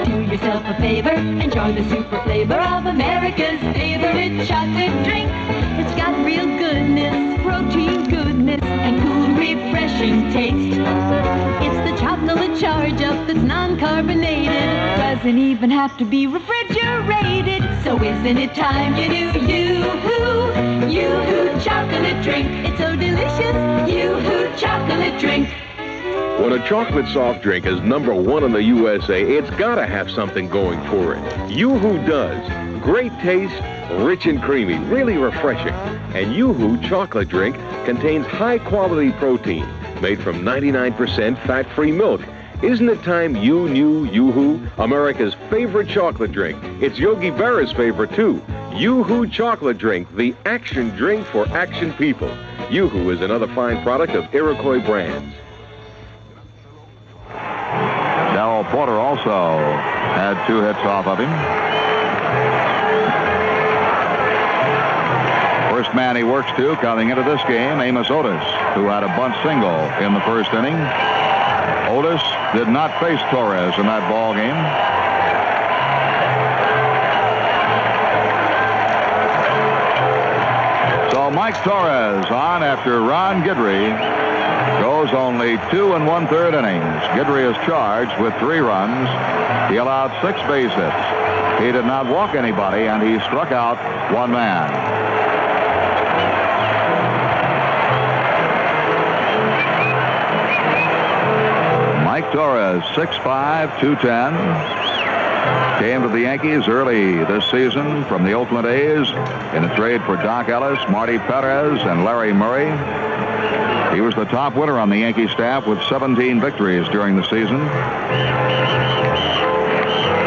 Do yourself a favor, enjoy the super flavor of America's favorite chocolate drink. It's got real goodness, protein goodness, and cool, refreshing taste. It's the chocolate charge up that's non-carbonated, doesn't even have to be refrigerated. So isn't it time you knew Yoo-hoo chocolate drink? It's so delicious, Yoo-hoo chocolate drink. When a chocolate soft drink is #1 in the USA, it's got to have something going for it. Yoo-hoo does. Great taste, rich and creamy, really refreshing. And Yoo-hoo chocolate drink contains high-quality protein made from 99% fat-free milk. Isn't it time you knew Yoo-hoo, America's favorite chocolate drink? It's Yogi Berra's favorite, too. Yoo-hoo chocolate drink, the action drink for action people. Yoo-hoo is another fine product of Iroquois Brands. Darrell Porter also had 2 hits off of him. First man he works to coming into this game, Amos Otis, who had a bunt single in the first inning. Otis did not face Torres in that ball game. So Mike Torres on after Ron Guidry goes only 2 1/3 innings. Guidry is charged with 3 runs. He allowed 6 base hits. He did not walk anybody, and he struck out 1 man. Mike Torres, 6'5", 210. Came to the Yankees early this season from the Oakland A's in a trade for Doc Ellis, Marty Perez, and Larry Murray. He was the top winner on the Yankee staff with 17 victories during the season.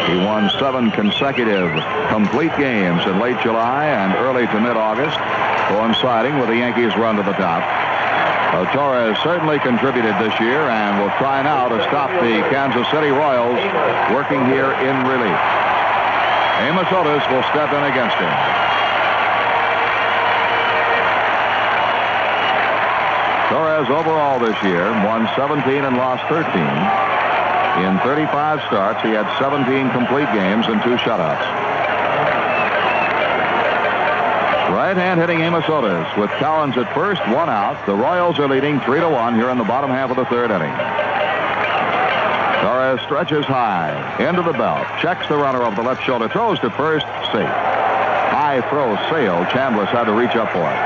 He won 7 consecutive complete games in late July and early to mid-August, coinciding with the Yankees' run to the top. Torres certainly contributed this year and will try now to stop the Kansas City Royals working here in relief. Amos Otis will step in against him. Torres overall this year won 17 and lost 13. In 35 starts, he had 17 complete games and 2 shutouts. Right-hand hitting Amos Otis with Collins at first, 1 out. The Royals are leading 3-1 here in the bottom half of the 3rd inning. Torres stretches high into the belt, checks the runner over the left shoulder, throws to first, safe. High throw sailed. Chambliss had to reach up for it.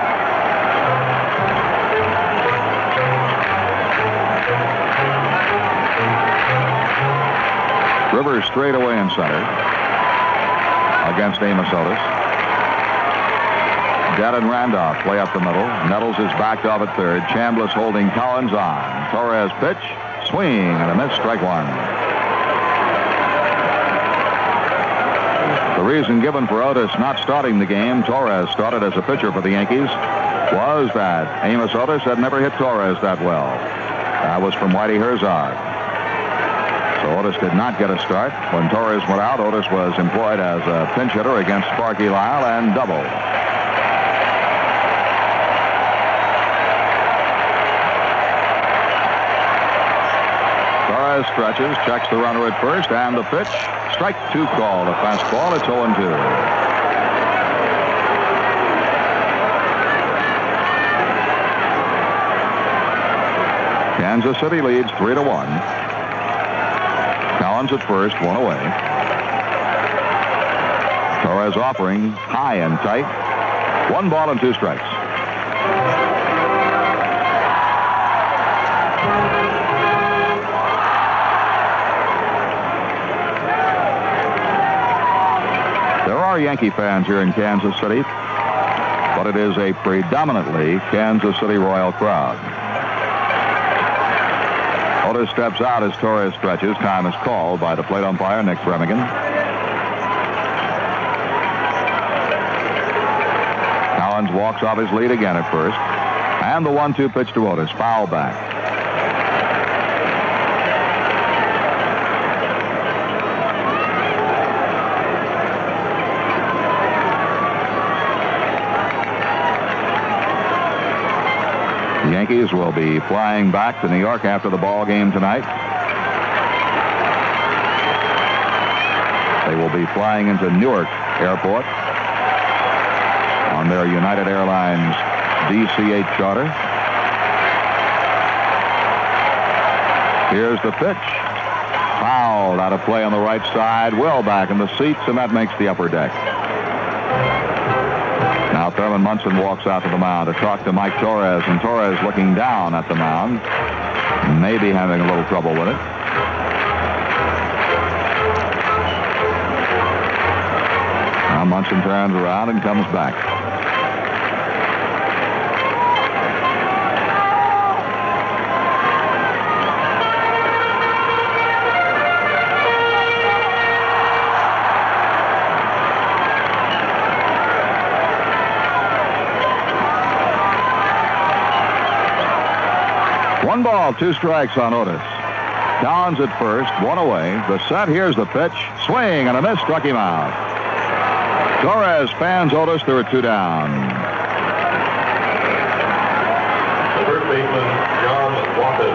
Rivers straight away in center against Amos Otis. Dead and Randolph play up the middle. Nettles is backed off at third. Chambliss holding Collins on. Torres pitch. Swing and a miss. Strike one. The reason given for Otis not starting the game, Torres started as a pitcher for the Yankees, was that Amos Otis had never hit Torres that well. That was from Whitey Herzog. So Otis did not get a start. When Torres went out, Otis was employed as a pinch hitter against Sparky Lyle and doubled. Torres stretches, checks the runner at first, and the pitch. Strike two call. The fastball. It's 0-2. Kansas City leads 3-1. Collins at first, one away. Torres offering high and tight. 1 ball and 2 strikes. Yankee fans here in Kansas City, but it is a predominantly Kansas City Royal crowd. Otis steps out as Torres stretches. Time is called by the plate umpire, Nick Bremigan. Collins walks off his lead again at first. And the 1-2 pitch to Otis. Foul back. The Yankees will be flying back to New York after the ball game tonight. They will be flying into Newark Airport on their United Airlines DC-8 charter. Here's the pitch. Fouled out of play on the right side. Well back in the seats, and that makes the upper deck. Now Thurman Munson walks out to the mound to talk to Mike Torres, and Torres looking down at the mound, maybe having a little trouble with it. Now Munson turns around and comes back. One ball, 2 strikes on Otis. Collins at first, 1 away. The set, here's the pitch. Swing and a miss, struck him out. Torres fans Otis, there are 2 down.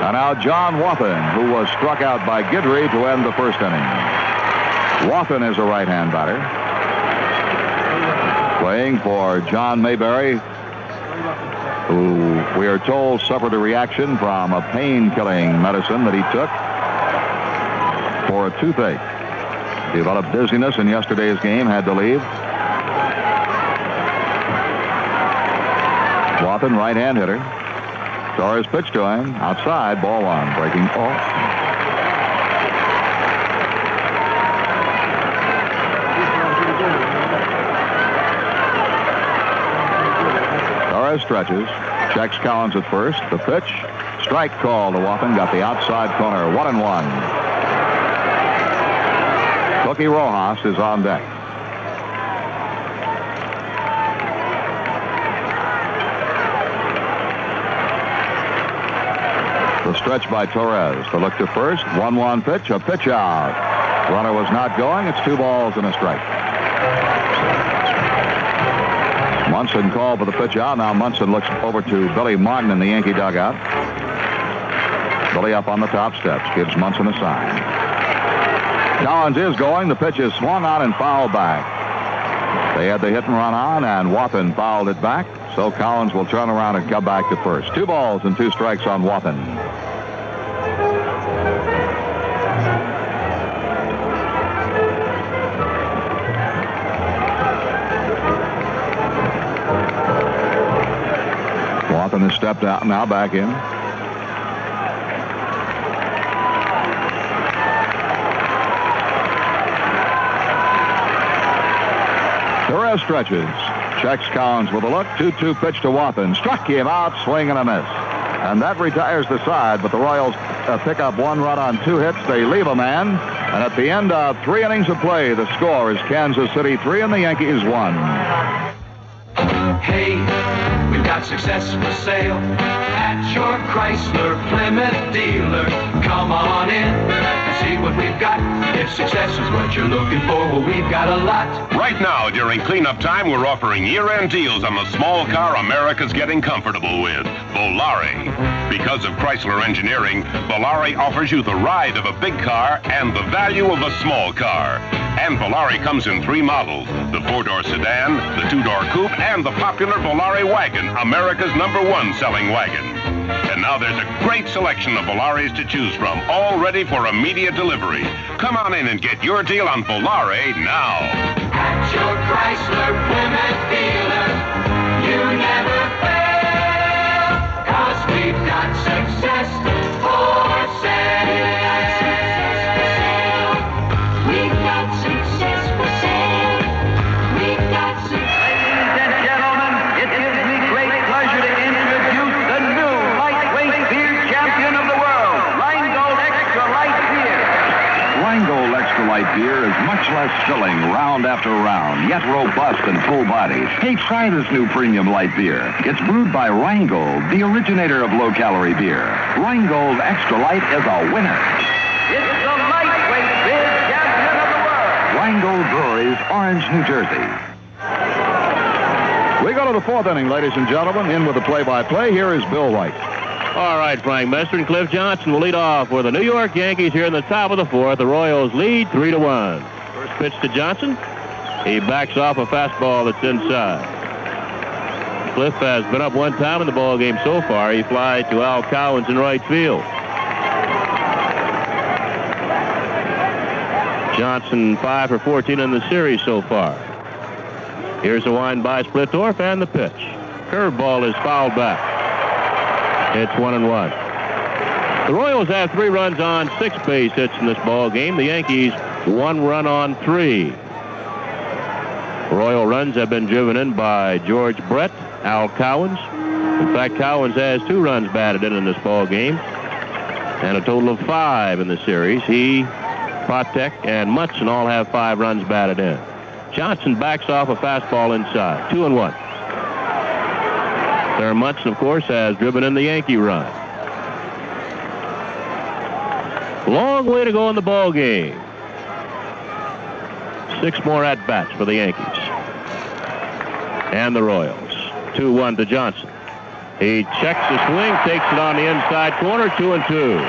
And now John Wathen, who was struck out by Guidry to end the first inning. Wathen is a right-hand batter. Playing for John Mayberry, who we are told suffered a reaction from a pain-killing medicine that he took for a toothache. Developed dizziness in yesterday's game, had to leave. Wathen, right-hand hitter. Torres pitch to him. Outside, ball 1. Breaking ball. Torres stretches. Checks Collins at first. The pitch. Strike call to Wathen. Got the outside corner. 1-1. Cookie Rojas is on deck. The stretch by Torres. The look to first. 1-1 pitch. A pitch out. Runner was not going. It's 2 balls and a strike. Munson called for the pitch out. Now Munson looks over to Billy Martin in the Yankee dugout. Billy up on the top steps. Gives Munson a sign. Collins is going. The pitch is swung on and fouled back. They had the hit and run on, and Wathen fouled it back. So Collins will turn around and come back to first. 2 balls and 2 strikes on Wathen. Wathan has stepped out now, back in. Perez stretches. Checks Collins with a look. 2-2 pitch to Wathan. Struck him out, swing and a miss. And that retires the side, but the Royals pick up 1 run on 2 hits. They leave a man. And at the end of 3 innings of play, the score is Kansas City 3 and the Yankees 1. Hey, we've got success for sale at your Chrysler Plymouth dealer. Come on in and see what we've got. If success is what you're looking for, well, we've got a lot. Right now, during cleanup time, we're offering year-end deals on the small car America's getting comfortable with, Volare. Because of Chrysler engineering, Volare offers you the ride of a big car and the value of a small car. And Volare comes in 3 models, the 4-door sedan, the 2-door coupe, and the popular Volare wagon, America's #1 selling wagon. And now there's a great selection of Volares to choose from, all ready for immediate delivery. Come on in and get your deal on Volare now. At your Chrysler Plymouth dealer, you never fail, 'cause we've got success for sale. We've got success for sale. We've got success. Ladies and gentlemen, it gives me great pleasure to introduce the new lightweight beer champion of the world, Rheingold Extra Light Beer. Rheingold Extra Light Beer is much less filling round after round, yet robust and full-bodied. Hey, try this new premium light beer. It's brewed by Rheingold, the originator of low-calorie beer. Rheingold Extra Light is a winner. It's the lightweight beer champion of the world. Rheingold Breweries, Orange, New Jersey. We go to the 4th inning, ladies and gentlemen. In with the play-by-play, here is Bill White. All right, Frank Messer and Cliff Johnson will lead off for the New York Yankees here in the top of the 4th. The Royals lead 3-1. First pitch to Johnson. He backs off a fastball that's inside. Cliff has been up 1 time in the ball game so far. He flies to Al Cowens in right field. Johnson 5 for 14 in the series so far. Here's a wind by Splittorff and the pitch. Curveball is fouled back. It's 1-1. The Royals have 3 runs on 6 base hits in this ball game. The Yankees 1 run on 3. Royal runs have been driven in by George Brett, Al Cowens. In fact, Cowens has 2 runs batted in this ball game, and a total of 5 in the series. He, Patek, and Munson all have 5 runs batted in. Johnson backs off a fastball inside. 2-1. There, Munson, of course, has driven in the Yankee run. Long way to go in the ball game. 6 more at-bats for the Yankees. And the Royals. 2-1 to Johnson. He checks the swing, takes it on the inside corner, 2-2.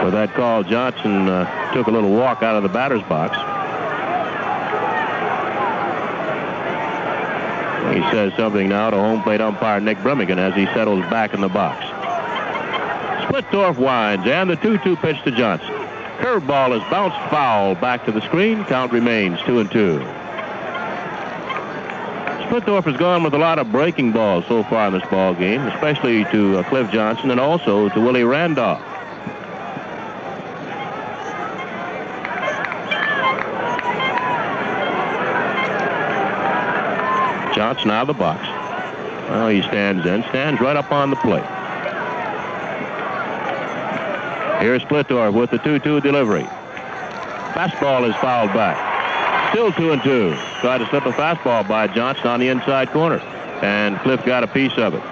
For that call, Johnson took a little walk out of the batter's box. He says something now to home plate umpire Nick Bremigan as he settles back in the box. Splittorff winds, and the 2-2 pitch to Johnson. Curveball is bounced foul back to the screen. Count remains 2-2. Splittorff has gone with a lot of breaking balls so far in this ball game, especially to Cliff Johnson and also to Willie Randolph. Johnson out of the box. Well, he stands right up on the plate. Here's Splittorff with the 2-2 delivery. Fastball is fouled back. Still 2-2. Tried to slip a fastball by Johnson on the inside corner, and Cliff got a piece of it.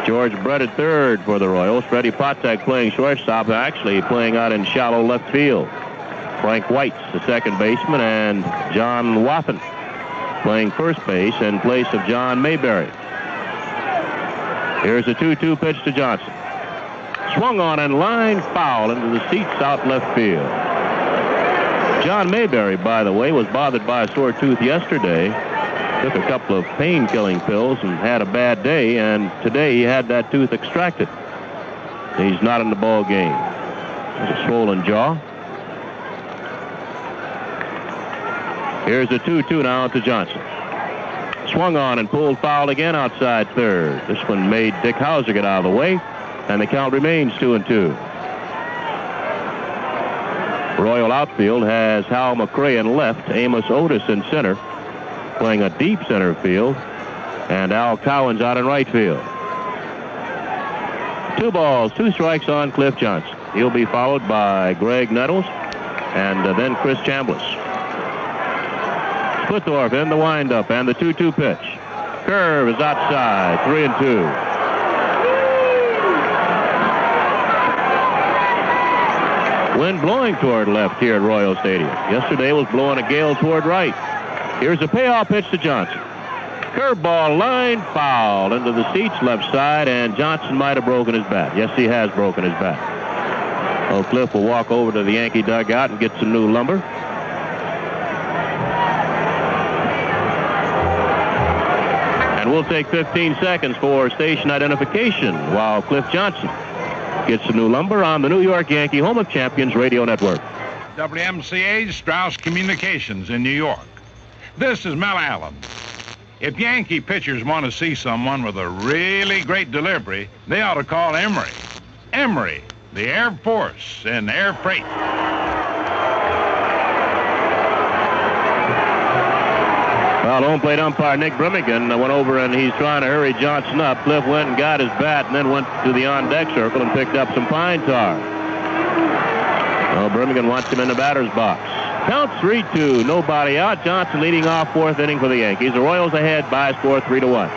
George Brett at third for the Royals. Freddie Patek playing shortstop, actually playing out in shallow left field. Frank White's the second baseman, and John Wathan playing first base in place of John Mayberry. Here's a 2-2 pitch to Johnson. Swung on and line foul into the seats out left field. John Mayberry, by the way, was bothered by a sore tooth yesterday. Took a couple of pain-killing pills and had a bad day, and today he had that tooth extracted. He's not in the ball game. There's a swollen jaw. Here's the 2-2 now to Johnson. Swung on and pulled foul again outside third. This one made Dick Hauser get out of the way, and the count remains 2-2. Royal outfield has Hal McRae in left, Amos Otis in center, playing a deep center field, and Al Cowens out in right field. 2 balls, 2 strikes on Cliff Johnson. He'll be followed by Greg Nettles and then Chris Chambliss. Splittorf in the windup and the 2-2 pitch. Curve is outside, 3-2. Wind blowing toward left here at Royal Stadium. Yesterday was blowing a gale toward right. Here's a payoff pitch to Johnson. Curveball line foul into the seats left side, and Johnson might have broken his bat. Yes, he has broken his bat. Oak Cliff will walk over to the Yankee dugout and get some new lumber. And we'll take 15 seconds for station identification while Cliff Johnson gets some new lumber on the New York Yankee Home of Champions Radio Network. WMCA Strauss Communications in New York. This is Mel Allen. If Yankee pitchers want to see someone with a really great delivery, they ought to call Emery. Emery, the Air Force in air freight. Well, home plate umpire Nick Brimmigan went over and he's trying to hurry Johnson up. Cliff went and got his bat and then went to the on-deck circle and picked up some pine tar. Well, Brimmigan wants him in the batter's box. Count 3-2, nobody out. Johnson leading off 4th inning for the Yankees. The Royals ahead by a score 3-1.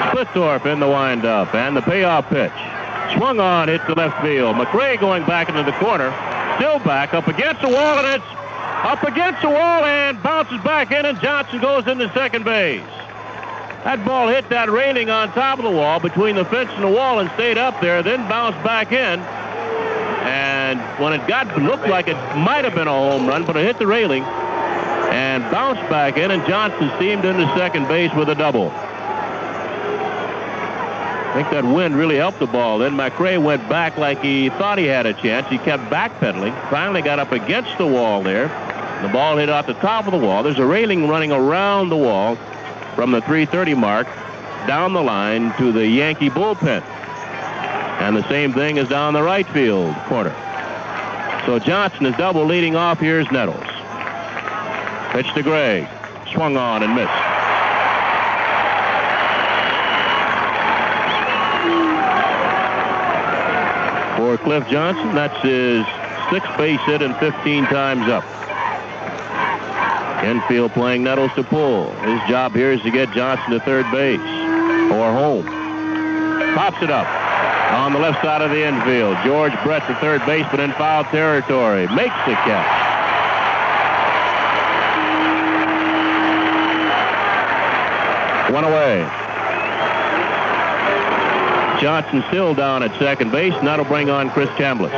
Splittorf in the windup and the payoff pitch. Swung on, hit to left field. McRae going back into the corner. Still back, up against the wall, and it's up against the wall and bounces back in, and Johnson goes into second base. That ball hit that railing on top of the wall between the fence and the wall and stayed up there, then bounced back in. And when it looked like it might have been a home run, but it hit the railing and bounced back in, and Johnson steamed into second base with a double. I think that wind really helped the ball. Then McRae went back like he thought he had a chance. He kept backpedaling, finally got up against the wall there. The ball hit off the top of the wall. There's a railing running around the wall from the 330 mark down the line to the Yankee bullpen. And the same thing is down the right field corner. So Johnson is double leading off. Here's Nettles. Pitch to Gregg. Swung on and missed. For Cliff Johnson, that's his 6th base hit and 15 times up. Infield playing Nettles to pull. His job here is to get Johnson to third base or home. Pops it up on the left side of the infield. George Brett, the third baseman in foul territory, makes the catch. One away. Johnson still down at second base, and that'll bring on Chris Chambliss.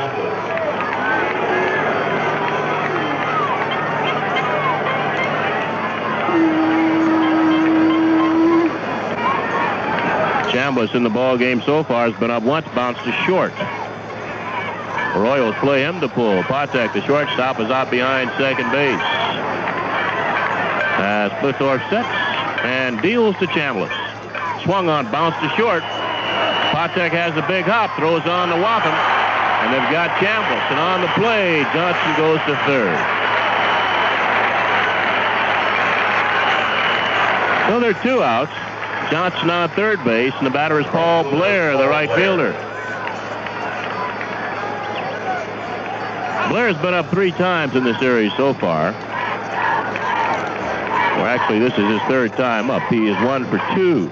Chambliss in the ball game so far has been up once, bounced to short. The Royals play him to pull. Patek, the shortstop, is out behind second base. As Splittorf sets and deals to Chambliss. Swung on, bounced to short. Patek has a big hop, throws on to Wacom, and they've got Chambliss. And on the play, Johnson goes to third. So there are 2 outs. Johnson on third base, and the batter is Paul Blair, the right fielder. Blair's been up 3 times in the series so far. Well, actually, this is his 3rd time up. He is 1 for 2.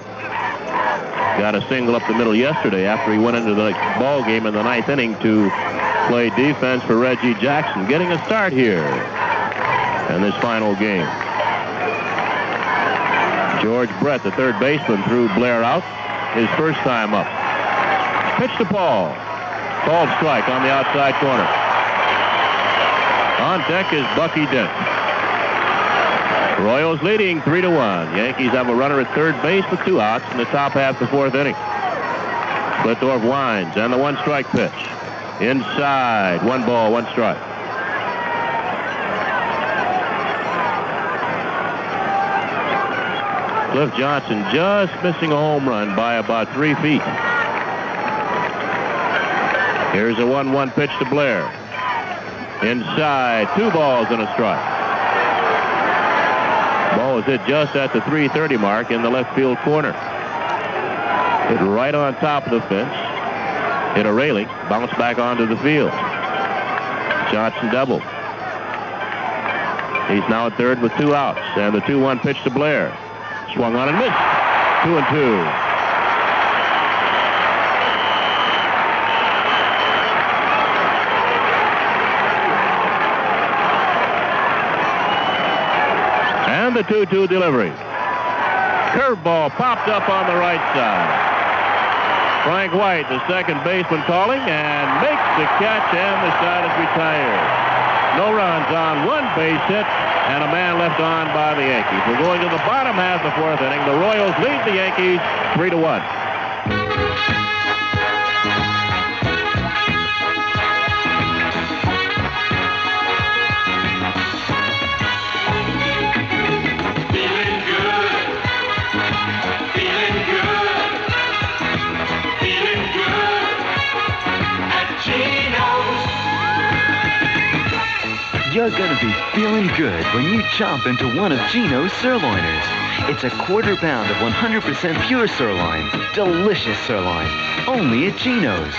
Got a single up the middle yesterday after he went into the ball game in the 9th inning to play defense for Reggie Jackson. Getting a start here in this final game. George Brett, the third baseman, threw Blair out his first time up. Pitch to Paul. Called strike on the outside corner. On deck is Bucky Dent. Royals leading 3-1. Yankees have a runner at third base with 2 outs in the top half of the 4th inning. Splittorf winds and the 1-strike pitch. Inside. 1 ball, 1 strike. Cliff Johnson just missing a home run by about 3 feet. Here's a 1-1 pitch to Blair. Inside, 2 balls and a strike. Ball was hit just at the 330 mark in the left field corner. Hit right on top of the fence. Hit a railing, bounced back onto the field. Johnson doubled. He's now at third with 2 outs, and the 2-1 pitch to Blair. Swung on and missed. 2-2. And the 2-2 delivery. Curveball popped up on the right side. Frank White, the second baseman, calling and makes the catch, and the side is retired. No runs on 1 base hit and a man left on by the Yankees. We're going to the bottom half of the 4th inning. The Royals lead the Yankees 3-1. You're going to be feeling good when you chomp into one of Geno's sirloiners. It's a quarter pound of 100% pure sirloin. Delicious sirloin. Only at Geno's.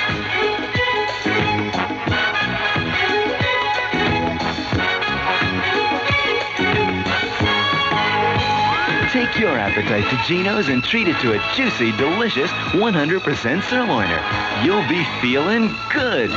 Take your appetite to Geno's and treat it to a juicy, delicious 100% sirloiner. You'll be feeling good.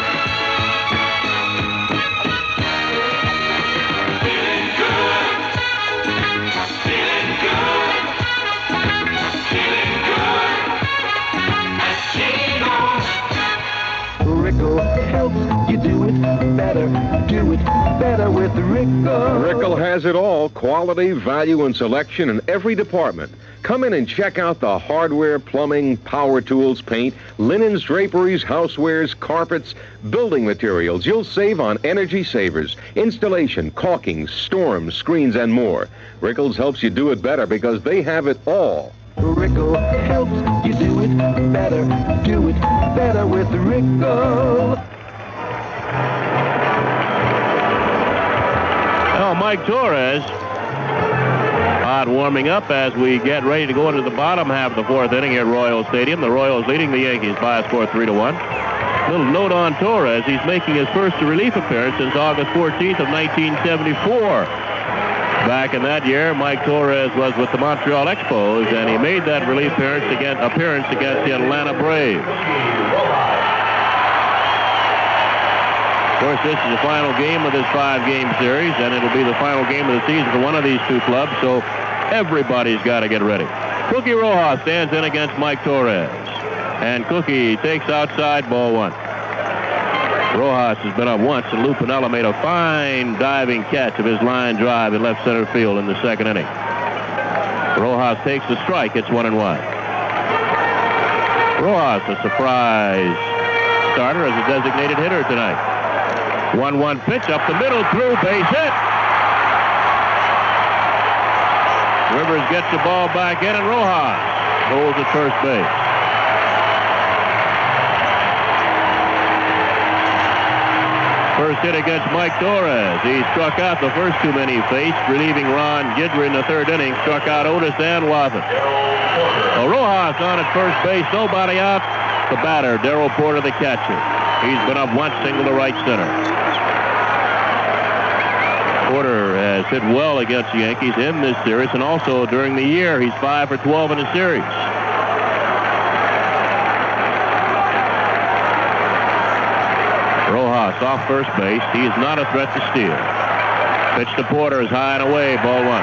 You do it better. Do it better with Rickle. Rickle has it all. Quality, value, and selection in every department. Come in and check out the hardware, plumbing, power tools, paint, linens, draperies, housewares, carpets, building materials. You'll save on energy savers, installation, caulking, storms, screens, and more. Rickles helps you do it better because they have it all. Rickle helps you do it better. Do it better with Rickle. Well, Mike Torres out warming up as we get ready to go into the bottom half of the 4th inning here at Royal Stadium. The Royals leading the Yankees by a score 3-1. Little note on Torres. He's making his first relief appearance since August 14th of 1974. Back in that year, Mike Torres was with the Montreal Expos, and he made that relief appearance against the Atlanta Braves. Of course, this is the final game of this 5-game series, and it'll be the final game of the season for one of these 2 clubs, so everybody's got to get ready. Cookie Rojas stands in against Mike Torres, and Cookie takes outside, ball 1. Rojas has been up once, and Lou Piniella made a fine diving catch of his line drive in left center field in the 2nd inning. Rojas takes the strike. It's 1-1. Rojas, a surprise starter as a designated hitter tonight. 1-1 pitch up the middle, through, base hit. Rivers gets the ball back in, and Rojas holds at first base. First hit against Mike Torres. He struck out the first 2 men he faced, relieving Ron Guidry in the 3rd inning. Struck out Otis and Wathen. So Rojas on at first base, nobody out. The batter, Darrell Porter, the catcher. He's been up once, single to right center. Porter has hit well against the Yankees in this series, and also during the year, he's 5 for 12 in the series. Rojas off first base. He is not a threat to steal. Pitch to Porter is high and away, ball 1.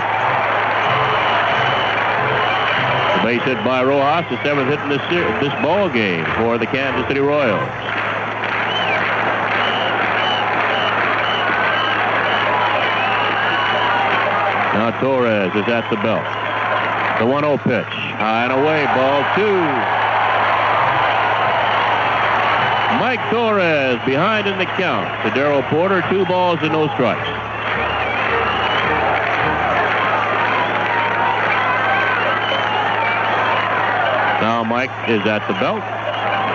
The base hit by Rojas, the 7th hit in this ball game for the Kansas City Royals. Now Torres is at the belt. The 1-0 pitch, high and away, ball 2. Mike Torres behind in the count to Darrell Porter. 2 balls and no strikes. Now Mike is at the belt.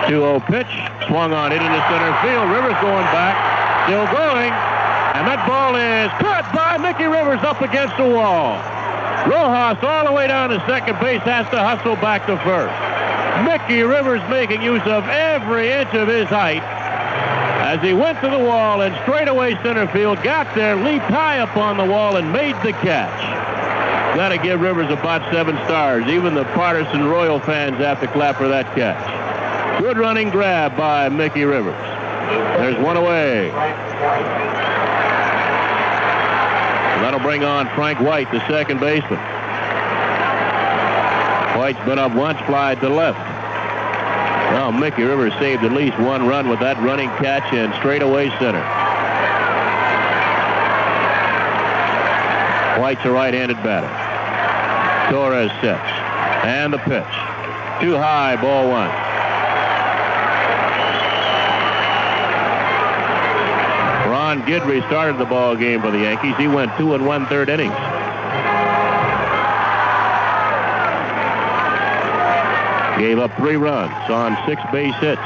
2-0 pitch. Swung on it into center field. Rivers going back. Still going. And that ball is caught by Mickey Rivers up against the wall. Rojas all the way down to second base has to hustle back to first. Mickey Rivers making use of every inch of his height as he went to the wall and straightaway center field, got there, leaped high up on the wall, and made the catch. Got to give Rivers about 7 stars. Even the partisan Royal fans have to clap for that catch. Good running grab by Mickey Rivers. There's one away. That'll bring on Frank White, the second baseman. White's been up once, fly to left. Well, Mickey Rivers saved at least 1 run with that running catch in straightaway center. White's a right-handed batter. Torres sets. And the pitch. Too high, ball 1. Ron Guidry started the ball game for the Yankees. He went 2 1/3 innings. Gave up 3 runs on 6 base hits.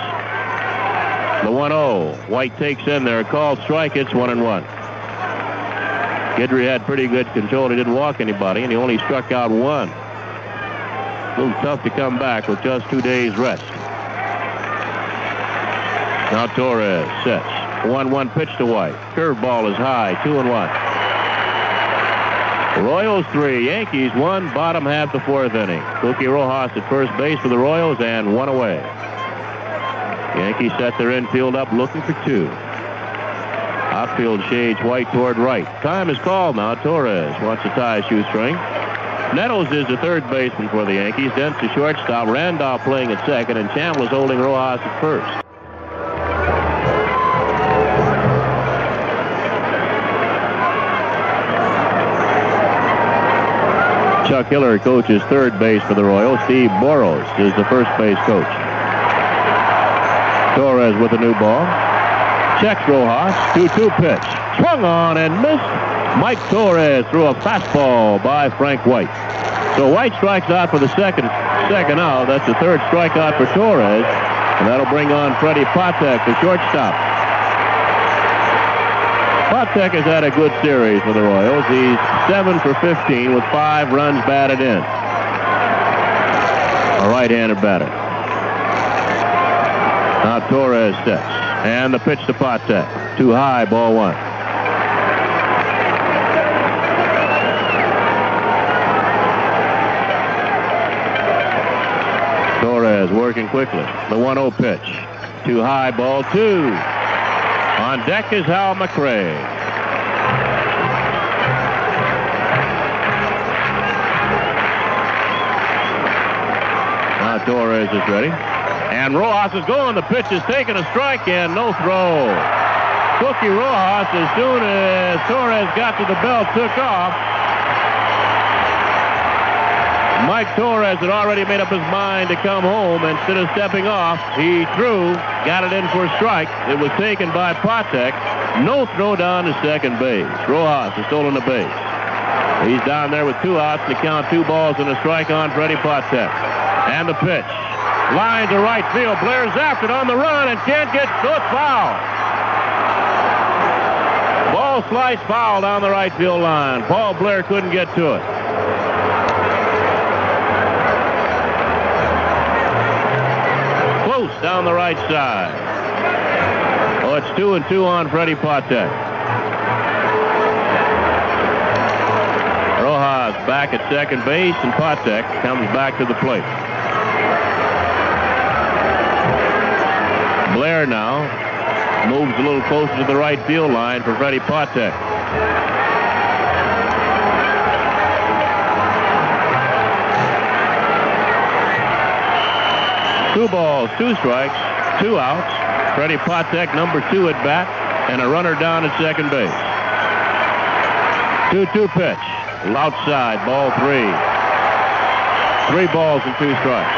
The 1-0. White takes in there. Called strike. It's 1-1. Guidry had pretty good control. He didn't walk anybody, and he only struck out 1. A little tough to come back with just 2 days rest. Now Torres sets. 1-1 pitch to White. Curveball is high. 2-1. Royals 3, Yankees 1, bottom half the 4th inning. Cookie Rojas at first base for the Royals, and 1 away. Yankees set their infield up looking for 2. Outfield shades White toward right. Time is called now. Torres wants to tie a shoestring. Nettles is the third baseman for the Yankees. Dent's the shortstop. Randolph playing at second, and Chambliss holding Rojas at first. Chuck Hiller coaches third base for the Royals. Steve Boros is the first base coach. Torres with a new ball. Checks Rojas. 2-2 pitch. Swung on and missed. Mike Torres threw a fastball by Frank White. So White strikes out for the second out. That's the 3rd strikeout for Torres. And that'll bring on Freddie Patek, the shortstop. Patek has had a good series for the Royals. He's 7 for 15 with 5 runs batted in. A right-handed batter. Now Torres sets. And the pitch to Patek. Too high, ball 1. Torres working quickly. The 1-0 pitch. Too high, ball 2. On deck is Hal McRae. Now Torres is ready. And Rojas is going. The pitch is taking a strike and no throw. Cookie Rojas, as soon as Torres got to the belt, took off. Mike Torres had already made up his mind to come home. Instead of stepping off, he threw, got it in for a strike. It was taken by Patek. No throw down to second base. Rojas has stolen the base. He's down there with 2 outs to count 2 balls and a strike on Freddie Patek. And the pitch. Line to right field. Blair's after it on the run and can't get to it. Foul. Ball sliced foul down the right field line. Paul Blair couldn't get to it. Close down the right side. Oh, it's 2-2 on Freddie Patek. Rojas back at second base, and Patek comes back to the plate. Blair now moves a little closer to the right field line for Freddie Patek. Two balls, 2 strikes, 2 outs. Freddie Patek, number 2 at bat, and a runner down at second base. 2-2 pitch. Outside, ball 3. 3 balls and 2 strikes.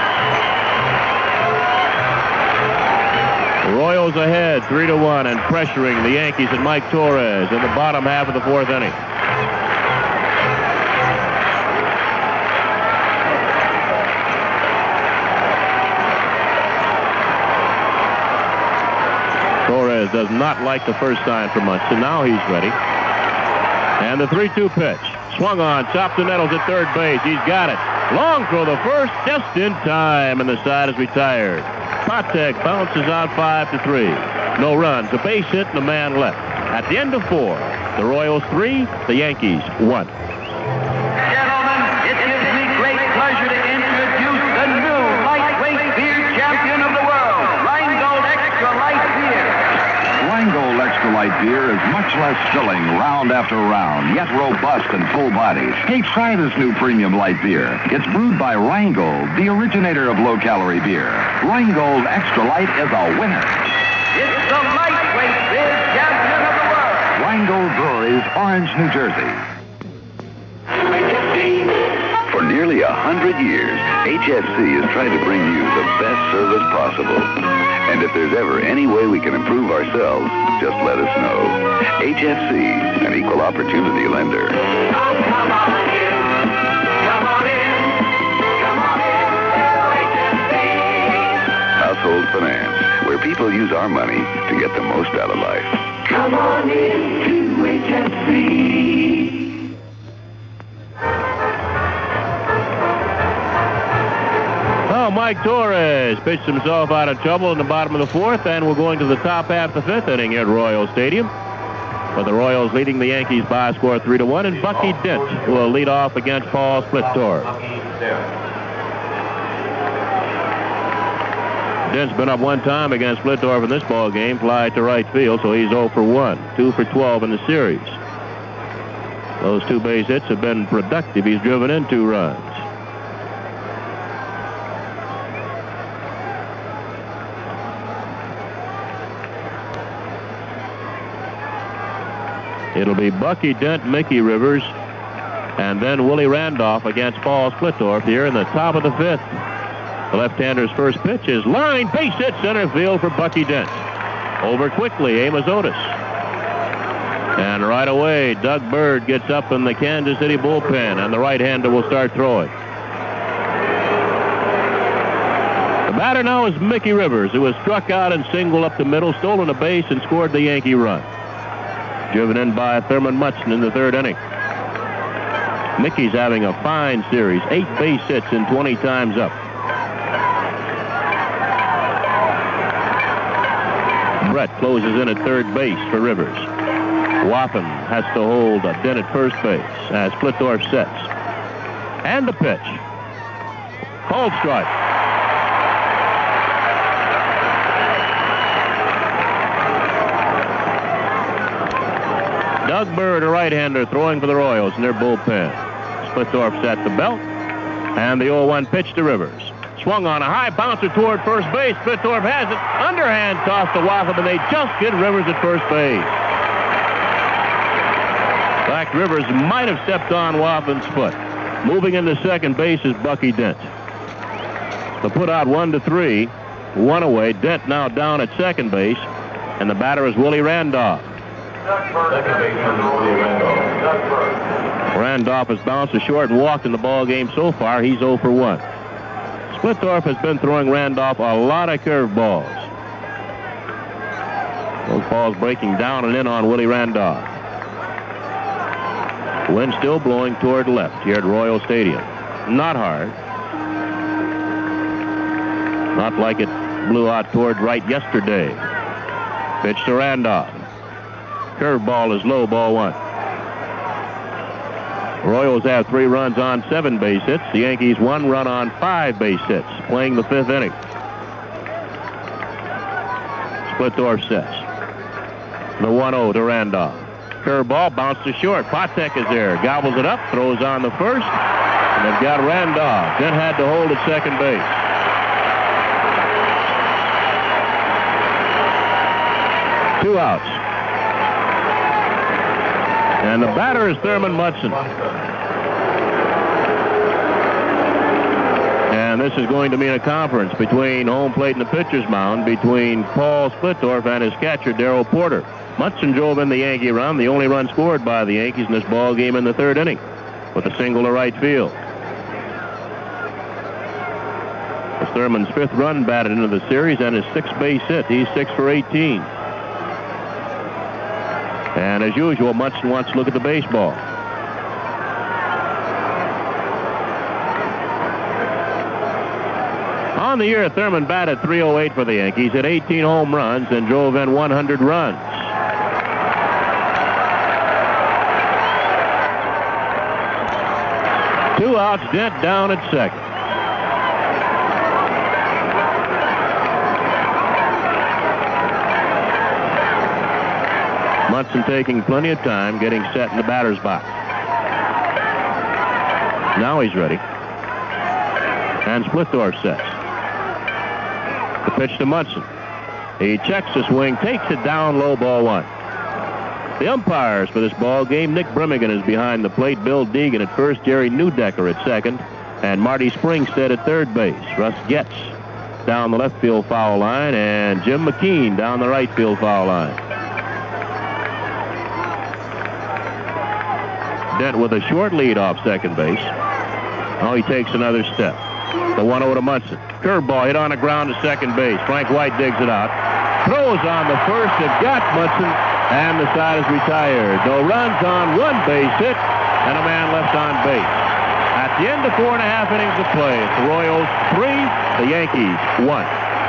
Royals ahead 3-1 and pressuring the Yankees and Mike Torres in the bottom half of the fourth inning. Torres does not like the first sign from Munson. Now he's ready. And the 3-2 pitch. Swung on, chopped the nettles at third base. He's got it. Long throw the first, just in time, and the side is retired. Patek bounces out 5-3. No runs, a base hit, and a man left. At the end of 4, the Royals 3, the Yankees 1. Gentlemen, it gives me great pleasure to introduce the new lightweight beer champion of the world, Rheingold Extra Light Beer. Rheingold Extra Light Beer is much less filling round after round, yet robust and full-bodied. Hey, try this new premium light beer. It's brewed by Rheingold, the originator of low-calorie beer. Rheingold Extra Light is a winner. It's the lightweight beer champion of the world. Rheingold Breweries, Orange, New Jersey. For nearly 100 years, HFC has tried to bring you the best service possible. And if there's ever any way we can improve ourselves, just let us know. HFC, an equal opportunity lender. Come on in. Come on in. Come on in. HFC. Household Finance, where people use our money to get the most out of life. Come on in to HFC. Mike Torres pitched himself out of trouble in the bottom of the fourth, and we're going to the top half of the fifth inning here at Royal Stadium. With the Royals leading the Yankees by a score of 3-1, and Bucky Dent will lead off against Paul Splittorff. Dent's been up one time against Splittorff in this ball game, fly to right field, so he's 0 for 1, 2 for 12 in the series. Those 2 base hits have been productive. He's driven in 2 runs. It'll be Bucky Dent, Mickey Rivers, and then Willie Randolph against Paul Splittorff here in the top of the fifth. The left-hander's first pitch is line, base hit, center field for Bucky Dent. Over quickly, Amos Otis. And right away, Doug Bird gets up in the Kansas City bullpen, and the right-hander will start throwing. The batter now is Mickey Rivers, who was struck out and singled up the middle, stolen a base, and scored the Yankee run. Driven in by Thurman Munson in the third inning. Mickey's having a fine series, 8 base hits and 20 times up. Brett closes in at third base for Rivers. Waffen has to hold Dent at first base as Splittorff sets. And the pitch. Called strike. Doug Bird, a right-hander, throwing for the Royals in their bullpen. Splittorff's at the belt, and the 0-1 pitch to Rivers. Swung on a high bouncer toward first base. Splittorff has it. Underhand toss to Waffen, and they just get Rivers at first base. In fact, Rivers might have stepped on Waffen's foot. Moving into second base is Bucky Dent. The put out 1-3, 1 away. Dent now down at second base, and the batter is Willie Randolph. Randolph has bounced a short and walked in the ball game so far. He's 0 for 1. Splittorff has been throwing Randolph a lot of curveballs. Those balls breaking down and in on Willie Randolph. Wind still blowing toward left here at Royal Stadium. Not hard. Not like it blew out toward right yesterday. Pitch to Randolph. Curveball is low, ball 1. Royals have 3 runs on 7 base hits. The Yankees 1 run on 5 base hits, playing the 5th inning. Splittorff sets. The 1-0 to Randolph. Curveball bounced to short. Patek is there. Gobbles it up, throws on the first, and they've got Randolph. Then had to hold at second base. Two outs. And the batter is Thurman Munson. And And this is going to mean a conference between home plate and the pitcher's mound between Paul Splittorff and his catcher, Darrell Porter. Munson drove in the Yankee run, the only run scored by the Yankees in this ball game in the third inning, with a single to right field. It's Thurman's 5th run batted into the series and his 6th base hit. He's 6 for 18. And as usual, Munson wants to look at the baseball. On the year, Thurman batted .308 for the Yankees, hit 18 home runs, and drove in 100 runs. Two outs, Dent down at second. Munson taking plenty of time getting set in the batter's box. Now he's ready. And Splittorff sets. The pitch to Munson. He checks the swing, takes it down low, ball 1. The umpires for this ball game, Nick Brimmigan is behind the plate, Bill Deegan at first, Jerry Newdecker at second, and Marty Springstead at third base. Russ Getz down the left field foul line, and Jim McKean down the right field foul line. Dent with a short lead off second base. Now he takes another step. The 1-0 to Munson. Curveball hit on the ground to second base. Frank White digs it out. Throws on the first. It got Munson, and the side is retired. No runs on 1 base hit, and a man left on base. At the end of 4.5 innings of play, it's the Royals 3, the Yankees 1.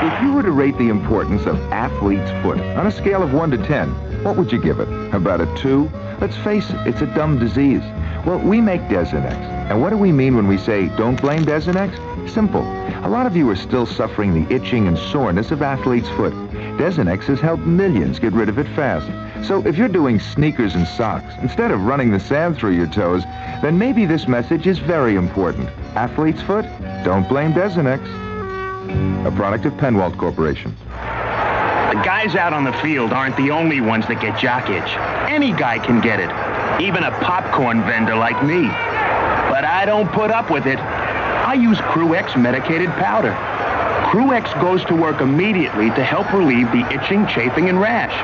If you were to rate the importance of athlete's foot on a scale of 1 to 10, what would you give it? About a 2? Let's face it, it's a dumb disease. Well, we make Desenex. And what do we mean when we say, don't blame Desenex? Simple. A lot of you are still suffering the itching and soreness of athlete's foot. Desenex has helped millions get rid of it fast. So if you're doing sneakers and socks instead of running the sand through your toes, then maybe this message is very important. Athlete's foot? Don't blame Desenex. A product of Penwalt Corporation. The guys out on the field aren't the only ones that get jock itch. Any guy can get it, even a popcorn vendor like me. But I don't put up with it. I use Crew-X medicated powder. Crew-X goes to work immediately to help relieve the itching, chafing, and rash.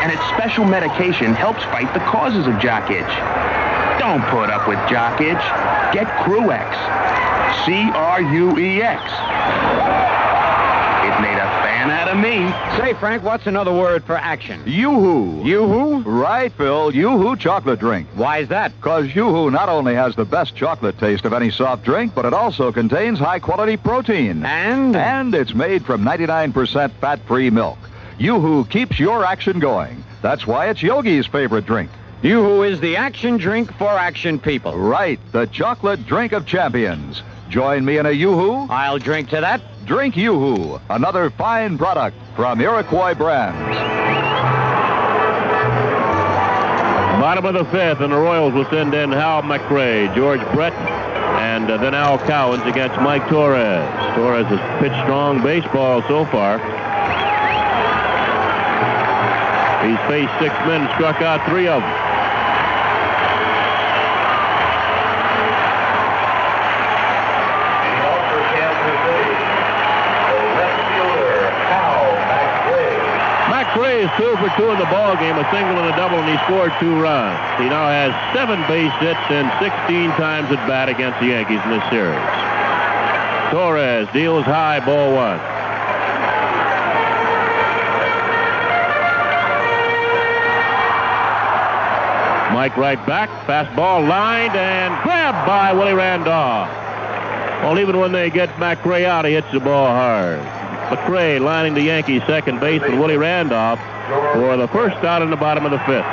And its special medication helps fight the causes of jock itch. Don't put up with jock itch. Get Crew-X. C-R-U-E-X. It made a fan out of me. Say, Frank, what's another word for action? Yoo-hoo. Yoo-hoo? Right, Phil. Yoo-hoo chocolate drink. Why is that? Because Yoo-hoo not only has the best chocolate taste of any soft drink, but it also contains high-quality protein. And it's made from 99% fat-free milk. Yoo-hoo keeps your action going. That's why it's Yogi's favorite drink. Yoo-hoo is the action drink for action people. Right, the chocolate drink of champions. Join me in a Yoo-hoo. I'll drink to that. Drink Yoo-hoo, another fine product from Iroquois Brands. Bottom of the 5th, and the Royals will send in Hal McRae, George Brett, and then Al Cowens against Mike Torres. Torres has pitched strong baseball so far. He's faced 6 men, struck out 3 of them. McRae is 2 for 2 in the ball game, a single and a double, and he scored 2 runs. He now has 7 base hits and 16 times at bat against the Yankees in this series. Torres deals high, ball 1. Mike right back, fastball lined and grabbed by Willie Randolph. Well, even when they get McRae out, he hits the ball hard. McRae lining the Yankees second baseman Willie Randolph for the first out in the bottom of the 5th.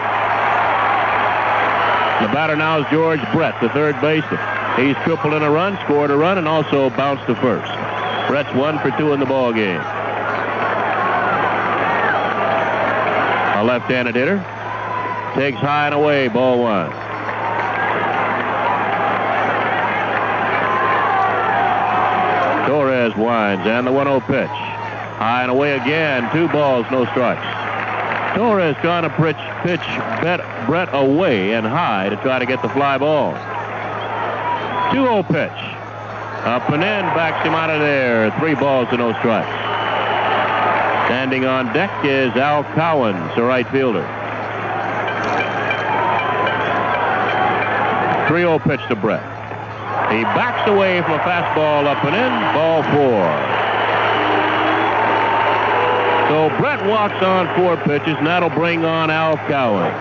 The batter now is George Brett, the third baseman. He's tripled in a run, scored a run, and also bounced to first. Brett's 1 for 2 in the ball game. A left-handed hitter. Takes high and away, ball 1. Torres winds, and the 1-0 pitch. High and away again, 2 balls, no strikes. Torres trying to pitch Brett away and high to try to get the fly ball. 2-0 pitch. Up and in, backs him out of there. 3 balls to no strikes. Standing on deck is Al Cowens, the right fielder. 3-0 pitch to Brett. He backs away from a fastball up and in, ball 4. So Brett walks on 4 pitches, and that'll bring on Al Cowens.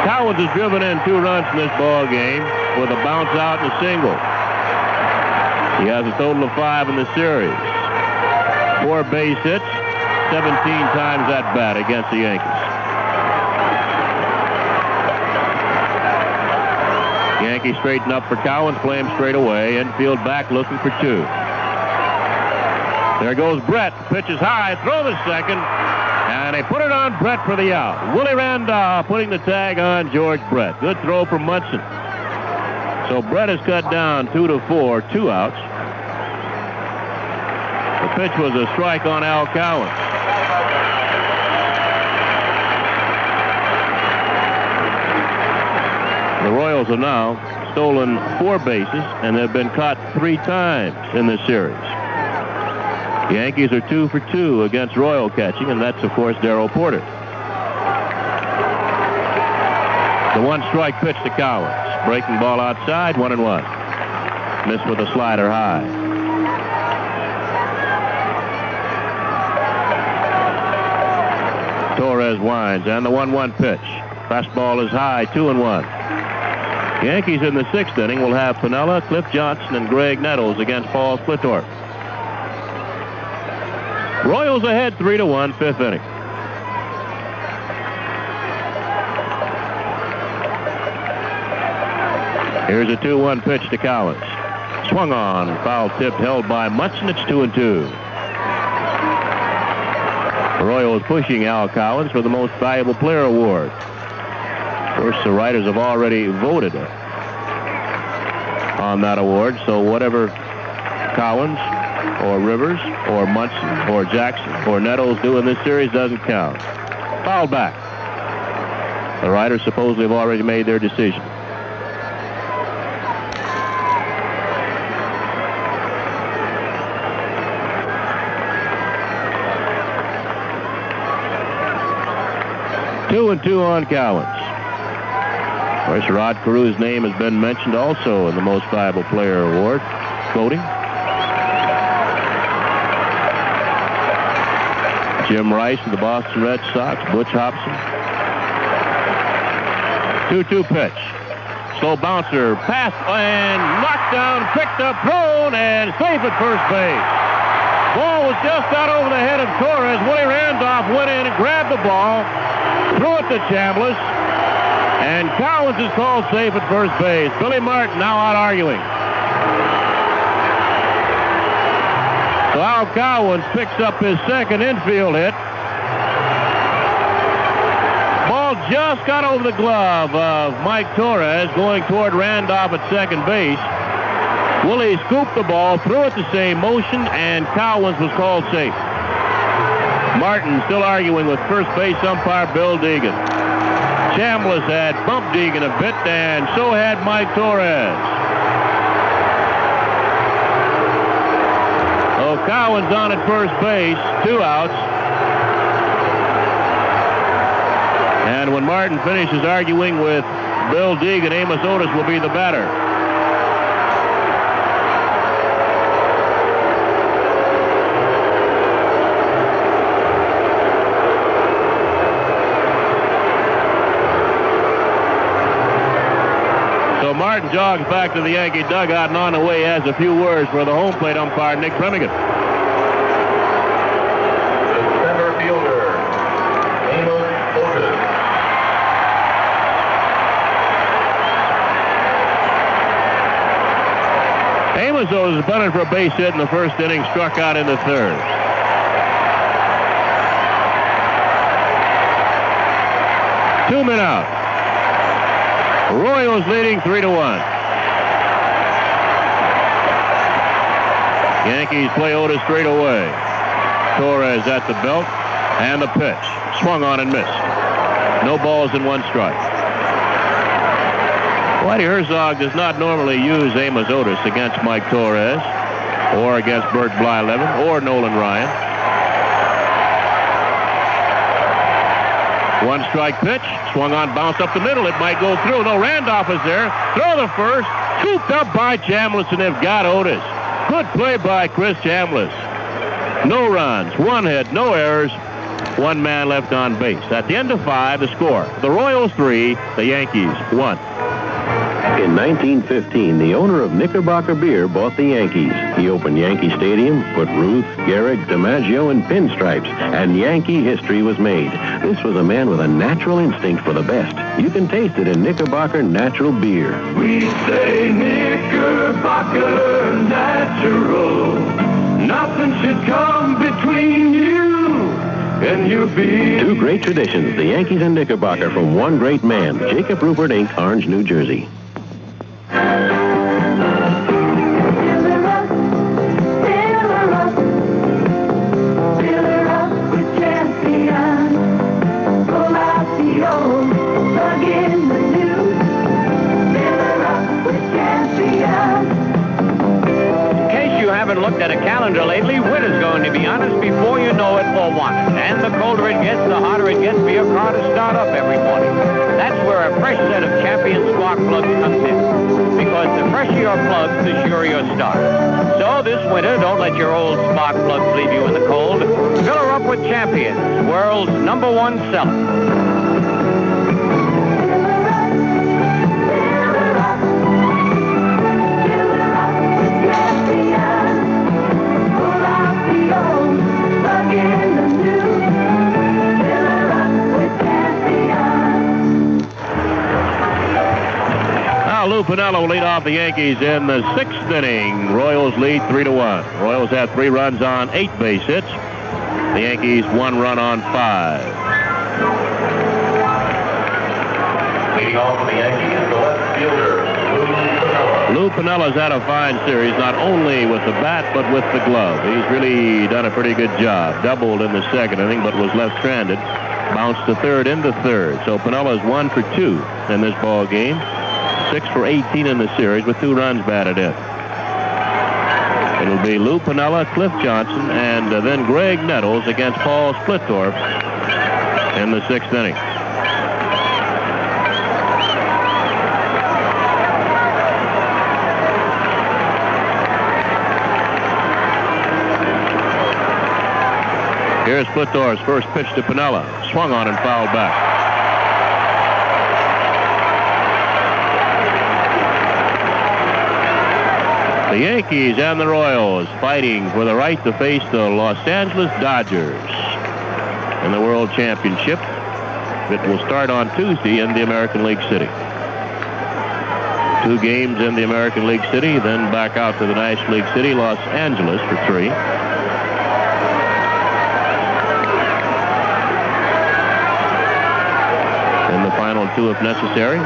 Cowens has driven in 2 runs in this ball game with a bounce out and a single. He has a total of 5 in the series. 4 base hits, 17 times at bat against the Yankees. Yankees straighten up for Cowens, play him straight away. Infield back looking for 2. There goes Brett. Pitch is high. Throw to second. And they put it on Brett for the out. Willie Randolph putting the tag on George Brett. Good throw from Munson. So Brett is cut down 2-4, 2 outs. The pitch was a strike on Al Cowens. The Royals have now stolen 4 bases, and they've been caught 3 times in this series. The Yankees are 2 for 2 against Royal catching, and that's, of course, Darrell Porter. The 1-strike pitch to Cowens. Breaking ball outside, 1-1. Missed with a slider high. Torres winds, and the 1-1 pitch. Fastball is high, 2-1. The Yankees in the 6th inning will have Piniella, Cliff Johnson, and Greg Nettles against Paul Splittorff. Royals ahead 3-1, 5th inning. Here's a 2-1 pitch to Cowens. Swung on, foul tipped, held by Munson. It's 2-2. The Royals pushing Al Cowens for the most valuable player award. Of course, the writers have already voted on that award, so whatever Cowens or Rivers or Munson or Jackson or Nettles do in this series doesn't count. Foul back. The writers supposedly have already made their decision. Two and 2 on Cowens. Of course, Rod Carew's name has been mentioned also in the Most Valuable Player Award voting. Jim Rice of the Boston Red Sox, Butch Hobson. 2-2 pitch. Slow bouncer, passed and knocked down, picked up, thrown, and safe at first base. Ball was just out over the head of Torres. Willie Randolph went in and grabbed the ball, threw it to Chambliss, and Cowens is called safe at first base. Billy Martin now out arguing. So Al Cowens picks up his 2nd infield hit. Ball just got over the glove of Mike Torres going toward Randolph at second base. Willie scooped the ball, threw it the same motion, and Cowens was called safe. Martin still arguing with first base umpire Bill Deegan. Chambliss had bumped Deegan a bit, and so had Mike Torres. So Cowens on at first base, 2 outs. And when Martin finishes arguing with Bill Deegan, Amos Otis will be the batter. Martin jogs back to the Yankee dugout, and on the way has a few words for the home plate umpire, Nick Premigan. The center fielder, Amos Otis. Amos Otis is bunting for a base hit in the 1st inning, struck out in the 3rd. Two men out. Royals leading 3-1. Yankees play Otis straight away. Torres at the belt, and the pitch. Swung on and missed. No balls and 1 strike. Whitey Herzog does not normally use Amos Otis against Mike Torres or against Bert Blyleven or Nolan Ryan. One strike pitch, swung on, bounce up the middle. It might go through. No, Randolph is there. Throw the first. Scooped up by Chambliss, and they've got Otis. Good play by Chris Chambliss. No runs, one hit, no errors, one man left on base. At the end of 5, the score: the Royals 3, the Yankees 1. In 1915, the owner of Knickerbocker Beer bought the Yankees. He opened Yankee Stadium, put Ruth, Gehrig, DiMaggio in pinstripes, and Yankee history was made. This was a man with a natural instinct for the best. You can taste it in Knickerbocker Natural Beer. We say Knickerbocker Natural. Nothing should come between you and your beer. Two great traditions, the Yankees and Knickerbocker, from one great man, Jacob Rupert, Inc., Orange, New Jersey. Looked at a calendar lately, winter's going to be on us before you know it or want it. And the colder it gets, the harder it gets for your car to start up every morning. That's where a fresh set of Champion spark plugs comes in. Because the fresher your plugs, the surer your start. So this winter, don't let your old spark plugs leave you in the cold. Fill her up with Champions, world's #1 seller. Lou Piniella will lead off the Yankees in the 6th inning. Royals lead 3-1. Royals had 3 runs on 8 base hits. The Yankees 1 run on 5. Leading off for the Yankees, the left fielder, Lou Piniella. Lou Piniella's had a fine series, not only with the bat, but with the glove. He's really done a pretty good job. Doubled in the 2nd inning, but was left stranded. Bounced to 3rd into 3rd. So Piniella's 1 for 2 in this ball game. 6 for 18 in the series with 2 runs batted in. It'll be Lou Piniella, Cliff Johnson, and then Greg Nettles against Paul Splittorff in the 6th inning. Here's Splittorff's first pitch to Piniella. Swung on and fouled back. The Yankees and the Royals fighting for the right to face the Los Angeles Dodgers in the World Championship. It will start on Tuesday in the American League City. 2 games in the American League City, then back out to the National League City, Los Angeles, for 3. And the final 2, if necessary,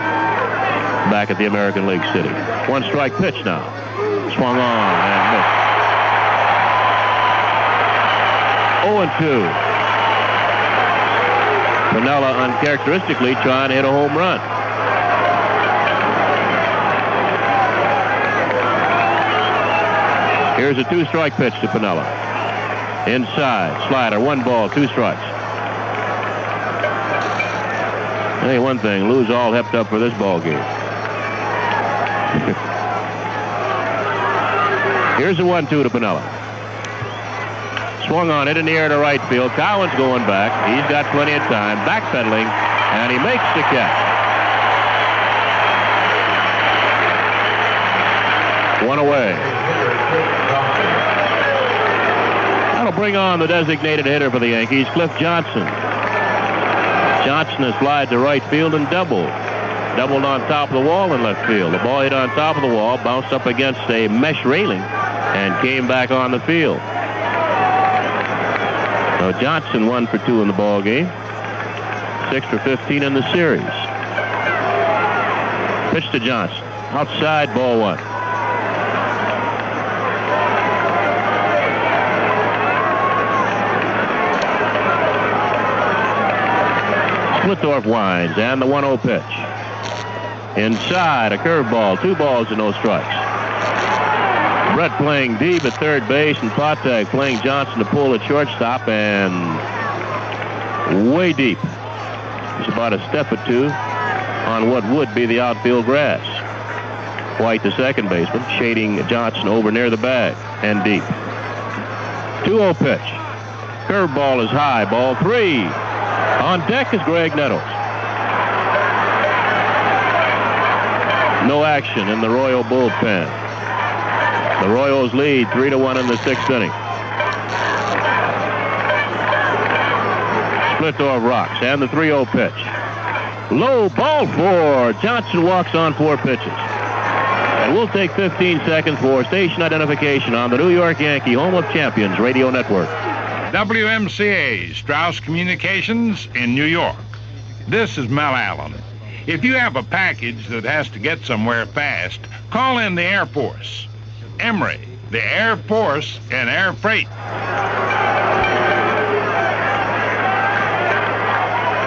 back at the American League City. 1 strike pitch now. Swung on and missed. 0-2. Piniella uncharacteristically trying to hit a home run. Here's a 2-strike pitch to Piniella. Inside, slider, 1 ball, 2 strikes. Hey, one thing, Lou's all hepped up for this ball game. Here's a 1-2 to Piniella. Swung on it in the air to right field. Cowan's going back. He's got plenty of time. Backpedaling, and he makes the catch. 1 away. That'll bring on the designated hitter for the Yankees, Cliff Johnson. Johnson has flied to right field and doubled. Doubled on top of the wall in left field. The ball hit on top of the wall, bounced up against a mesh railing, and came back on the field. So Johnson 1 for 2 in the ball game. 6 for 15 in the series. Pitch to Johnson. Outside, ball 1. Splittorff winds, and the 1-0 pitch. Inside, a curveball, 2 balls and no strikes. Brett playing deep at third base, and Patek playing Johnson to pull at shortstop, and way deep. It's about a step or 2 on what would be the outfield grass. White, the second baseman, shading Johnson over near the bag and deep. 2-0 pitch. Curveball is high, ball 3. On deck is Greg Nettles. No action in the Royal bullpen. The Royals lead 3-1 in the 6th inning. Splittorff rocks, and the 3-0 pitch. Low, ball 4. Johnson walks on 4 pitches. And we'll take 15 seconds for station identification on the New York Yankee Home of Champions Radio Network. WMCA, Strauss Communications in New York. This is Mel Allen. If you have a package that has to get somewhere fast, call in the Air Force. Emory, the Air Force and Air Freight.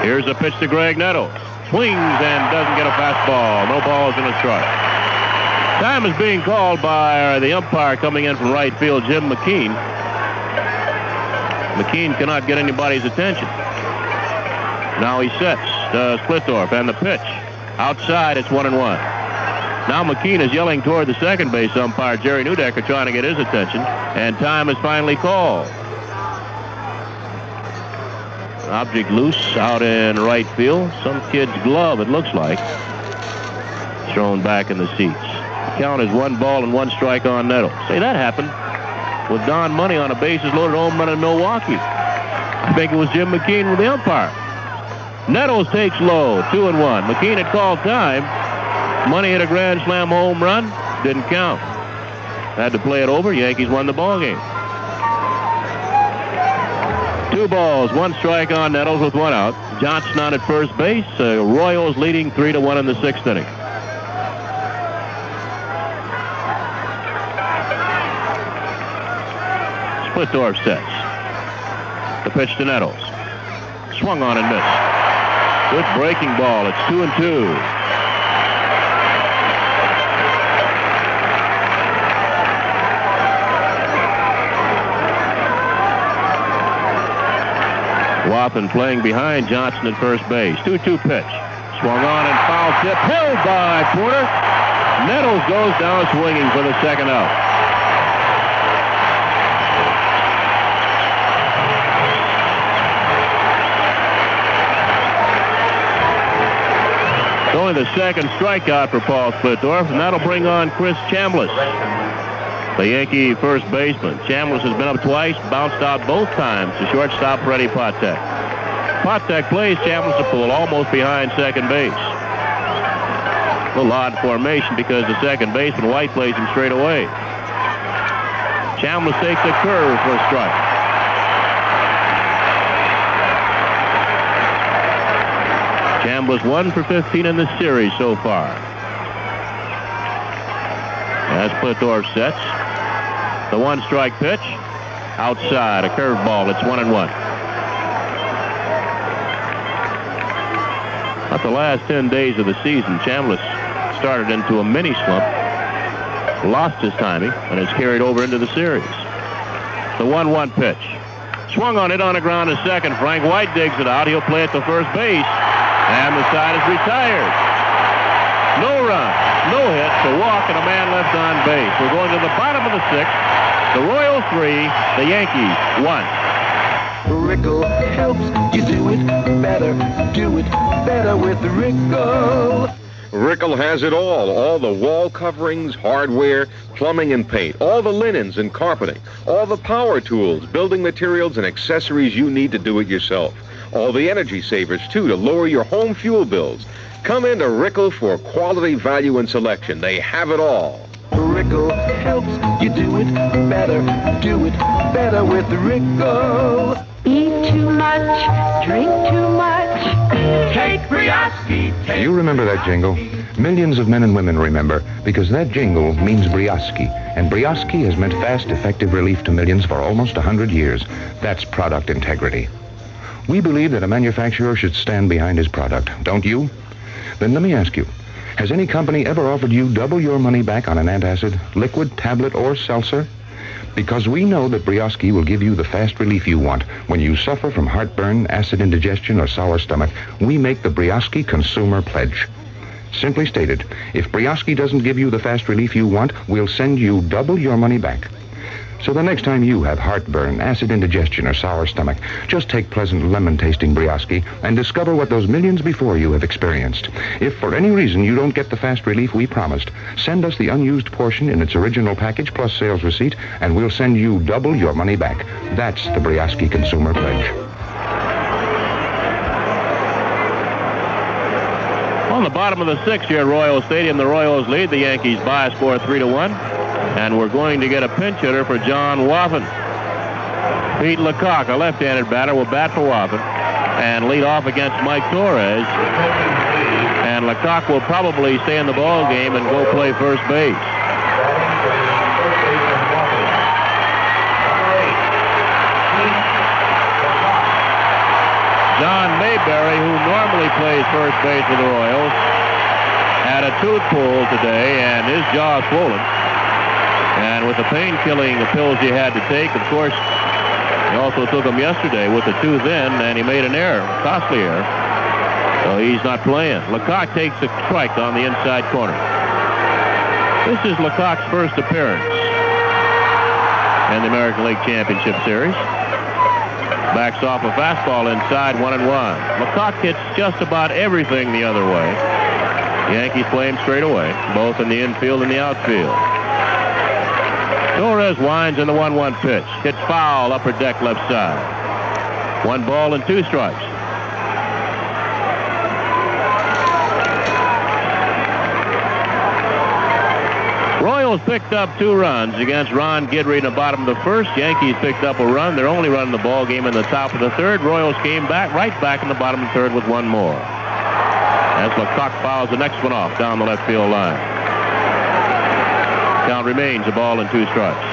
Here's a pitch to Greg Nettles. Swings and doesn't get a fastball. No balls and a strike. Time is being called by the umpire coming in from right field, Jim McKean. McKean cannot get anybody's attention. Now he sets Splittorff, and the pitch. Outside, it's 1-1. Now McKean is yelling toward the second base umpire, Jerry Neudecker, trying to get his attention, and time is finally called. Object loose out in right field. Some kid's glove, it looks like. Thrown back in the seats. The count is 1 ball and 1 strike on Nettles. Say, that happened with Don Money on a bases-loaded home run in Milwaukee. I think it was Jim McKean with the umpire. Nettles takes low, 2-1. McKean had called time. Money hit a grand slam home run. Didn't count. Had to play it over. Yankees won the ball game. 2 balls, 1 strike on Nettles with 1 out. Johnson on at first base. Royals leading 3-1 in the 6th inning. Splittorff sets. The pitch to Nettles. Swung on and missed. Good breaking ball. It's 2-2. Waffen playing behind Johnson at first base. 2-2 pitch. Swung on and foul tip. Held by Porter. Nettles goes down swinging for the 2nd out. It's only the 2nd strikeout for Paul Splittorff, and that'll bring on Chris Chambliss, the Yankee first baseman. Chambliss has been up twice, bounced out both times to shortstop Freddie Patek. Patek plays Chambliss to pull almost behind second base. A little odd formation because the second baseman, White, plays him straight away. Chambliss takes a curve for a strike. Chambliss 1 for 15 in the series so far. As Splittorff sets. The 1-strike pitch. Outside, a curveball. It's 1-1. About the last 10 days of the season, Chambliss started into a mini slump. Lost his timing, and it's carried over into the series. The 1-1 pitch. Swung on it on the ground to second. Frank White digs it out. He'll play at the first base. And the side is retired. No run, no hit, a walk, and a man left on base. We're going to the bottom of the 6th. The Royals 3, the Yankees 1. Rickle helps you do it better. Do it better with Rickle. Rickle has it all the wall coverings, hardware, plumbing and paint, all the linens and carpeting, all the power tools, building materials, and accessories you need to do it yourself. All the energy savers, too, to lower your home fuel bills. Come into Rickle for quality, value, and selection. They have it all. Rickle helps you do it better. Do it better with Rickle. Eat too much, drink too much. Take Brioski. You remember that jingle? Millions of men and women remember, because that jingle means Brioski. And Brioski has meant fast, effective relief to millions for almost 100 years. That's product integrity. We believe that a manufacturer should stand behind his product. Don't you? Then let me ask you, Has any company ever offered you double your money back on an antacid, liquid, tablet, or seltzer? Because we know that Brioski will give you the fast relief you want. When you suffer from heartburn, acid indigestion, or sour stomach, we make the Brioski Consumer Pledge. Simply stated, if Brioski doesn't give you the fast relief you want, we'll send you double your money back. So the next time you have heartburn, acid indigestion, or sour stomach, just take pleasant lemon-tasting Brioski and discover what those millions before you have experienced. If for any reason you don't get the fast relief we promised, send us the unused portion in its original package plus sales receipt, and we'll send you double your money back. That's the Brioski Consumer Pledge. On the bottom of the sixth here at Royal Stadium, the Royals lead the Yankees by a score of 3-1. And we're going to get a pinch hitter for John Woffen. Pete Lecoq, a left-handed batter, will bat for Woffen and lead off against Mike Torres. And Lecoq will probably stay in the ball game and go play first base. John Mayberry, who normally plays first base for the Royals, had a tooth pulled today and his jaw swollen. And with the pain-killing pills he had to take, of course, he also took them yesterday with the tooth in, and he made an error, a costly error. So he's not playing. Lecoq takes a strike on the inside corner. This is Lecoq's first appearance in the American League Championship Series. Backs off a fastball inside, 1-1. Lecoq hits just about everything the other way. The Yankees play him straight away, both in the infield and the outfield. Torres winds in the 1-1 pitch. Hits foul, upper deck left side. 1 ball and 2 strikes. Royals picked up 2 runs against Ron Guidry in the bottom of the first. Yankees picked up a run. Their only run in the ball game in the top of the third. Royals came back, right back in the bottom of the third with 1 more. As Lecoq fouls the next one off down the left field line. Count remains a ball and 2 strikes.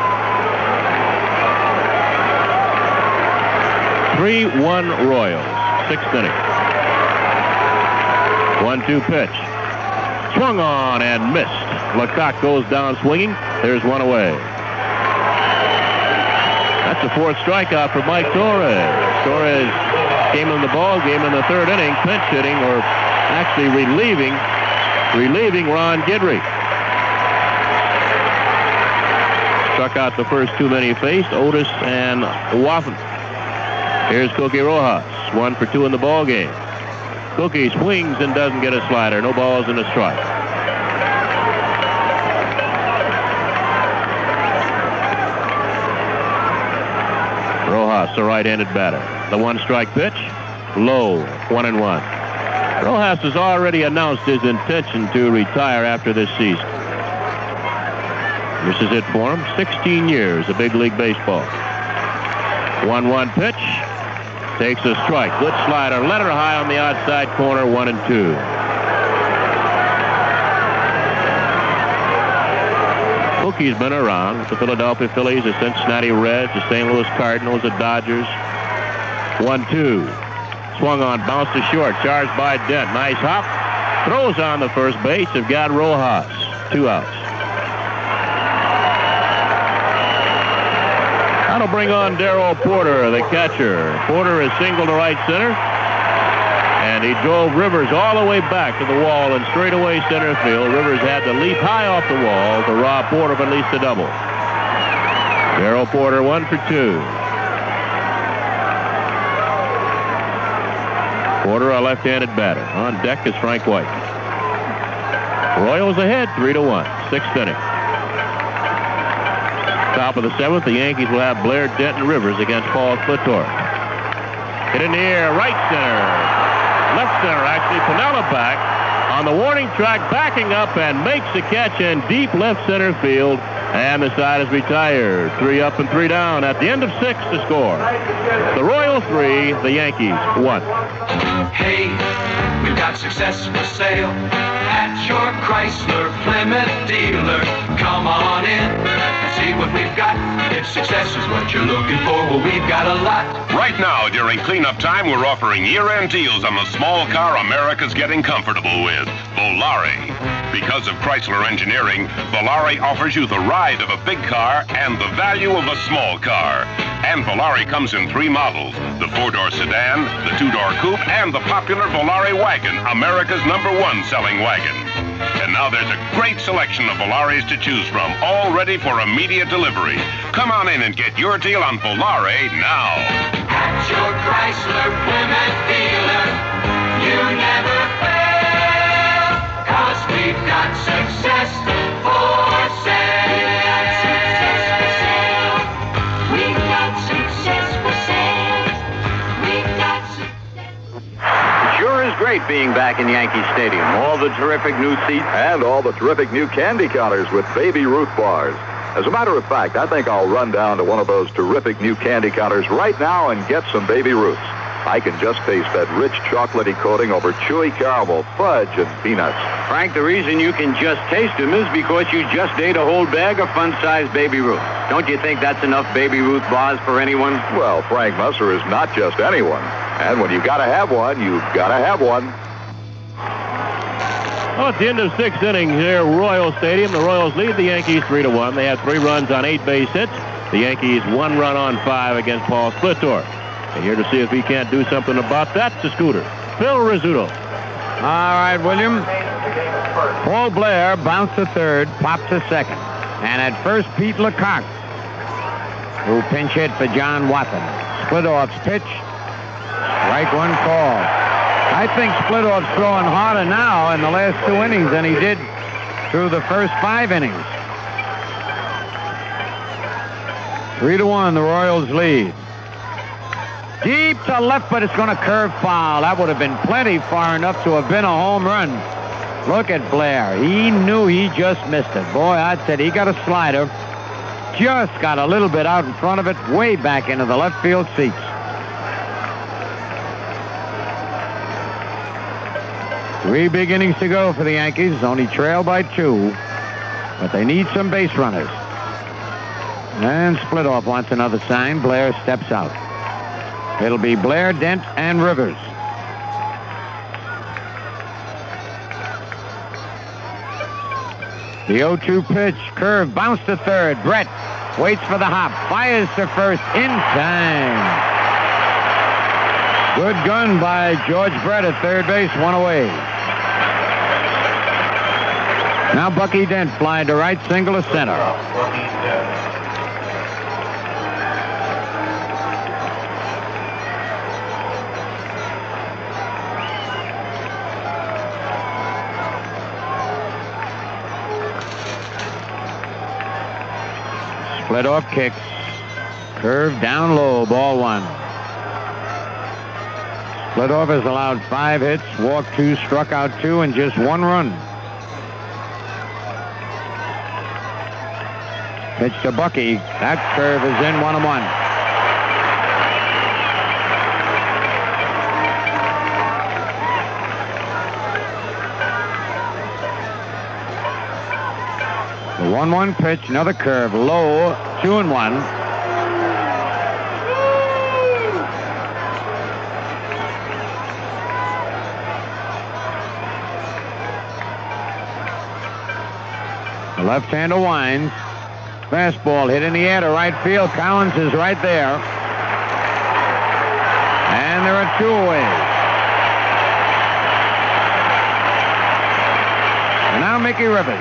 3-1 Royals. 6th inning. 1-2 pitch. Swung on and missed. Lecoq goes down swinging. There's 1 away. That's the 4th strikeout for Mike Torres. Torres came in the ball game in the 3rd inning, pinch hitting, or actually relieving Ron Guidry. Struck out the first 2 men he faced, Otis and Woffen. Here's Cookie Rojas, 1 for 2 in the ball game. Cookie swings and doesn't get a slider. No balls and a strike. Rojas, the right-handed batter. The 1-strike pitch, low, 1-1. Rojas has already announced his intention to retire after this season. This is it for him. 16 years of big league baseball. 1-1 pitch. Takes a strike. Good slider. Let her high on the outside corner. 1-2. Cookie's been around with the Philadelphia Phillies, the Cincinnati Reds, the St. Louis Cardinals, the Dodgers. 1-2. Swung on, bounced to short. Charged by Dent. Nice hop. Throws on the first base. Have got Rojas. 2 outs. That'll bring on Darrell Porter, the catcher. Porter is single to right center. And he drove Rivers all the way back to the wall in straightaway center field. Rivers had to leap high off the wall to rob Porter of at least a double. Darrell Porter 1 for 2. Porter, a left-handed batter. On deck is Frank White. Royals ahead 3-1. 6th inning. Top of the 7th, the Yankees will have Blair, Dent, and Rivers against Paul Clitor. Hit in the air, right center. Left center, actually. Pinella back on the warning track, backing up and makes the catch in deep left center field. And the side is retired. 3 up and 3 down. At the end of 6 to score. The Royals 3, the Yankees 1. Hey, we've got success for sale at your Chrysler Plymouth dealer. Come on in. see what we've got. If success is what you're looking for, well, we've got a lot. Right now, during cleanup time, we're offering year-end deals on the small car America's getting comfortable with, Volare. Because of Chrysler Engineering, Volare offers you the ride of a big car and the value of a small car. And Volare comes in 3 models, the 4-door sedan, the 2-door coupe, and the popular Volare wagon, America's #1 selling wagon. And now there's a great selection of Volares to choose from, all ready for immediate delivery. Come on in and get your deal on Volare now. At your Chrysler Plymouth dealer, you never fail, 'cause we've got success for sale. We've got success for sale. We've got success. Sure is great being back in Yankee Stadium. All the terrific new seats. And all the terrific new candy counters with Baby Ruth bars. As a matter of fact, I think I'll run down to one of those terrific new candy counters right now and get some Baby Ruths. I can just taste that rich chocolatey coating over chewy caramel, fudge, and peanuts. Frank, the reason you can just taste them is because you just ate a whole bag of fun-sized Baby Ruth. Don't you think that's enough Baby Ruth bars for anyone? Well, Frank Musser is not just anyone. And when you gotta have one, you've gotta have one. Well, at the end of 6th inning here, Royal Stadium, the Royals lead the Yankees 3-1. They had 3 runs on 8 base hits. The Yankees 1 run on 5 against Paul Splittorff. And here to see if he can't do something about that, the Scooter, Phil Rizzuto. All right, William. Paul Blair bounced to third, popped to second. And at first, Pete Lecoq, who pinch hit for John Watson. Splittorff's pitch. Strike 1 call. I think Splittorff's throwing harder now in the last 2 innings than he did through the first 5 innings. 3-1, the Royals lead. Deep to left, but it's going to curve foul. That would have been plenty far enough to have been a home run. Look at Blair. He knew he just missed it. Boy, I said he got a slider. Just got a little bit out in front of it, way back into the left field seats. Three big innings to go for the Yankees. Only trailed by 2. But they need some base runners. And Splittorff wants another sign. Blair steps out. It'll be Blair, Dent, and Rivers. The 0-2 pitch. Curve. Bounce to third. Brett waits for the hop. Fires to first in time. Good gun by George Brett at third base. 1 away. Now Bucky Dent flying to right, single to center. Splittorff kicks. Curve down low, ball 1. Splittorff has allowed 5 hits, walked 2, struck out 2, and just 1 run. Pitch to Bucky. That curve is in, 1-1. The 1-1 pitch, another curve, low, 2-1. The left-hander winds. Fastball hit in the air to right field. Collins is right there. And there are 2 away. And now Mickey Rivers.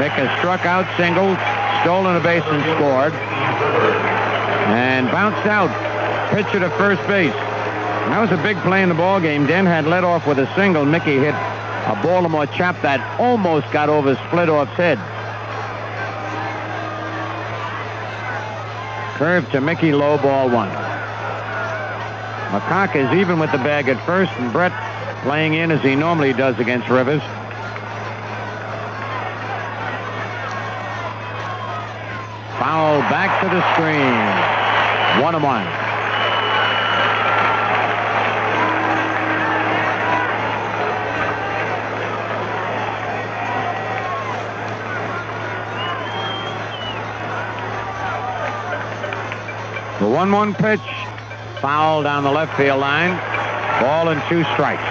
Mick has struck out, singled, stolen a base and scored. And bounced out. Pitcher to first base. And that was a big play in the ball game. Dent had led off with a single. Mickey hit a Baltimore chop that almost got over Splittorff's head. Curve to Mickey, low, ball 1. McCock is even with the bag at first, and Brett playing in as he normally does against Rivers. Foul back to the screen. 1-1. 1-1 pitch. Foul down the left field line. Ball and 2 strikes.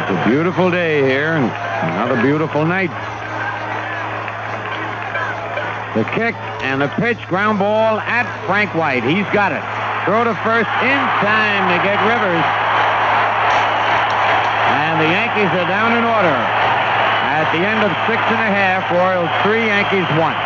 It's a beautiful day here and another beautiful night. The kick and the pitch, ground ball at Frank White. He's got it. Throw to first in time to get Rivers. And the Yankees are down in order. At the end of 6.5, Royals 3, Yankees 1.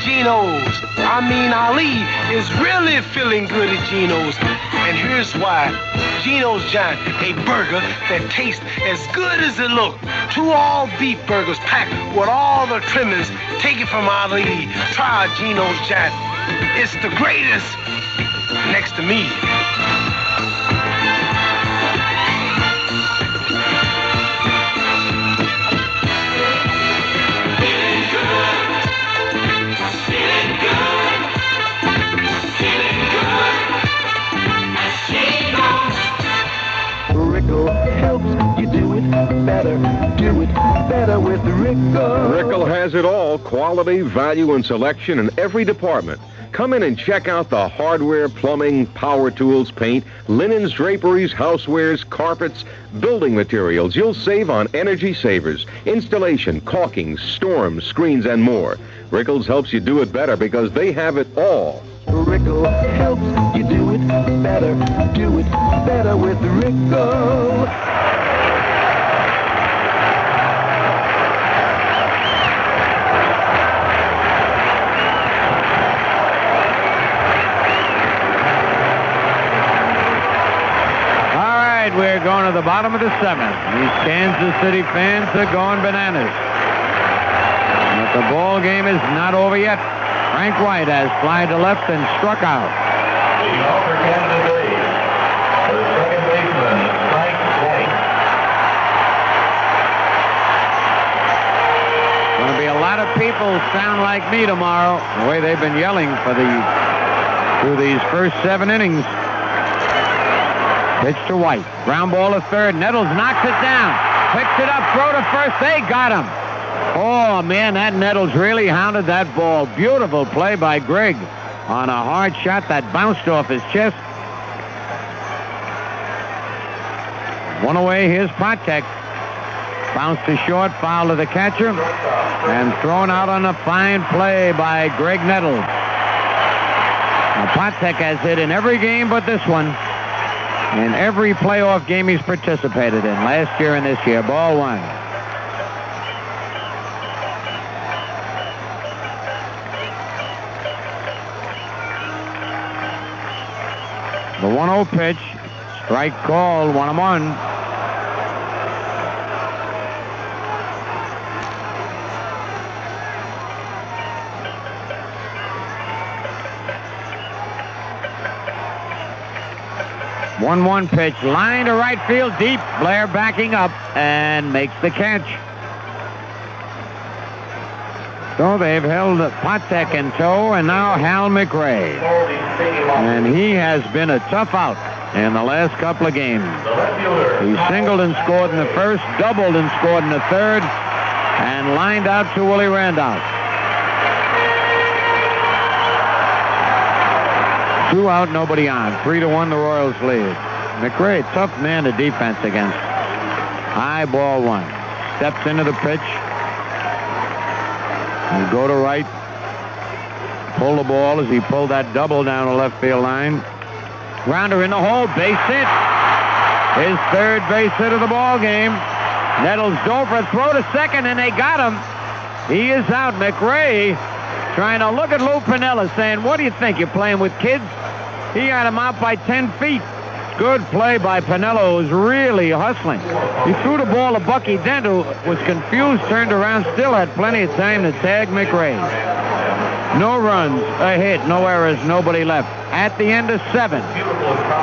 Gino's. I mean, Ali is really feeling good at Gino's. And here's why. Gino's Giant, a burger that tastes as good as it looks. 2 all-beef burgers packed with all the trimmings. Take it from Ali. Try Gino's Giant. It's the greatest next to me. Helps you do it better. Do it better with Rickle. Rickle has it all, quality, value, and selection in every department. Come in and check out the hardware, plumbing, power tools, paint, linens, draperies, housewares, carpets, building materials. You'll save on energy savers, installation, caulking, storms, screens, and more. Rickles helps you do it better because they have it all. Rickle helps you do it better. Do it better with Rickle. All right, we're going to the bottom of the 7th. These Kansas City fans are going bananas. But the ball game is not over yet. Frank White has fly to left and struck out. Leading off for Kansas City, the second baseman, Frank White. Going to be a lot of people sound like me tomorrow, the way they've been yelling through these first 7 innings. Pitch to White. Ground ball to third. Nettles knocks it down. Picks it up. Throw to first. They got him. Oh, man, that Nettles really hounded that ball. Beautiful play by Greg on a hard shot that bounced off his chest. 1 away, here's Patek. Bounced to short, foul to the catcher, and thrown out on a fine play by Greg Nettles. Now, Patek has hit in every game but this one. In every playoff game he's participated in, last year and this year. Ball 1. The 1-0 pitch, strike called, 1-1. One pitch, line to right field deep. Blair backing up and makes the catch. So they've held Patek in tow, and now Hal McRae. And he has been a tough out in the last couple of games. He singled and scored in the first, doubled and scored in the third, and lined out to Willie Randolph. 2 out, nobody on. 3-1, the Royals lead. McRae, tough man to defense against. High ball 1. Steps into the pitch. You go to right. Pull the ball as he pulled that double down the left field line. Grounder in the hole, base hit. His 3rd base hit of the ball game. Nettles go for a throw to second, and they got him. He is out. McRae trying to look at Lou Piniella, saying, "What do you think? You're playing with kids?" He had him out by 10 feet. Good play by Piniella, who was really hustling. He threw the ball to Bucky Dent, who was confused, turned around, still had plenty of time to tag McRae. No runs, a hit, no errors, nobody left. At the end of 7,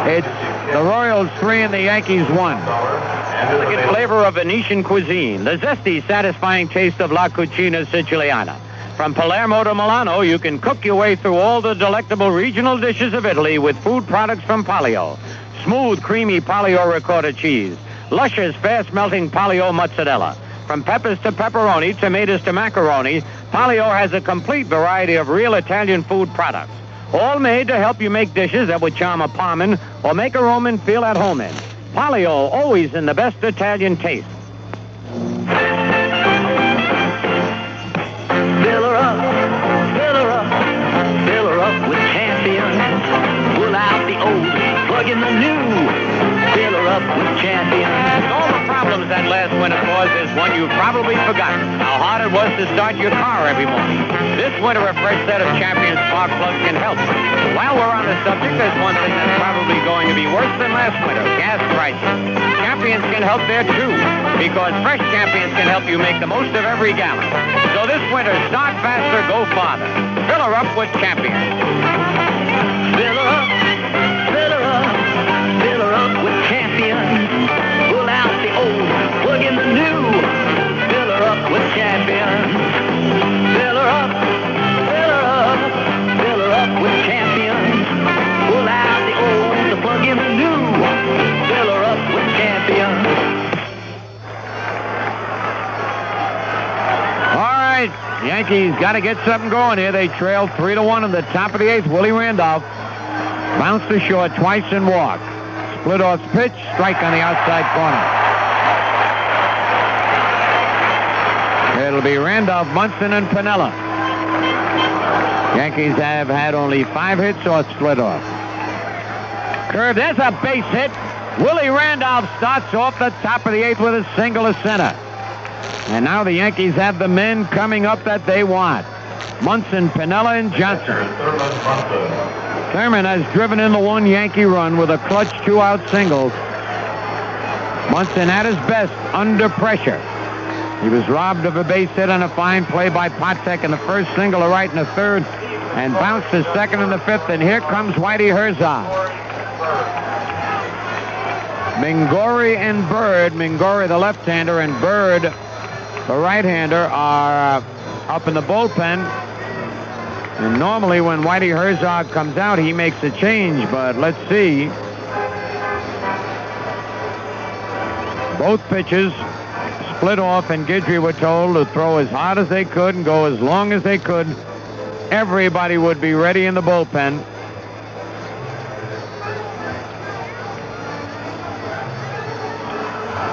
it's the Royals 3 and the Yankees 1. Elegant flavor of Venetian cuisine, the zesty, satisfying taste of La Cucina Siciliana. From Palermo to Milano, you can cook your way through all the delectable regional dishes of Italy with food products from Palio. Smooth, creamy Palio ricotta cheese. Luscious, fast-melting Palio mozzarella. From peppers to pepperoni, tomatoes to macaroni, Palio has a complete variety of real Italian food products. All made to help you make dishes that would charm a Parman or make a Roman feel at home in. Palio, always in the best Italian taste. Fill her up, fill her up, fill her up with champions. Pull out the old, plug in the new. Fill her up with champions. All the problems that last winter caused is one you've probably forgotten. How hard it was to start your car every morning. This winter, a fresh set of Champion spark plugs can help. While we're on the subject, there's one thing that's probably going to be worse than last winter: gas prices. Champions can help there too, because fresh Champions can help you make the most of every gallon. So this winter, start faster, go farther. Fill her up with Champions. Fill her up, fill her up, fill her up with champions. Pull out the old, plug in the new. Fill her up with champions. Fill her up, fill her up, fill her up with champions. Pull out the old, plug in the new. Fill her up with champions. All right, Yankees got to get something going here. They trail 3-1 in the top of the 8th. Willie Randolph bounced to short twice and walked. Split off pitch, strike on the outside corner. It'll be Randolph, Munson, and Piniella. Yankees have had only 5 hits or split off. Curve, there's a base hit. Willie Randolph starts off the top of the 8th with a single to center. And now the Yankees have the men coming up that they want. Munson, Piniella, and Johnson. Thurman has driven in the 1 Yankee run with a clutch 2-out single. Munson at his best under pressure. He was robbed of a base hit on a fine play by Potek in the first, single to right in the 3rd, and bounced to 2nd in the 5th, and here comes Whitey Herzog. Mingori and Bird, Mingori the left-hander and Bird the right-hander, are up in the bullpen. And normally when Whitey Herzog comes out, he makes a change, but let's see. Both pitches split off, and Guidry were told to throw as hard as they could and go as long as they could. Everybody would be ready in the bullpen.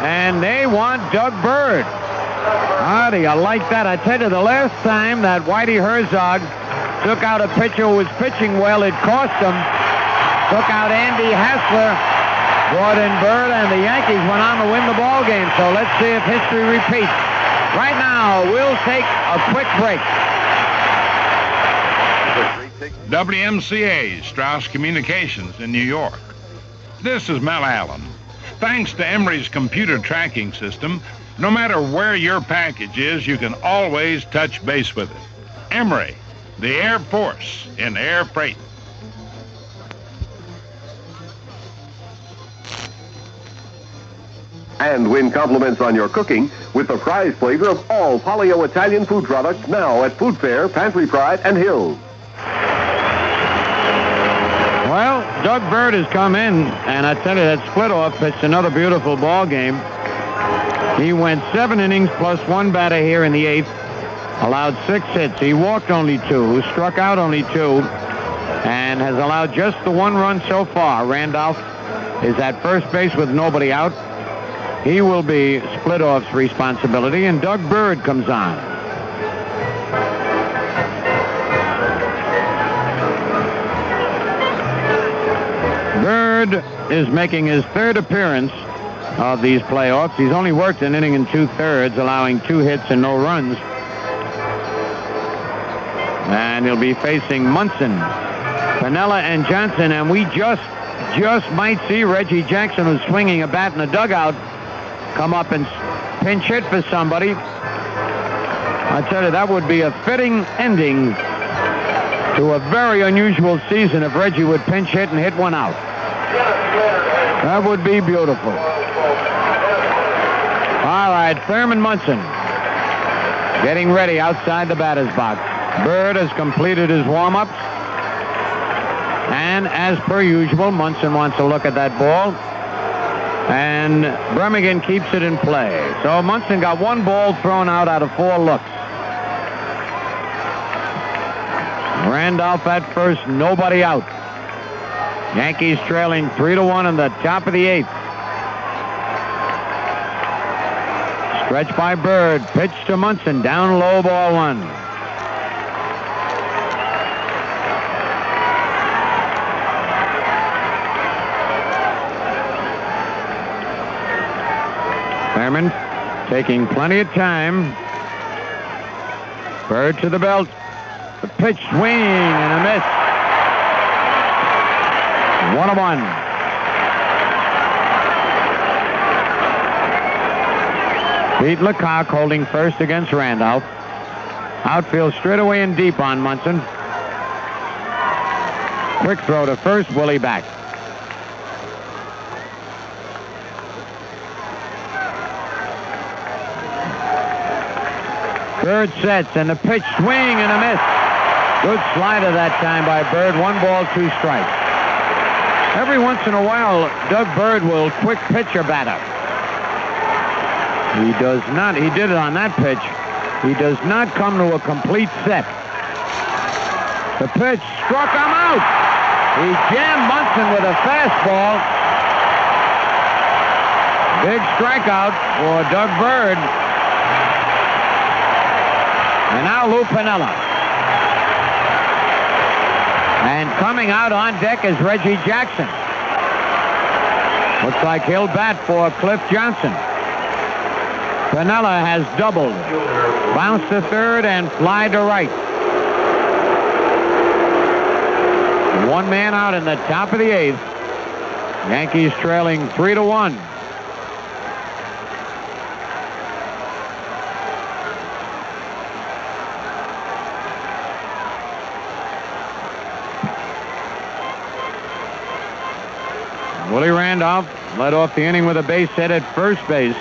And they want Doug Bird. How do you like that? I tell you, the last time that Whitey Herzog took out a pitcher who was pitching well, it cost him. Took out Andy Hassler, brought in Bird, and the Yankees went on to win the ball game. So let's see if history repeats. Right now, we'll take a quick break. WMCA, Strauss Communications in New York. This is Mel Allen. Thanks to Emery's computer tracking system, no matter where your package is, you can always touch base with it. Emery, the Air Force in air freight. And win compliments on your cooking with the prize flavor of all Palio Italian food products now at Food Fair, Pantry Pride, and Hills. Well, Doug Bird has come in, and I tell you, that split-off pitched another beautiful ball game. He went 7 innings plus 1 batter here in the 8th, allowed 6 hits. He walked only 2, struck out only 2, and has allowed just the 1 run so far. Randolph is at first base with nobody out. He will be split-off's responsibility, and Doug Bird comes on. Bird is making his 3rd appearance of these playoffs. He's only worked an inning and 2/3, allowing 2 hits and no runs. And he'll be facing Munson, Piniella, and Johnson, and we just might see Reggie Jackson, who's swinging a bat in the dugout, come up and pinch hit for somebody. I tell you, that would be a fitting ending to a very unusual season if Reggie would pinch hit and hit one out. That would be beautiful. All right, Thurman Munson getting ready outside the batter's box. Bird has completed his warm-ups. And as per usual, Munson wants to look at that ball. And Birmingham keeps it in play. So Munson got one ball thrown out of 4 looks. Randolph at first, nobody out. Yankees trailing 3-1 in the top of the 8th. Stretch by Bird, pitch to Munson, down low, ball 1. Thurman taking plenty of time. Bird to the belt. The pitch, swing and a miss. 1-1. Pete Lecoq holding first against Randolph. Outfield straight away and deep on Munson. Quick throw to first, Willie back. Bird sets, and the pitch, swing and a miss. Good slider that time by Bird. 1 ball, 2 strikes. Every once in a while, Doug Bird will quick pitch a batter. He does not. He did it on that pitch. He does not come to a complete set. The pitch struck him out. He jammed Munson with a fastball. Big strikeout for Doug Bird. And now Lou Piniella. And coming out on deck is Reggie Jackson. Looks like he'll bat for Cliff Johnson. Piniella has doubled. Bounce to third and fly to right. 1 man out in the top of the 8th. Yankees trailing 3-1. Willie Randolph led off the inning with a base hit at first base.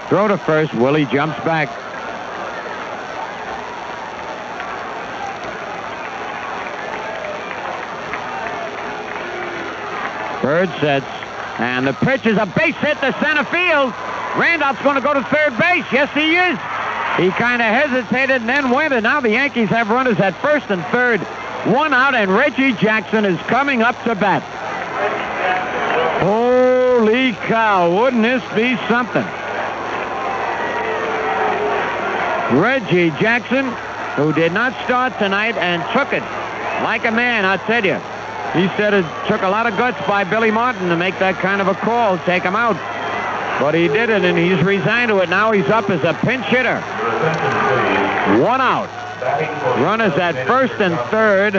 Throw to first. Willie jumps back. Bird sets. And the pitch is a base hit to center field. Randolph's going to go to third base. Yes, he is. He kind of hesitated and then went. And now the Yankees have runners at first and third. 1 out, and Reggie Jackson is coming up to bat. Holy cow, wouldn't this be something? Reggie Jackson, who did not start tonight and took it like a man, I tell you. He said it took a lot of guts by Billy Martin to make that kind of a call, take him out. But he did it, and he's resigned to it. Now he's up as a pinch hitter. 1 out. Runners at first and third,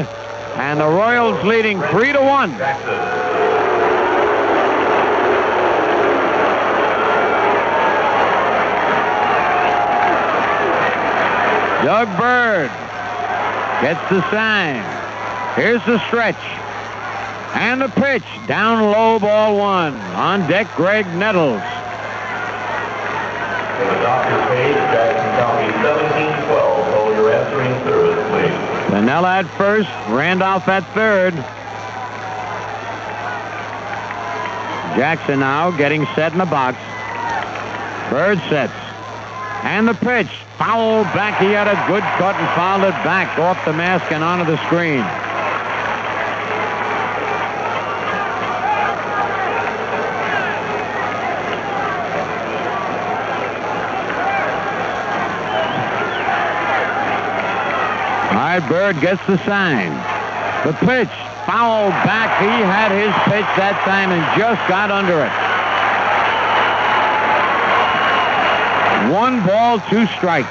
and the Royals leading 3-1. Doug Bird gets the sign. Here's the stretch. And the pitch. Down low, ball 1. On deck, Greg Nettles. For the doctor's page, Jackson County 1712. Call your answering service, please. Piniella at first. Randolph at third. Jackson now getting set in the box. Bird sets. And the pitch. Foul back. He had a good cut and fouled it back off the mask and onto the screen. All right, Bird gets the sign. The pitch. Foul back. He had his pitch that time and just got under it. 1 ball, 2 strikes.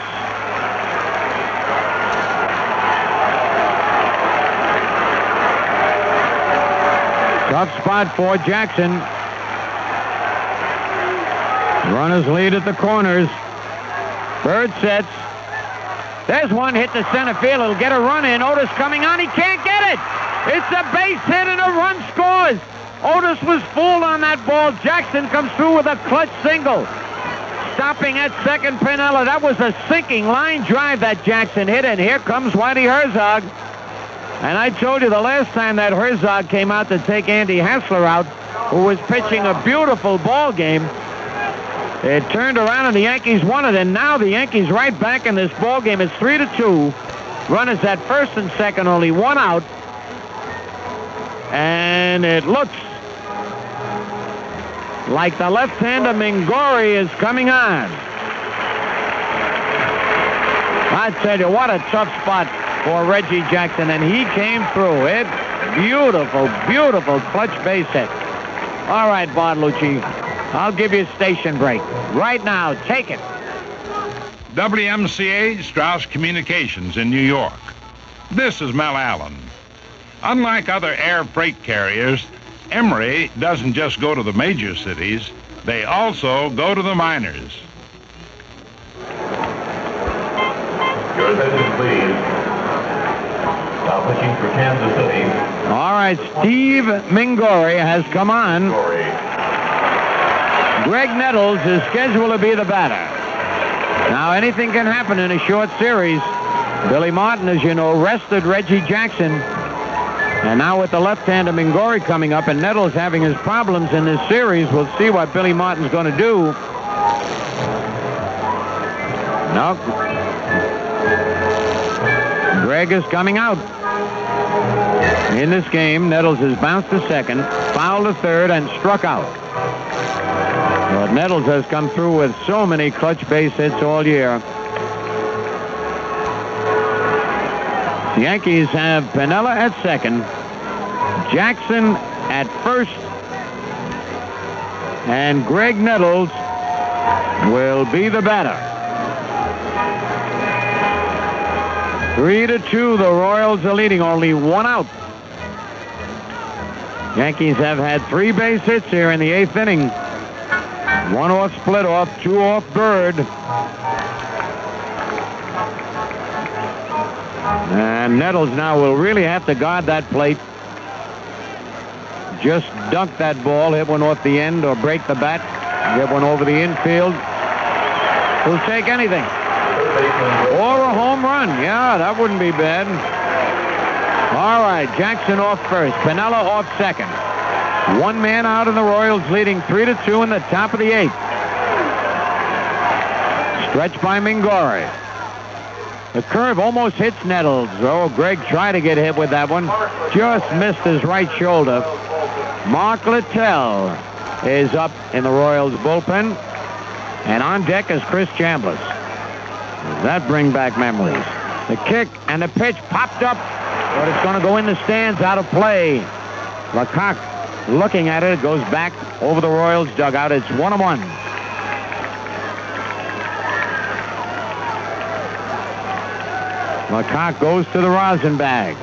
Tough spot for Jackson. Runners lead at the corners. Bird sets. There's one hit to center field. It'll get a run in. Otis coming on. He can't get it. It's a base hit and a run scores. Otis was fooled on that ball. Jackson comes through with a clutch single. Stopping at second, Piniella. That was a sinking line drive that Jackson hit, and here comes Whitey Herzog. And I told you the last time that Herzog came out to take Andy Hassler out, who was pitching a beautiful ball game, it turned around and the Yankees won it, and now the Yankees right back in this ball game. It's 3-2. Runners at first and second, only one out. And it looks like the left-hander Mingori is coming on. I tell you, what a tough spot for Reggie Jackson, and he came through it. Beautiful, beautiful clutch base hit. All right, Bartolucci, I'll give you a station break. Right now, take it. WMCA, Strauss Communications in New York. This is Mel Allen. Unlike other air freight carriers, Emery doesn't just go to the major cities, they also go to the minors. Your attention, please. Now pitching for Kansas City. All right, Steve Mingori has come on. Greg Nettles is scheduled to be the batter. Now, anything can happen in a short series. Billy Martin, as you know, rested Reggie Jackson. And now with the left-hander Mingori coming up and Nettles having his problems in this series, we'll see what Billy Martin's going to do. No. Greg is coming out. In this game, Nettles has bounced to second, fouled to third, and struck out. But Nettles has come through with so many clutch base hits all year. The Yankees have Piniella at second, Jackson at first, and Greg Nettles will be the batter. 3-2, the Royals are leading, only one out. Yankees have had 3 base hits here in the 8th inning. 1 off split off, 2 off Bird. And Nettles now will really have to guard that plate. Just dunk that ball, hit one off the end or break the bat, get one over the infield. He'll take anything. Or a home run. Yeah, that wouldn't be bad. All right, Jackson off first, Piniella off second. 1 man out and the Royals leading 3-2 in the top of the 8th. Stretch by Mingori. The curve almost hits Nettles. Oh, Greg tried to get hit with that one. Just missed his right shoulder. Mark Littell is up in the Royals bullpen. And on deck is Chris Chambliss. Does that bring back memories? The kick and the pitch popped up, but it's going to go in the stands, out of play. Lecoq looking at it. It goes back over the Royals dugout. It's 1-1. Lecoq goes to the rosin bag.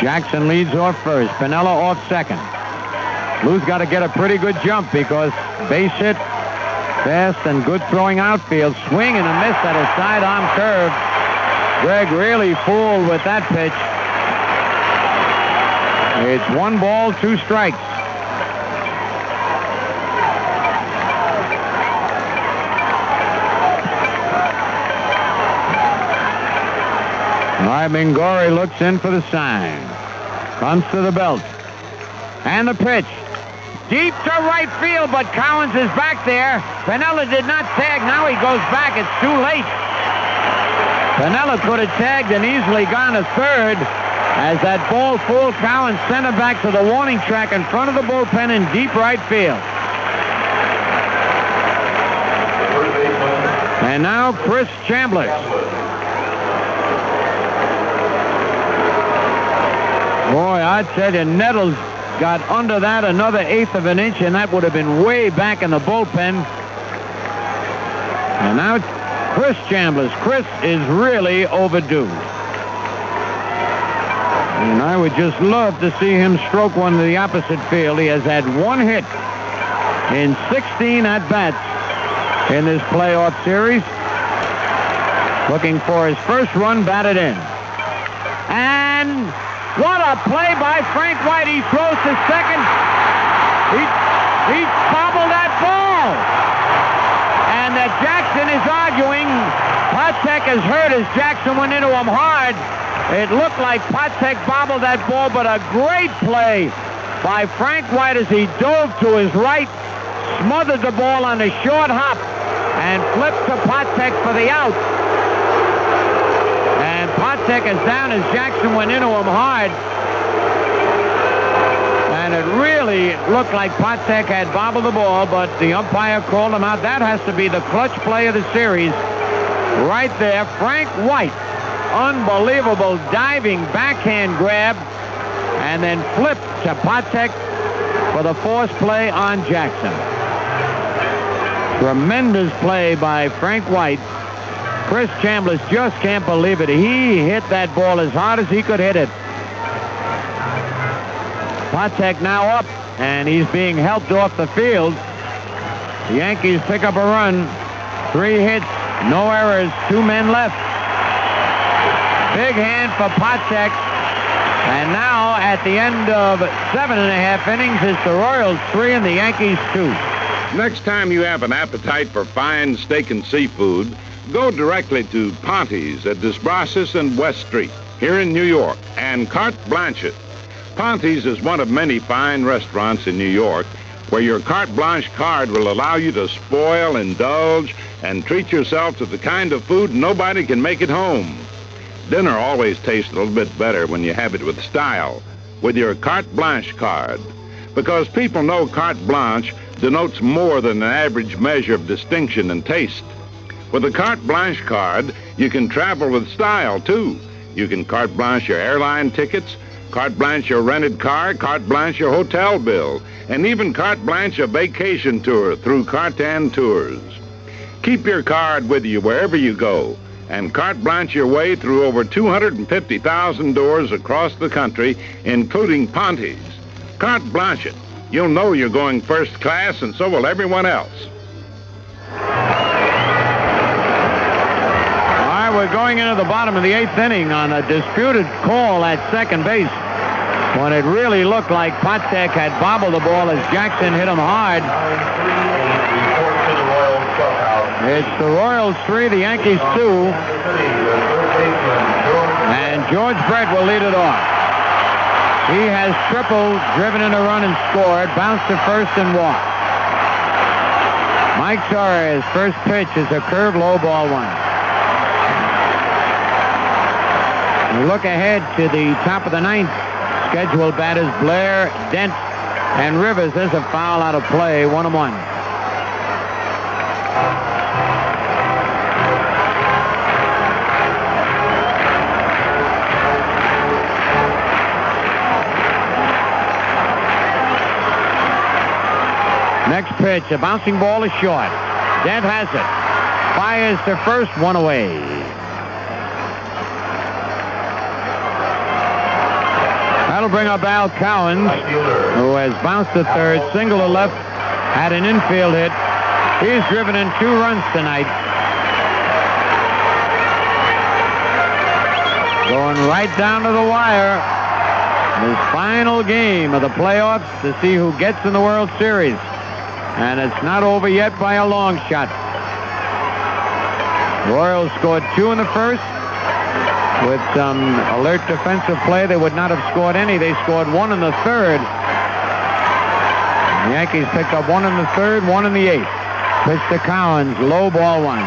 Jackson leads off first. Piniella off second. Lou's got to get a pretty good jump because base hit, fast and good throwing outfield. Swing and a miss at a sidearm curve. Greg really fooled with that pitch. It's 1 ball, 2 strikes. Mingori looks in for the sign. Comes to the belt. And the pitch. Deep to right field, but Collins is back there. Piniella did not tag. Now he goes back. It's too late. Piniella could have tagged and easily gone to third as that ball fooled Collins, sent him back to the warning track in front of the bullpen in deep right field. And now Chris Chambliss. Boy, I tell you, Nettles got under that another 1/8 of an inch, and that would have been way back in the bullpen. And now Chris Chambliss. Chris is really overdue. And I would just love to see him stroke one to the opposite field. He has had 1 hit in 16 at-bats. in this playoff series. Looking for his first run batted in. And what a play by Frank White. He throws to second. He bobbled that ball. And that Jackson is arguing. Patek is hurt as Jackson went into him hard. It looked like Patek bobbled that ball, but a great play by Frank White as he dove to his right, smothered the ball on a short hop, and flipped to Patek for the out. And Patek is down as Jackson went into him hard. And it really looked like Patek had bobbled the ball, but the umpire called him out. That has to be the clutch play of the series. Right there, Frank White. Unbelievable diving backhand grab, and then flip to Patek for the force play on Jackson. Tremendous play by Frank White. Chris Chambliss just can't believe it. He hit that ball as hard as he could hit it. Patek now up, and he's being helped off the field. The Yankees pick up a run. 3 hits, no errors, 2 men left. Big hand for Patek. And now, at the end of 7.5 innings, it's the Royals 3 and the Yankees 2. Next time you have an appetite for fine steak and seafood, go directly to Ponte's at Desbrosses and West Street here in New York, and carte blanche it. Ponte's is one of many fine restaurants in New York where your carte blanche card will allow you to spoil, indulge, and treat yourself to the kind of food nobody can make at home. Dinner always tastes a little bit better when you have it with style, with your carte blanche card. Because people know carte blanche denotes more than an average measure of distinction and taste. With a carte blanche card, you can travel with style, too. You can carte blanche your airline tickets, carte blanche your rented car, carte blanche your hotel bill, and even carte blanche a vacation tour through Cartan Tours. Keep your card with you wherever you go, and carte blanche your way through over 250,000 doors across the country, including Ponte's. Carte blanche it. You'll know you're going first class, and so will everyone else. All right, we're going into the bottom of the 8th inning on a disputed call at second base, when it really looked like Patek had bobbled the ball as Jackson hit him hard. It's the Royals 3, the Yankees 2. And George Brett will lead it off. He has tripled, driven in a run and scored, bounced to first and walked. Mike Suarez, first pitch is a curve low ball 1. We look ahead to the top of the 9th. Scheduled batters Blair, Dent, and Rivers. There's a foul out of play, 1-1. Next pitch, a bouncing ball is short. Dent has it. Fires to first, 1 away. That'll bring up Al Cowens, who has bounced to third, single to left, had an infield hit. He's driven in 2 runs tonight. Going right down to the wire. His final game of the playoffs to see who gets in the World Series. And it's not over yet by a long shot. Royals scored 2 in the first. With some alert defensive play, they would not have scored any. They scored 1 in the third. The Yankees picked up 1 in the third, 1 in the 8th. Pitch to Cowens, low ball 1.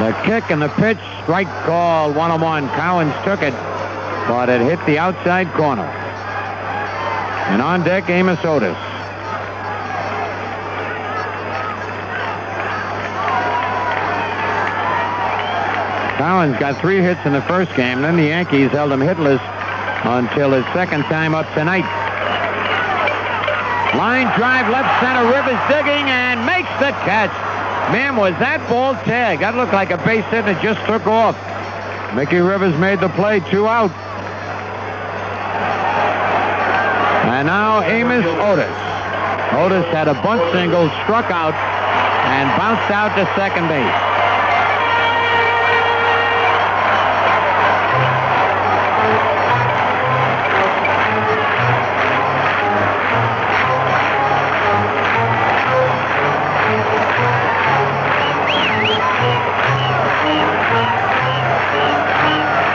The kick and the pitch, strike call, 1-1. Cowens took it, but it hit the outside corner. And on deck, Amos Otis. Cowens got 3 hits in the first game. Then the Yankees held him hitless until his second time up tonight. Line drive, left center. Rivers digging and makes the catch. Man, was that ball tagged? That looked like a base hit and it just took off. Mickey Rivers made the play, 2 out. And now Amos Otis. Otis had a bunt single, struck out, and bounced out to second base.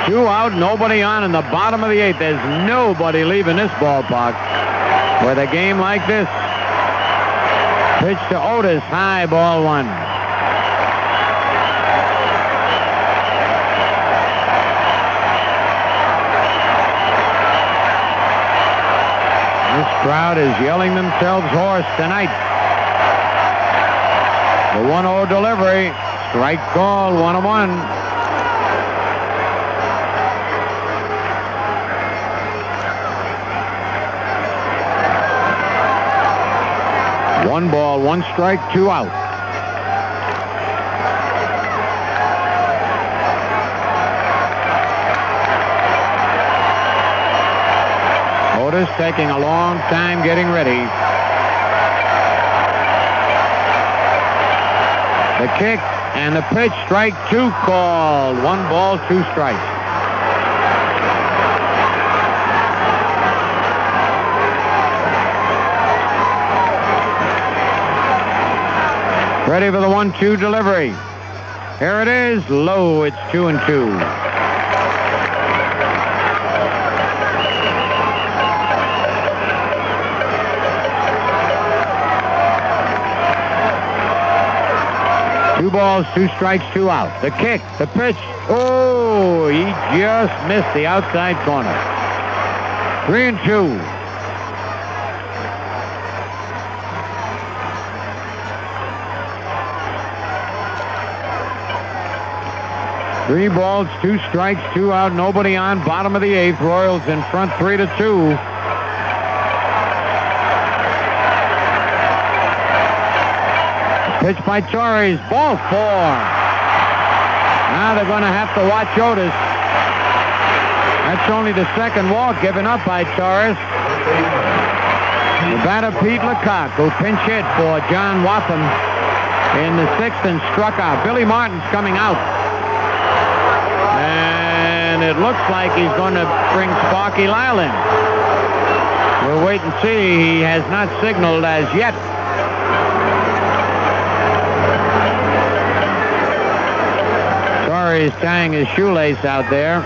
Two out, nobody on in the bottom of the eighth. There's nobody leaving this ballpark with a game like this. Pitch to Otis, high, ball one. This crowd is yelling themselves hoarse tonight. The 1-0 delivery. Strike call, 1-1. One ball, one strike, two out. Otis taking a long time getting ready. The kick and the pitch, strike two called. 1 ball, 2 strikes. Ready for the 1-2 delivery. Here it is, low, it's 2-2. Two balls, 2 strikes, 2 out. The kick, the pitch. Oh, he just missed the outside corner. 3-2. Three balls, 2 strikes, 2 out, nobody on. Bottom of the eighth. Royals in front 3-2. Pitch by Torres. Ball 4. Now they're going to have to watch Otis. That's only the second walk given up by Torres. The batter, Pete Lecoq, who pinch hit for John Wathan in the 6th and struck out. Billy Martin's coming out. And it looks like he's going to bring Sparky Lyle in. We'll wait and see. He has not signaled as yet. Torres tying his shoelace out there.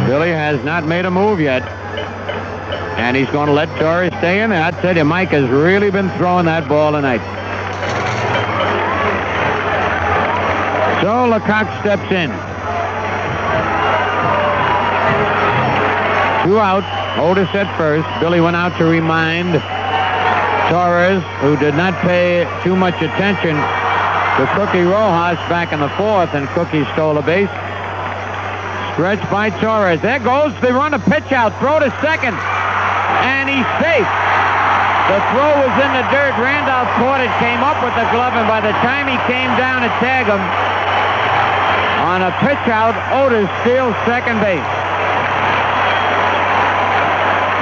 Billy has not made a move yet. And he's going to let Torres stay in there. I tell you, Mike has really been throwing that ball tonight. So Lecoq steps in. 2 out. Otis at first. Billy went out to remind Torres, who did not pay too much attention to Cookie Rojas back in the 4th, and Cookie stole a base. Stretch by Torres. There goes the run, a pitch out. Throw to second. And he's safe. The throw was in the dirt. Randolph caught it, came up with the glove, and by the time he came down to tag him, on a pitch out, Otis steals second base.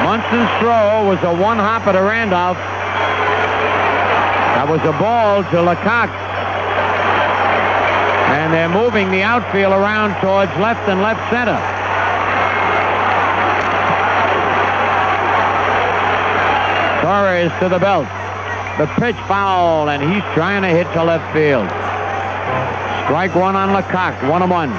Munson's throw was a one-hopper to Randolph. That was a ball to Lecoq. And they're moving the outfield around towards left and left center. Torres to the belt. The pitch foul, and he's trying to hit to left field. Strike one on Lecoq, 1-1.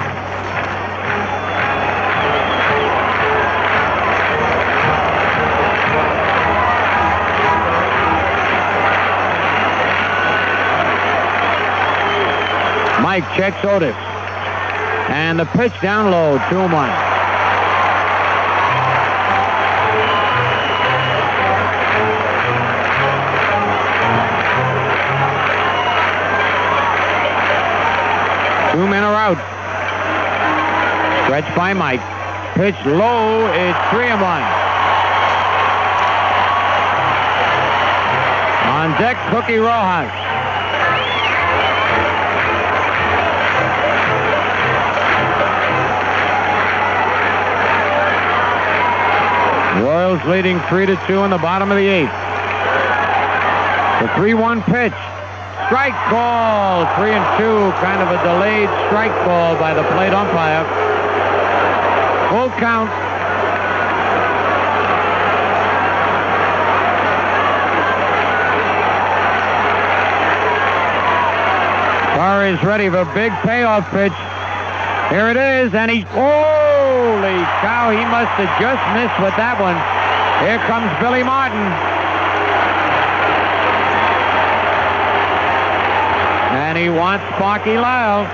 Mike checks Otis. And the pitch down low, 2-1. Two men are out. Stretch by Mike. Pitch low. It's 3-1. On deck, Cookie Rojas. Royals leading 3-2 in the bottom of the 8th. The 3-1 pitch. Strike call. 3-2. Kind of a delayed strike call by the plate umpire. Full count. Carr is ready for a big payoff pitch. Here it is, and he's... Holy cow, he must have just missed with that one. Here comes Billy Martin. And he wants Sparky Lyle.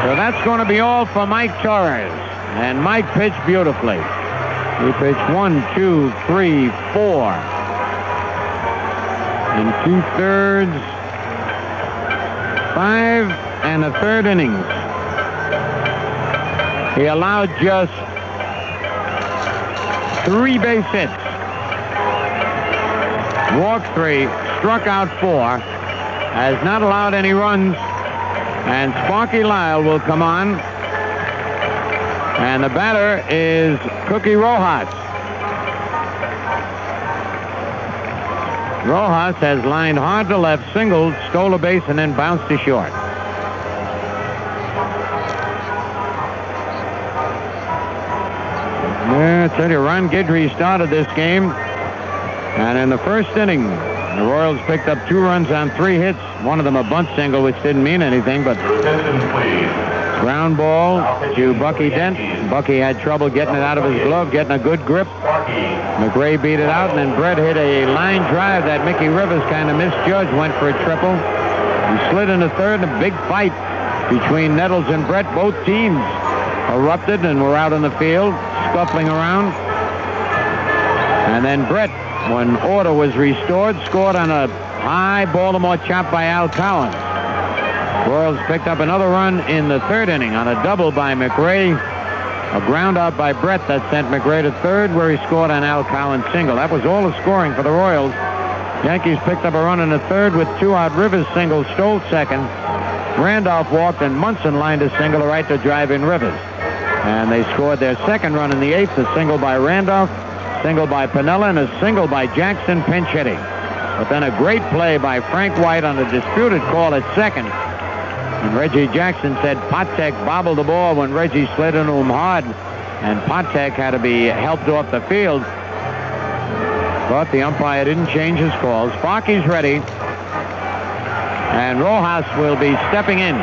So that's going to be all for Mike Torres. And Mike pitched beautifully. He pitched 1, 2, 3, 4. In 2/3, 5 1/3 innings. He allowed just 3 base hits. Walked 3, struck out 4, has not allowed any runs, and Sparky Lyle will come on. And the batter is Cookie Rojas. Rojas has lined hard to left, singled, stole a base, and then bounced to short. Yeah, I tell you, Ron Guidry started this game, and in the first inning, the Royals picked up 2 runs on 3 hits. One of them a bunt single, which didn't mean anything, but ground ball to Bucky Dent. Bucky had trouble getting it out of his glove, getting a good grip. McRae beat it out, and then Brett hit a line drive that Mickey Rivers kind of misjudged, went for a triple. He slid into third, and a big fight between Nettles and Brett. Both teams erupted and were out on the field, scuffling around. And then Brett, when order was restored, scored on a high Baltimore chop by Al Collins. Royals picked up another run in the 3rd inning on a double by McRae. A ground out by Brett that sent McRae to 3rd, where he scored on Al Collins' single. That was all the scoring for the Royals. Yankees picked up a run in the 3rd with 2 out. Rivers single, stole 2nd. Randolph walked, and Munson lined a single to right to drive in Rivers. And they scored their 2nd run in the 8th, a single by Randolph, single by Piniella, and a single by Jackson, pinch hitting. But then a great play by Frank White on a disputed call at 2nd. And Reggie Jackson said Patek bobbled the ball when Reggie slid into him hard, and Patek had to be helped off the field. But the umpire didn't change his call. Sparky's ready, and Rojas will be stepping in.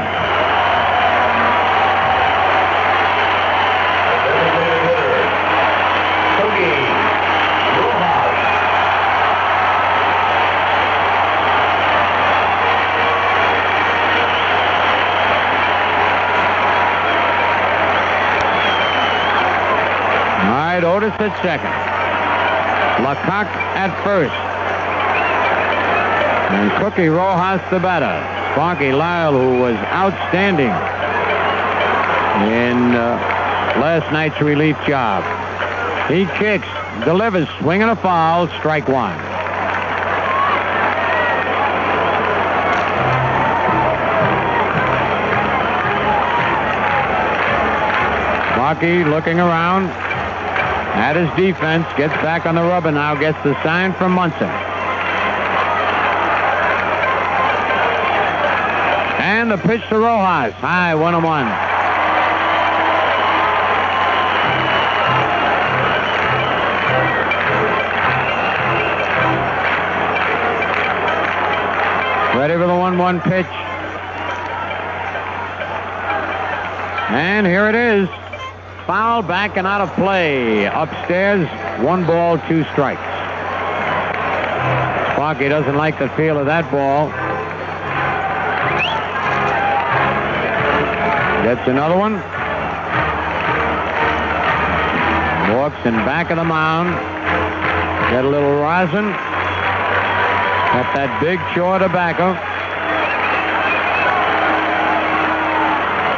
Otis at 2nd. Lecoq at 1st. And Cookie Rojas the batter. Sparky Lyle, who was outstanding in last night's relief job. He kicks, delivers, swinging a foul, strike 1. Sparky looking around at his defense, gets back on the rubber now, gets the sign from Munson. And the pitch to Rojas, high, 1-1. Ready for the 1-1 pitch. And here it is. Foul back and out of play. Upstairs, 1 ball, 2 strikes. Sparky doesn't like the feel of that ball. Gets another one. Walks in back of the mound. Get a little rosin. Got that big chaw tobacco.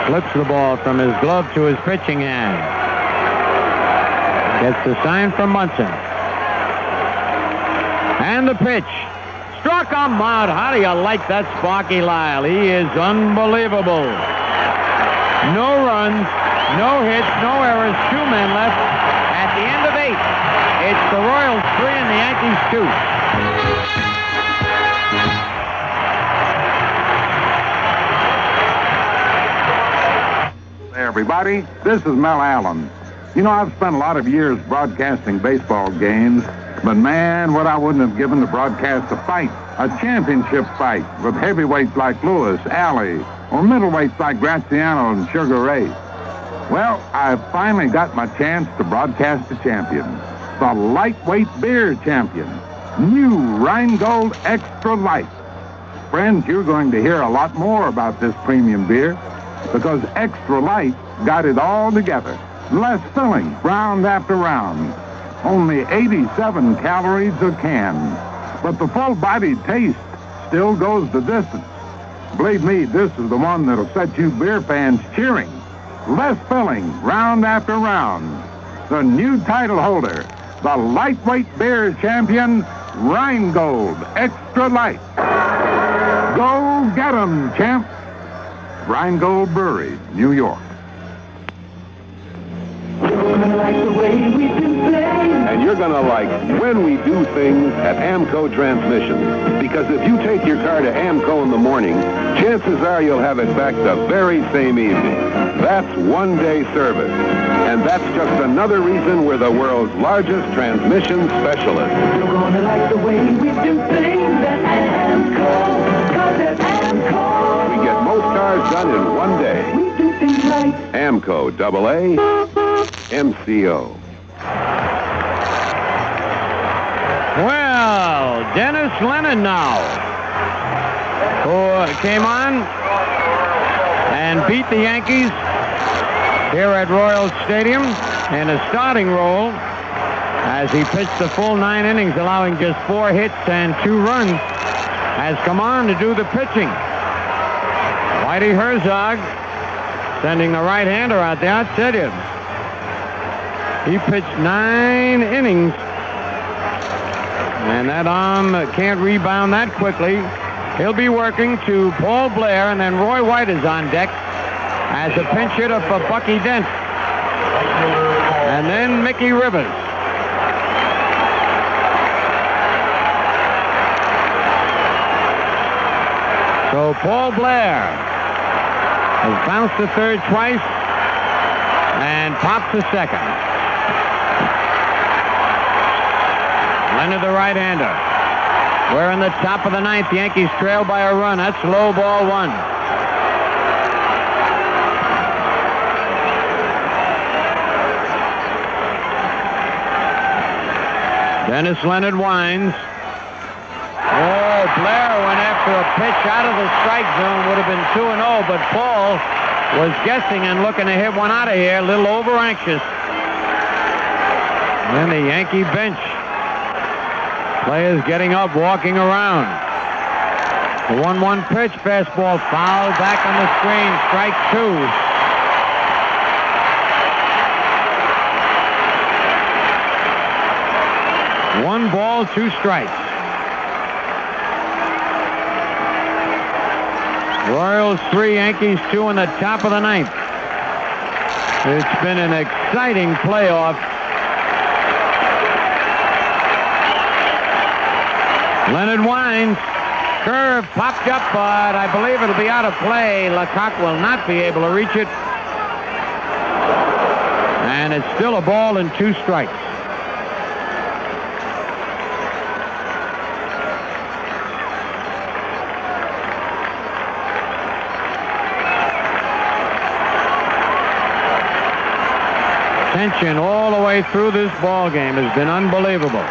Flips the ball from his glove to his pitching hand. Gets the sign from Munson. And the pitch. Struck him out. How do you like that, Sparky Lyle? He is unbelievable. No runs, No hits, no errors, 2 men left. At the end of 8, it's the Royals 3 and the Yankees 2. Hey, everybody, this is Mel Allen. You know, I've spent a lot of years broadcasting baseball games, but man, what I wouldn't have given to broadcast a fight, a championship fight with heavyweights like Lewis, Alley, or middleweights like Graziano and Sugar Ray. Well, I finally got my chance to broadcast the champion, the lightweight beer champion, new Rheingold Extra Light. Friends, you're going to hear a lot more about this premium beer because Extra Light got it all together. Less filling, round after round. Only 87 calories a can. But the full-bodied taste still goes the distance. Believe me, this is the one that'll set you beer fans cheering. Less filling, round after round. The new title holder, the lightweight beer champion, Rheingold Extra Light. Go get 'em, champ. Rheingold Brewery, New York. And you're going to like when we do things at AMCO Transmissions. Because if you take your car to AMCO in the morning, chances are you'll have it back the very same evening. That's one-day service. And that's just another reason we're the world's largest transmission specialist. You're going to like the way we do things at AMCO. Because at AMCO, We get most cars done in one day. we do things right. AMCO, AA, MCO. Well, Dennis Leonard now, who came on and beat the Yankees here at Royals Stadium in a starting role as he pitched the full 9 innings, allowing just 4 hits and 2 runs, has come on to do the pitching. Whitey Herzog sending the right-hander out there. I tell you, he pitched 9 innings, and that arm can't rebound that quickly. He'll be working to Paul Blair, and then Roy White is on deck as a pinch hitter for Bucky Dent. And then Mickey Rivers. So Paul Blair has bounced to third twice and popped to second. Leonard, the right-hander. We're in the top of the 9th. The Yankees trail by a run. That's low, ball 1. Dennis Leonard winds. Oh, Blair went after a pitch out of the strike zone. Would have been 2-0, but Paul was guessing and looking to hit one out of here. A little over-anxious. And then the Yankee bench. Players getting up, walking around. The 1-1 pitch, fastball fouled back on the screen. Strike 2. One ball, 2 strikes. Royals 3, Yankees 2 in the top of the 9th. It's been an exciting playoff. Leonard winds. Curve popped up, but I believe it'll be out of play. Lecoq will not be able to reach it. And it's still a ball and 2 strikes. Tension all the way through this ball game has been unbelievable.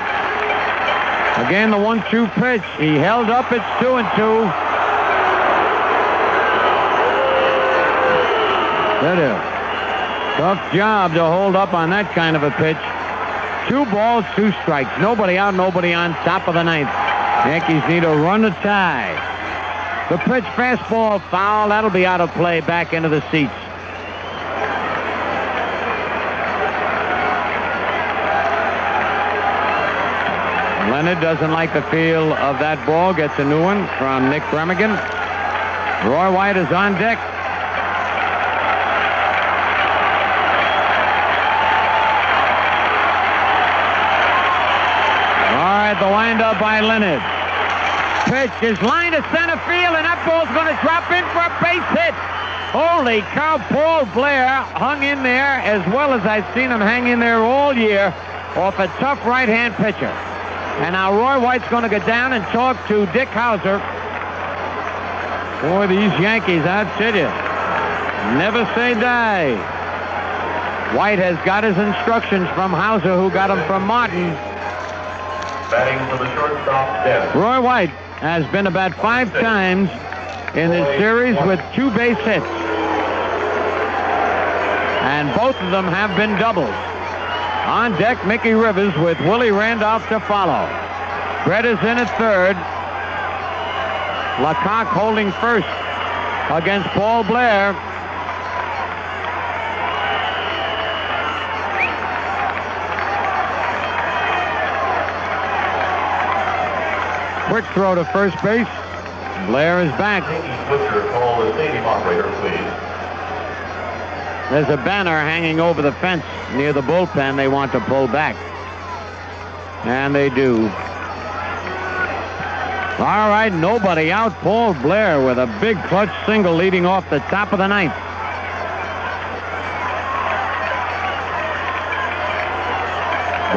Again, the 1-2 pitch. He held up. It's 2-2. That is tough job to hold up on that kind of a pitch. 2 balls, 2 strikes. Nobody out, nobody on. Top of the 9th. Yankees need a run to tie. The pitch, fastball, foul. That'll be out of play. Back into the seats. Leonard doesn't like the feel of that ball. Gets a new one from Nick Bremigan. Roy White is on deck. lined up by Leonard. Pitch is lined to center field, and that ball's going to drop in for a base hit. Holy cow, Paul Blair hung in there as well as I've seen him hang in there all year off a tough right-hand pitcher. And now Roy White's going to go down and talk to Dick Hauser. Boy, these Yankees, I tell you, never say die. White has got his instructions from Hauser, who got them from Martin. Batting for the shortstop, Dennis. Roy White has been about 5 times in this series with 2 base hits. And both of them have been doubles. On deck, Mickey Rivers with Willie Randolph to follow. Brett is in at third. Lecoq holding first against Paul Blair. Quick throw to first base. Blair is back. Butcher, call the stadium operator, please. There's a banner hanging over the fence near the bullpen they want to pull back. And they do. All right, nobody out. Paul Blair with a big clutch single leading off the top of the 9th.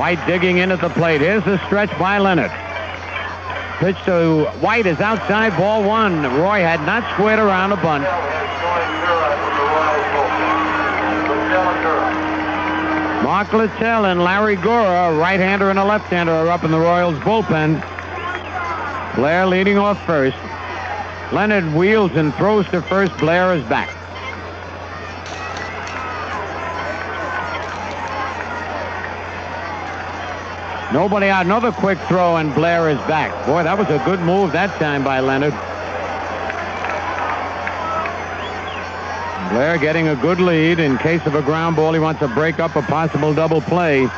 White digging in at the plate. Here's the stretch by Leonard. Pitch to White is outside, ball 1. Roy had not squared around a bunt. Mark Littell and Larry Gora, a right-hander and a left-hander, are up in the Royals bullpen. Blair leading off first. Leonard wheels and throws to first. Blair is back. Nobody out. Another quick throw, and Blair is back. Boy, that was a good move that time by Leonard. Blair getting a good lead. In case of a ground ball, he wants to break up a possible double play.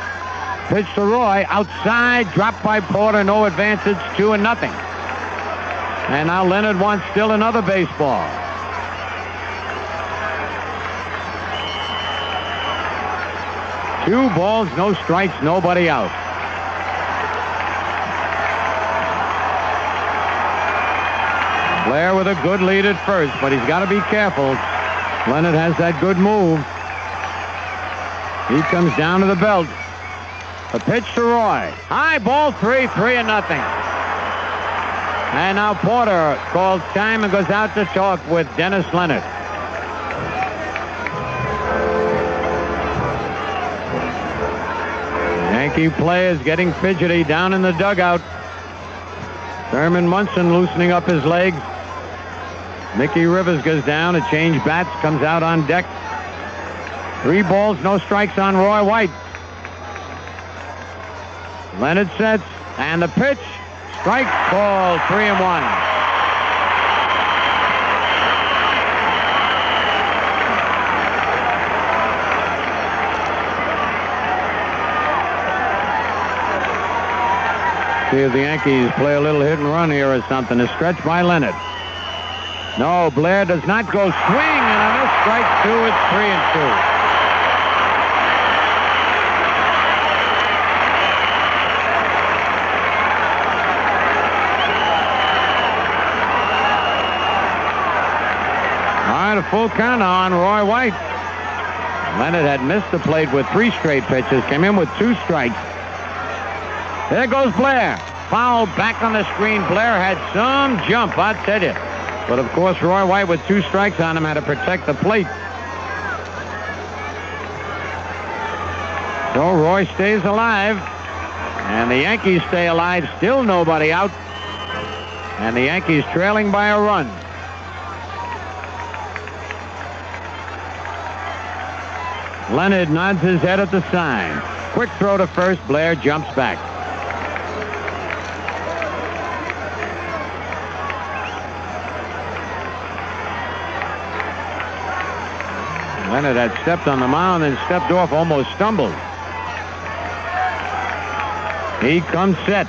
Pitch to Roy. Outside. Dropped by Porter. No advance. It's 2-0. And now Leonard wants still another baseball. Two balls, no strikes, nobody out. Blair with a good lead at first, but he's got to be careful. Leonard has that good move. He comes down to the belt. A pitch to Roy. High ball, 3-0. And now Porter calls time and goes out to talk with Dennis Leonard. Yankee players getting fidgety down in the dugout. Thurman Munson loosening up his legs. Mickey Rivers goes down. A change bats, comes out on deck. 3 balls, no strikes on Roy White. Leonard sets, and the pitch. Strike, ball, 3-1. See if the Yankees play a little hit and run here or something. A stretch by Leonard. No, Blair does not go swing, and a miss. Strike 2. It's 3-2. A full count on Roy White. Leonard had missed the plate with 3 straight pitches. Came in with 2 strikes. There goes Blair. Foul back on the screen. Blair had some jump, I tell you. But of course, Roy White with 2 strikes on him had to protect the plate. So Roy stays alive. And the Yankees stay alive. Still nobody out. And the Yankees trailing by a run. Leonard nods his head at the sign. Quick throw to first. Blair jumps back. Leonard had stepped on the mound and stepped off, almost stumbled. He comes set.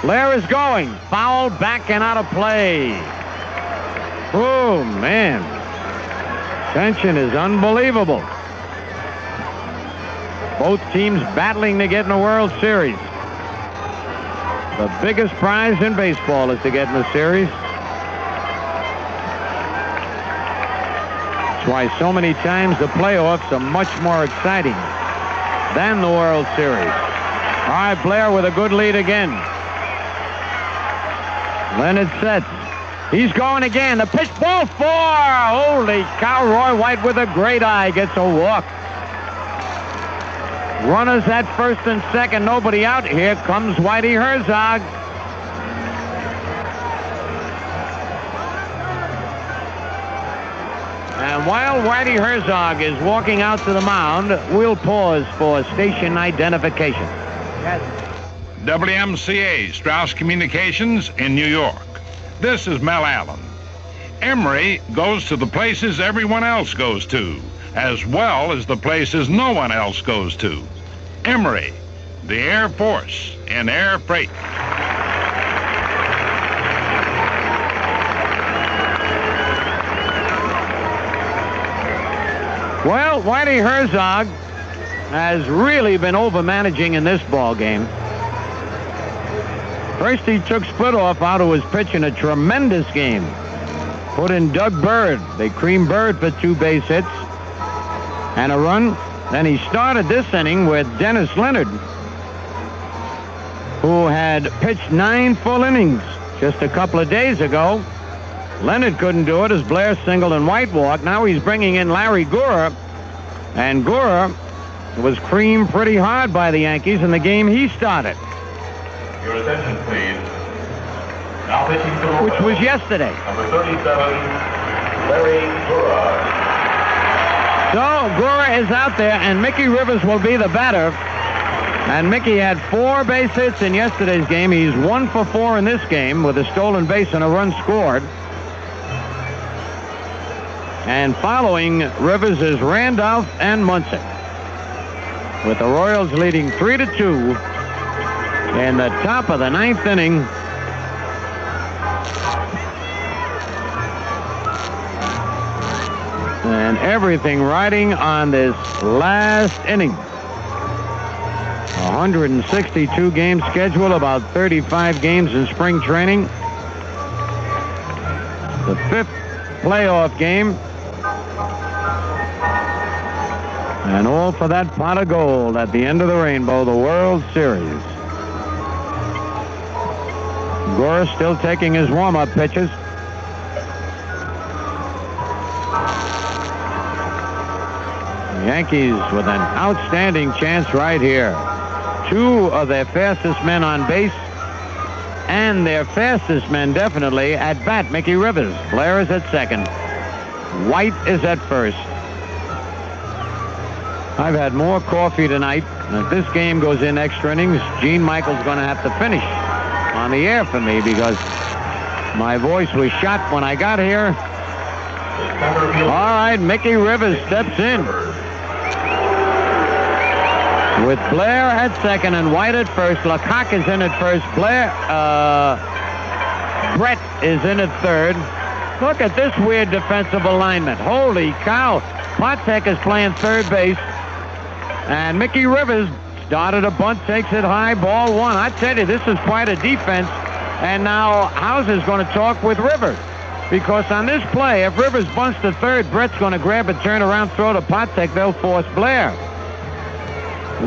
Blair is going. Foul back and out of play. Oh, man. Tension is unbelievable. Both teams battling to get in the World Series. The biggest prize in baseball is to get in the series. That's why so many times the playoffs are much more exciting than the World Series. All right, Blair with a good lead again. Leonard sets. He's going again. The pitch, ball 4. Holy cow, Roy White with a great eye gets a walk. Runners at first and second, nobody out. Here comes Whitey Herzog. And while Whitey Herzog is walking out to the mound, we'll pause for station identification. Yes. WMCA, Strauss Communications in New York. This is Mel Allen. Emory goes to the places everyone else goes to, as well as the places no one else goes to. Emory, the Air Force in air freight. Well, Whitey Herzog has really been over-managing in this ball game. First, he took Splitoff out, who was pitching a tremendous game. Put in Doug Bird. They creamed Bird for 2 base hits and a run. Then he started this inning with Dennis Leonard, who had pitched 9 full innings just a couple of days ago. Leonard couldn't do it as Blair singled and White walked. Now he's bringing in Larry Gura, and Gura was creamed pretty hard by the Yankees in the game he started. Your attention, please. Now pitching to the which was yesterday. Number 37, Larry Gura. So Gura is out there, and Mickey Rivers will be the batter. And Mickey had 4 base hits in yesterday's game. He's 1 for 4 in this game with a stolen base and a run scored. And following Rivers is Randolph and Munson, with the Royals leading 3-2 in the top of the 9th inning. And everything riding on this last inning. 162 game schedule, about 35 games in spring training. The 5th playoff game. And all for that pot of gold at the end of the rainbow, the World Series. Gora still taking his warm-up pitches. The Yankees with an outstanding chance right here. 2 of their fastest men on base, and their fastest men definitely at bat. Mickey Rivers. Blair is at second. White is at first. I've had more coffee tonight. And if this game goes in extra innings, Gene Michael's going to have to finish on the air for me because my voice was shot when I got here. All right, Mickey Rivers steps in with Blair at second and White at first. Lecoq is in at first. Brett is in at third. Look at this weird defensive alignment. Holy cow. Potek is playing third base. And Mickey Rivers started a bunt, takes it high, ball 1. I tell you, this is quite a defense. And now Hauser's going to talk with Rivers. Because on this play, if Rivers bunts to third, Brett's going to grab it, turn around, throw to Potek. They'll force Blair.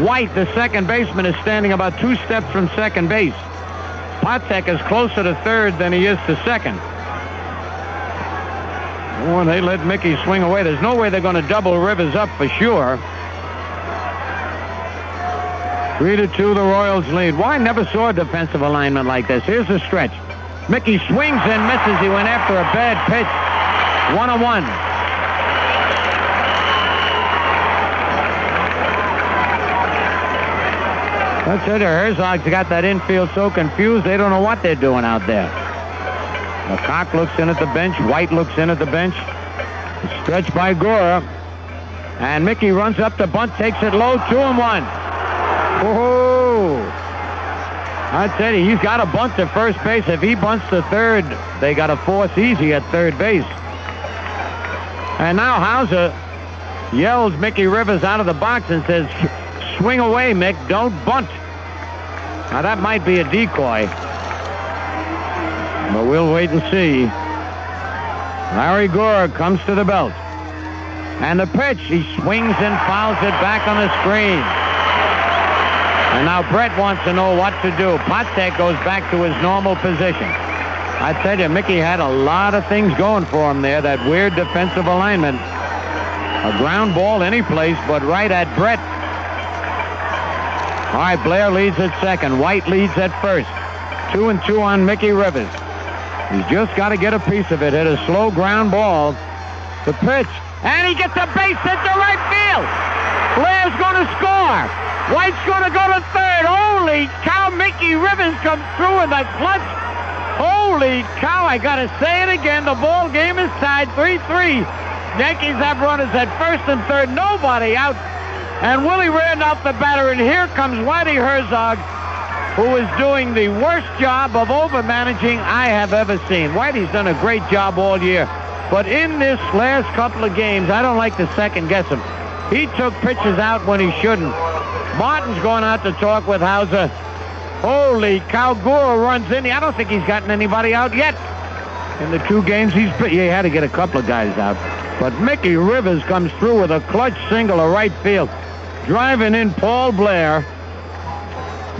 White, the second baseman, is standing about 2 steps from second base. Potek is closer to third than he is to second. Oh, and they let Mickey swing away. There's no way they're going to double Rivers up for sure. 3-2, the Royals lead. Well, I never saw a defensive alignment like this. Here's the stretch. Mickey swings and misses. He went after a bad pitch. 1-1. That's it. Herzog's got that infield so confused, they don't know what they're doing out there. Lecoq looks in at the bench. White looks in at the bench. Stretch by Gora. And Mickey runs up the bunt, takes it low, 2-1. Oh, I tell you, he's got to bunt to first base. If he bunts to third, they got to force easy at third base. And now Hauser yells Mickey Rivers out of the box and says, swing away, Mick, don't bunt. Now, that might be a decoy. But we'll wait and see. Larry Gore comes to the belt. And the pitch, he swings and fouls it back on the screen. And now Brett wants to know what to do. Patek goes back to his normal position. I tell you, Mickey had a lot of things going for him there, that weird defensive alignment. A ground ball any place but right at Brett. All right, Blair leads at second. White leads at first. 2-2 on Mickey Rivers. He's just got to get a piece of it. Hit a slow ground ball. The pitch. And he gets a base hit to right field. Blair's going to score. White's going to go to third. Holy cow, Mickey Rivers comes through in the clutch. Holy cow, I got to say it again. The ball game is tied 3-3. Yankees have runners at first and third. Nobody out. And Willie Randolph, the batter, and here comes Whitey Herzog, who is doing the worst job of over-managing I have ever seen. Whitey's done a great job all year. But in this last couple of games, I don't like to second-guess him. He took pitches out when he shouldn't. Martin's going out to talk with Hauser. Holy cow, Gore runs in. I don't think he's gotten anybody out yet. In the 2 games he had to get a couple of guys out. But Mickey Rivers comes through with a clutch single to right field, driving in Paul Blair.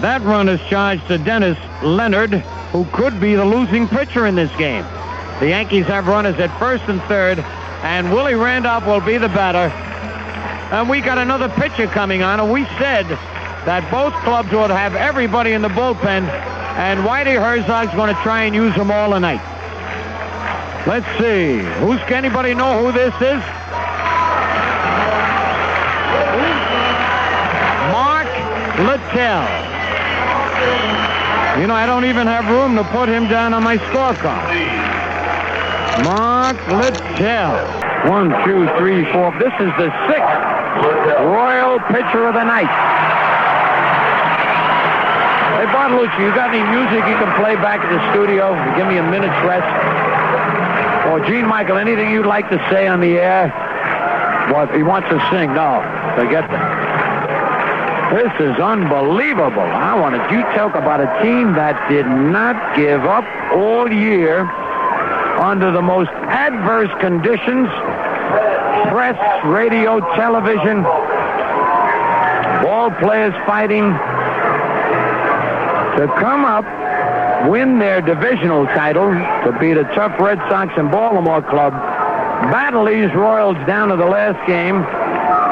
That run is charged to Dennis Leonard, who could be the losing pitcher in this game. The Yankees have runners at first and third, and Willie Randolph will be the batter. And we got another pitcher coming on, and we said that both clubs would have everybody in the bullpen, and Whitey Herzog's going to try and use them all tonight. Let's see. Anybody know who this is? Mark Littell. You know, I don't even have room to put him down on my scorecard. Mark Littell. 1, 2, 3, 4. This is the 6th Royal pitcher of the night. Hey, Bartolucci, you got any music you can play back at the studio? Give me a minute's rest. Or Gene Michael, anything you'd like to say on the air? What, he wants to sing? No, forget that. This is unbelievable. You talk about a team that did not give up all year under the most adverse conditions, press, radio, television, ball players fighting to come up, win their divisional title, to beat a tough Red Sox and Baltimore club, battle these Royals down to the last game.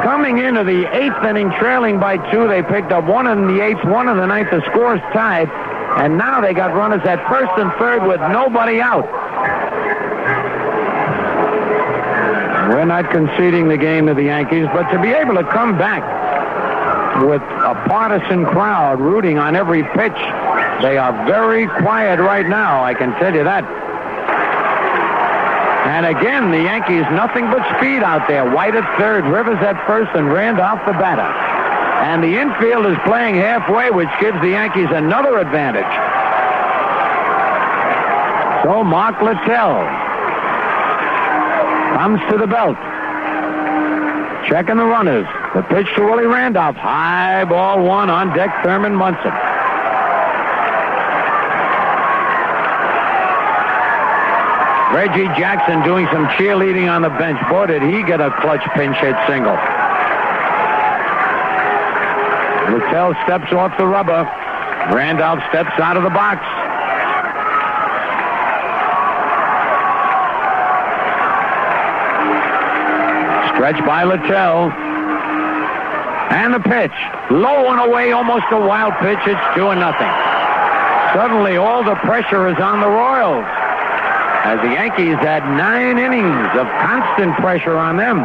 Coming into the 8th inning, trailing by 2, they picked up 1 in the 8th, 1 in the 9th. The score's tied, and now they got runners at first and third with nobody out. We're not conceding the game to the Yankees, but to be able to come back with a partisan crowd rooting on every pitch, they are very quiet right now, I can tell you that. And again, the Yankees, nothing but speed out there. White at third, Rivers at first, and Randolph the batter. And the infield is playing halfway, which gives the Yankees another advantage. So Mark Littell comes to the belt. Checking the runners. The pitch to Willie Randolph. High ball 1 on deck, Thurman Munson. Reggie Jackson doing some cheerleading on the bench. Boy, did he get a clutch pinch hit single. Littell steps off the rubber. Randolph steps out of the box. Stretch by Littell. And the pitch. Low and away, almost a wild pitch. It's 2-0. Suddenly, all the pressure is on the Royals, as the Yankees had 9 innings of constant pressure on them.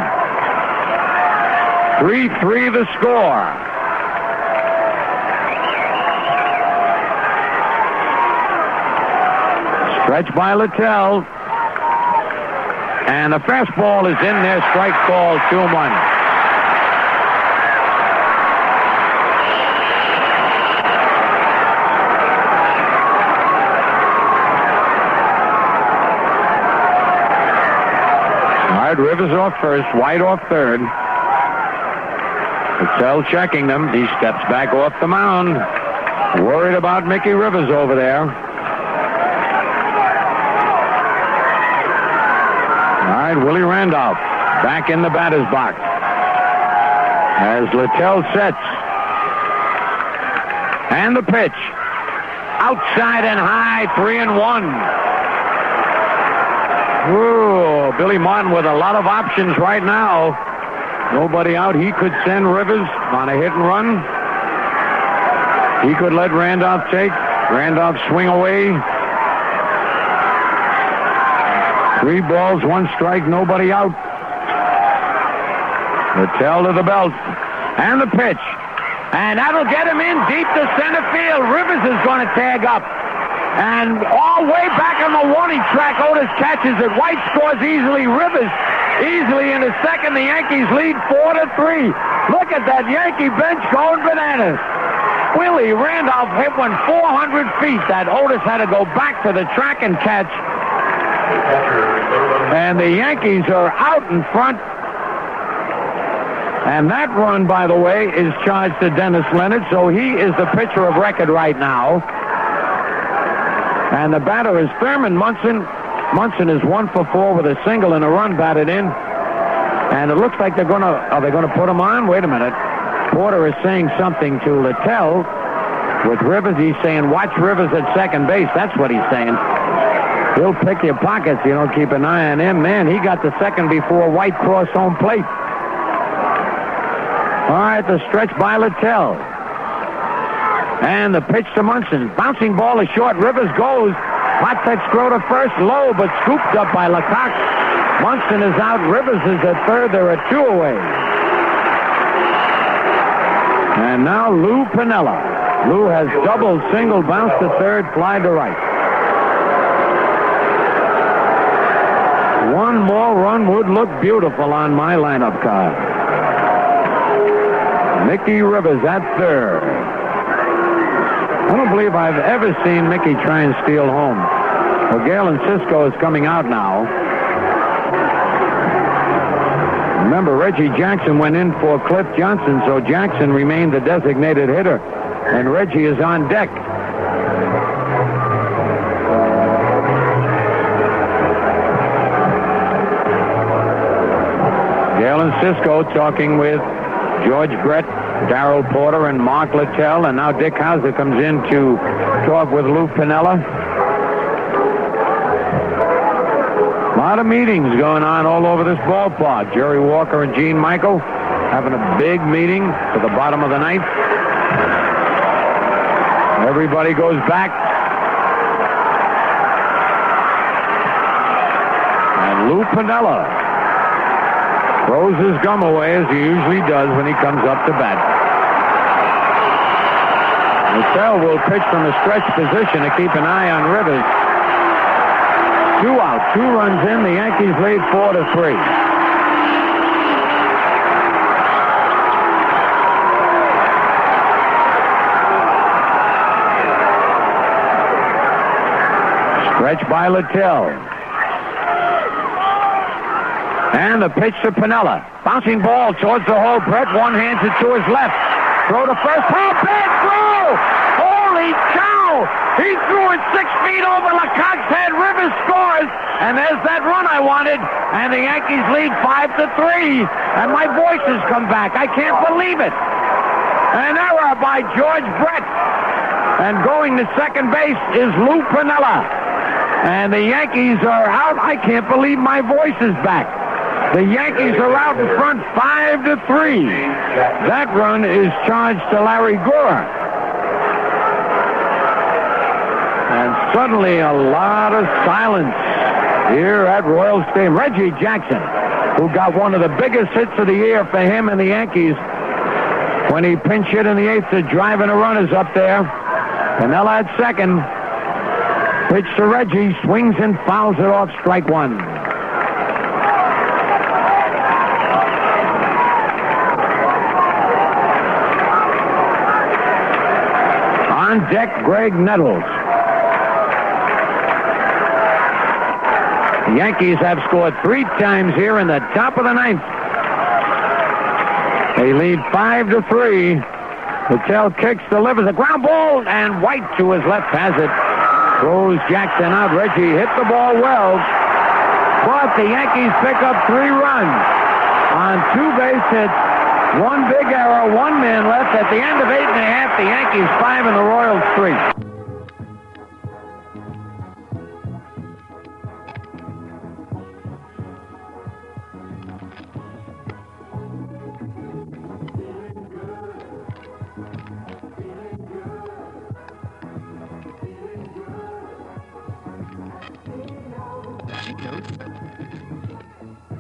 3-3 the score. Stretch by Littell. And the fastball is in there. Strike call, 2-1. Rivers off first, White off third. Littell checking them. He steps back off the mound. Worried about Mickey Rivers over there. All right, Willie Randolph back in the batter's box as Littell sets. And the pitch. Outside and high, 3-1. Ooh, Billy Martin with a lot of options right now. Nobody out. He could send Rivers on a hit and run. He could let Randolph take. Randolph swing away. 3 balls, 1 strike, nobody out. Littell to the belt. And the pitch. And that'll get him in deep to center field. Rivers is going to tag up. And all way back on the warning track, Otis catches it. White scores easily. Rivers easily in the second. The Yankees lead 4-3. Look at that Yankee bench going bananas. Willie Randolph hit one 400 feet that Otis had to go back to the track and catch. And the Yankees are out in front. And that run, by the way, is charged to Dennis Leonard, so he is the pitcher of record right now. And the batter is Thurman Munson. Munson is 1 for 4 with a single and a run batted in. And it looks like are they gonna put him on? Wait a minute. Porter is saying something to Littell with Rivers. He's saying, watch Rivers at second base. That's what he's saying. He'll pick your pockets. You don't keep an eye on him. Man, he got the second before White crossed home plate. All right, the stretch by Littell. And the pitch to Munson. Bouncing ball is short. Rivers goes. Hot touch throw to first. Low, but scooped up by Lecoq. Munson is out. Rivers is at third. They're at 2 away. And now Lou Piniella. Lou has double, single, bounce to third, fly to right. 1 more run would look beautiful on my lineup card. Mickey Rivers at third. I don't believe I've ever seen Mickey try and steal home. Well, Galen Cisco is coming out now. Remember, Reggie Jackson went in for Cliff Johnson, so Jackson remained the designated hitter, and Reggie is on deck. Galen Cisco talking with George Brett, Darrell Porter, and Mark Littell, and now Dick Hauser comes in to talk with Lou Piniella. A lot of meetings going on all over this ballpark. Jerry Walker and Gene Michael having a big meeting for the bottom of the ninth. Everybody goes back. And Lou Piniella throws his gum away, as he usually does when he comes up to bat. Littell will pitch from a stretch position to keep an eye on Rivers. 2 out, 2 runs in. The Yankees lead 4-3. Stretch by Littell. And the pitch to Piniella. Bouncing ball towards the hole. Brett one hands it to his left. Throw to first. Oh, big throw! Holy cow! He threw it 6 feet over Lecoq's head. Rivers scores. And there's that run I wanted. And the Yankees lead 5-3. And my voice has come back. I can't believe it. An error by George Brett. And going to second base is Lou Piniella. And the Yankees are out. I can't believe my voice is back. The Yankees are out in front 5-3. That run is charged to Larry Gura. And suddenly a lot of silence here at Royal Stadium. Reggie Jackson, who got one of the biggest hits of the year for him and the Yankees when he pinch hit in the 8th to driving a run, is up there. Piniella at second. Pitch to Reggie, swings and fouls it off, strike 1. On deck, Greg Nettles. The Yankees have scored 3 times here in the top of the 9th. They lead 5-3. Littell kicks, delivers a ground ball, and White to his left has it. Throws Jackson out. Reggie hit the ball well, but the Yankees pick up 3 runs on 2 base hits, 1 big error, 1 man left. At the end of 8 1/2, the Yankees 5 and the Royals 3.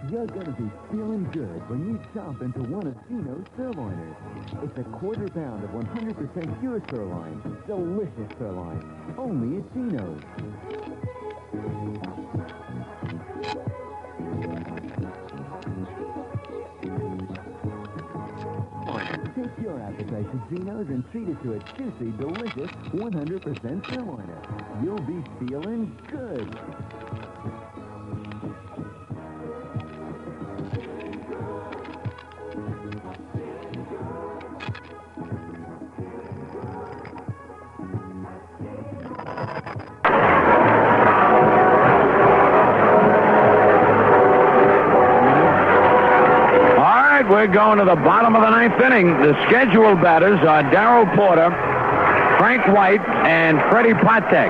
You're going to be feeling good when you chomp into one of Geno's sirloiners. It's a quarter pound of 100% pure sirloin. Delicious sirloin. Only at Geno's. Take your appetite to Geno's and treat it to a juicy, delicious 100% sirloiner. You'll be feeling good. We're going to the bottom of the 9th inning. The scheduled batters are Darryl Porter, Frank White, and Freddie Patek.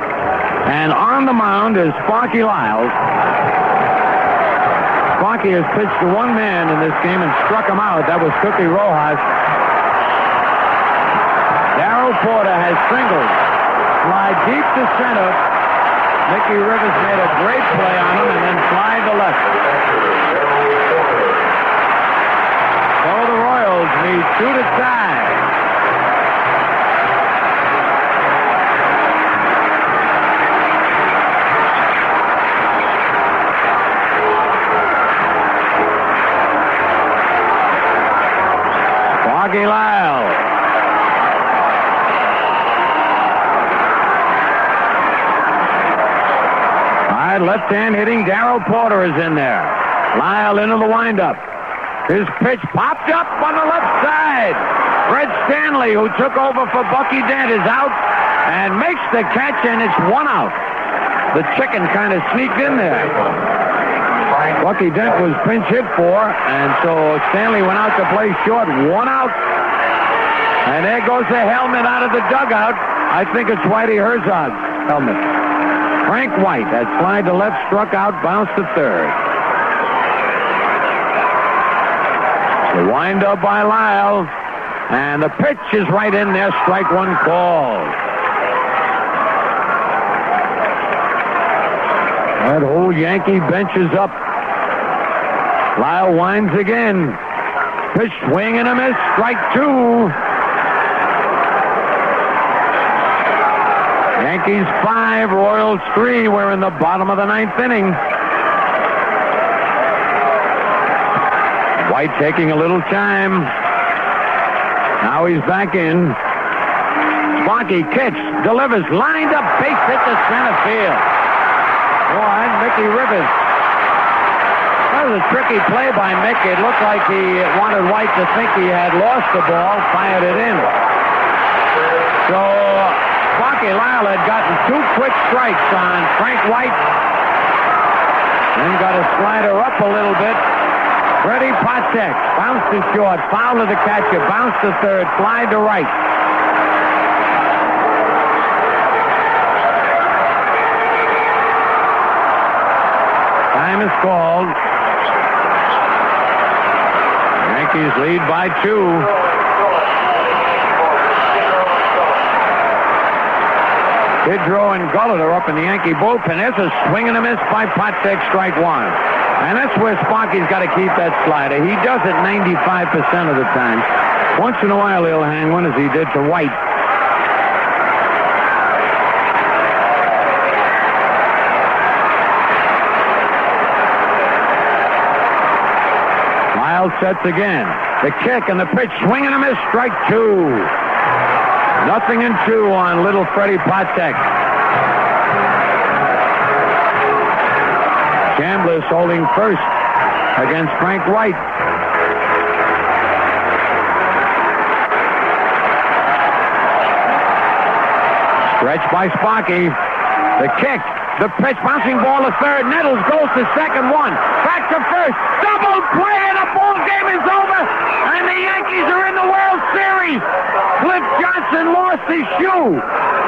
And on the mound is Sparky Lyles. Sparky has pitched to 1 man in this game and struck him out. That was Cookie Rojas. Darryl Porter has singled. Slide deep to center. Mickey Rivers made a great play on him and then slide to left. So the Royals need 2 to tie. Sparky Lyles. All right, left hand hitting Darryl Porter is in there. Lyle into the windup. His pitch popped up on the left side. Fred Stanley, who took over for Bucky Dent, is out and makes the catch, and it's 1 out. The chicken kind of sneaked in there. Bucky Dent was pinch hit for, and so Stanley went out to play short. 1 out. And there goes the helmet out of the dugout. I think it's Whitey Herzog's helmet. Frank White, that slide to left, struck out, bounced to third. The wind-up by Lyles, and the pitch is right in there. Strike 1 called. That whole Yankee bench is up. Lyle winds again. Pitch, swing and a miss. Strike 2. Yankees 5, Royals 3. We're in the bottom of the 9th inning. White taking a little time. Now he's back in. Sparky kicks, delivers, lined up, base hit to center field. Boy, Mickey Rivers. That was a tricky play by Mick. It looked like he wanted White to think he had lost the ball, fired it in. So Sparky Lyle had gotten 2 quick strikes on Frank White. Then got a slider up a little bit. Freddie Patek bounced to short, foul to the catcher, bounced to third, fly to right. Time is called. Yankees lead by 2. Tidrow and Gullett are up in the Yankee bullpen. There's a swing and a miss by Patek, strike 1. And that's where Sparky's got to keep that slider. He does it 95% of the time. Once in a while he'll hang one, as he did to White. Lyle sets again. The kick and the pitch, swing and a miss, strike 2. 0-2 on little Freddie Patek. Chambliss holding first against Frank White. Pitch by Sparky. The kick. The pitch. Bouncing ball to third. Nettles goes to second. One. Back to first. Double play and the ball game is over. And the Yankees are in the World Series. Cliff Johnson lost his shoe.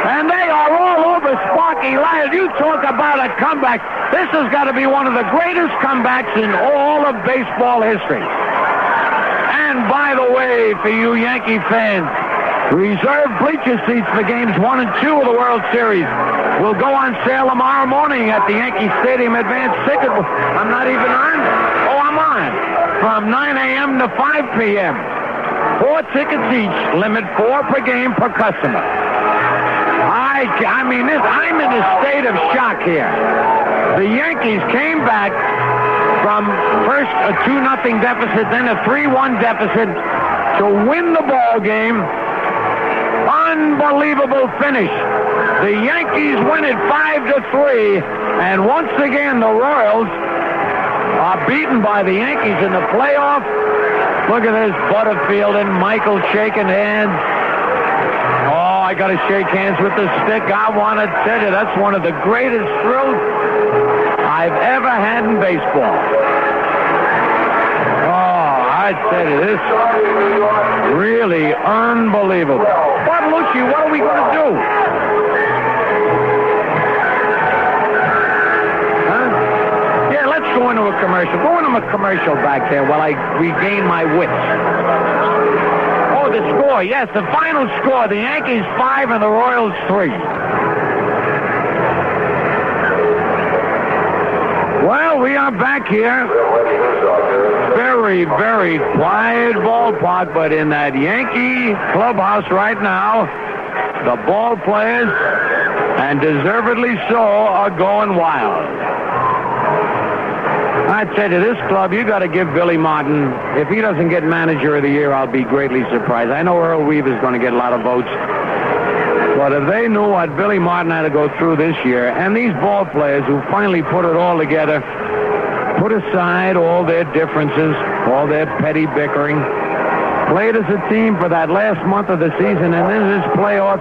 And they are all over Sparky Lyle. You talk about a comeback. This has got to be one of the greatest comebacks in all of baseball history. And by the way, for you Yankee fans, reserve bleacher seats for games 1 and 2 of the World Series will go on sale tomorrow morning at the Yankee Stadium Advance Ticket. I'm not even on. Oh, I'm on. From 9 a.m. to 5 p.m. 4 tickets each. Limit 4 per game per customer. I mean, I'm in a state of shock here. The Yankees came back from first a 2-0 deficit, then a 3-1 deficit to win the ball game. Unbelievable finish. The Yankees win it 5-3, and once again the Royals are beaten by the Yankees in the playoff. Look at this, Butterfield and Michael shaking hands. Oh, I got to shake hands with the stick. I want to tell you, that's one of the greatest thrills I've ever had in baseball. I tell you, this is really unbelievable. Bartolucci, what are we going to do? Huh? Yeah, let's go into a commercial. Go into a commercial back there while I regain my wits. Oh, the score. Yes, the final score. The Yankees 5 and the Royals 3. Well, we are back here. Very, very quiet ballpark, but in that Yankee clubhouse right now, the ball players, and deservedly so, are going wild. I tell you, this club, you got to give Billy Martin, if he doesn't get manager of the year, I'll be greatly surprised. I know Earl Weaver's going to get a lot of votes, but if they knew what Billy Martin had to go through this year, and these ball players who finally put it all together, put aside all their differences, all their petty bickering, played as a team for that last month of the season, and then this playoff,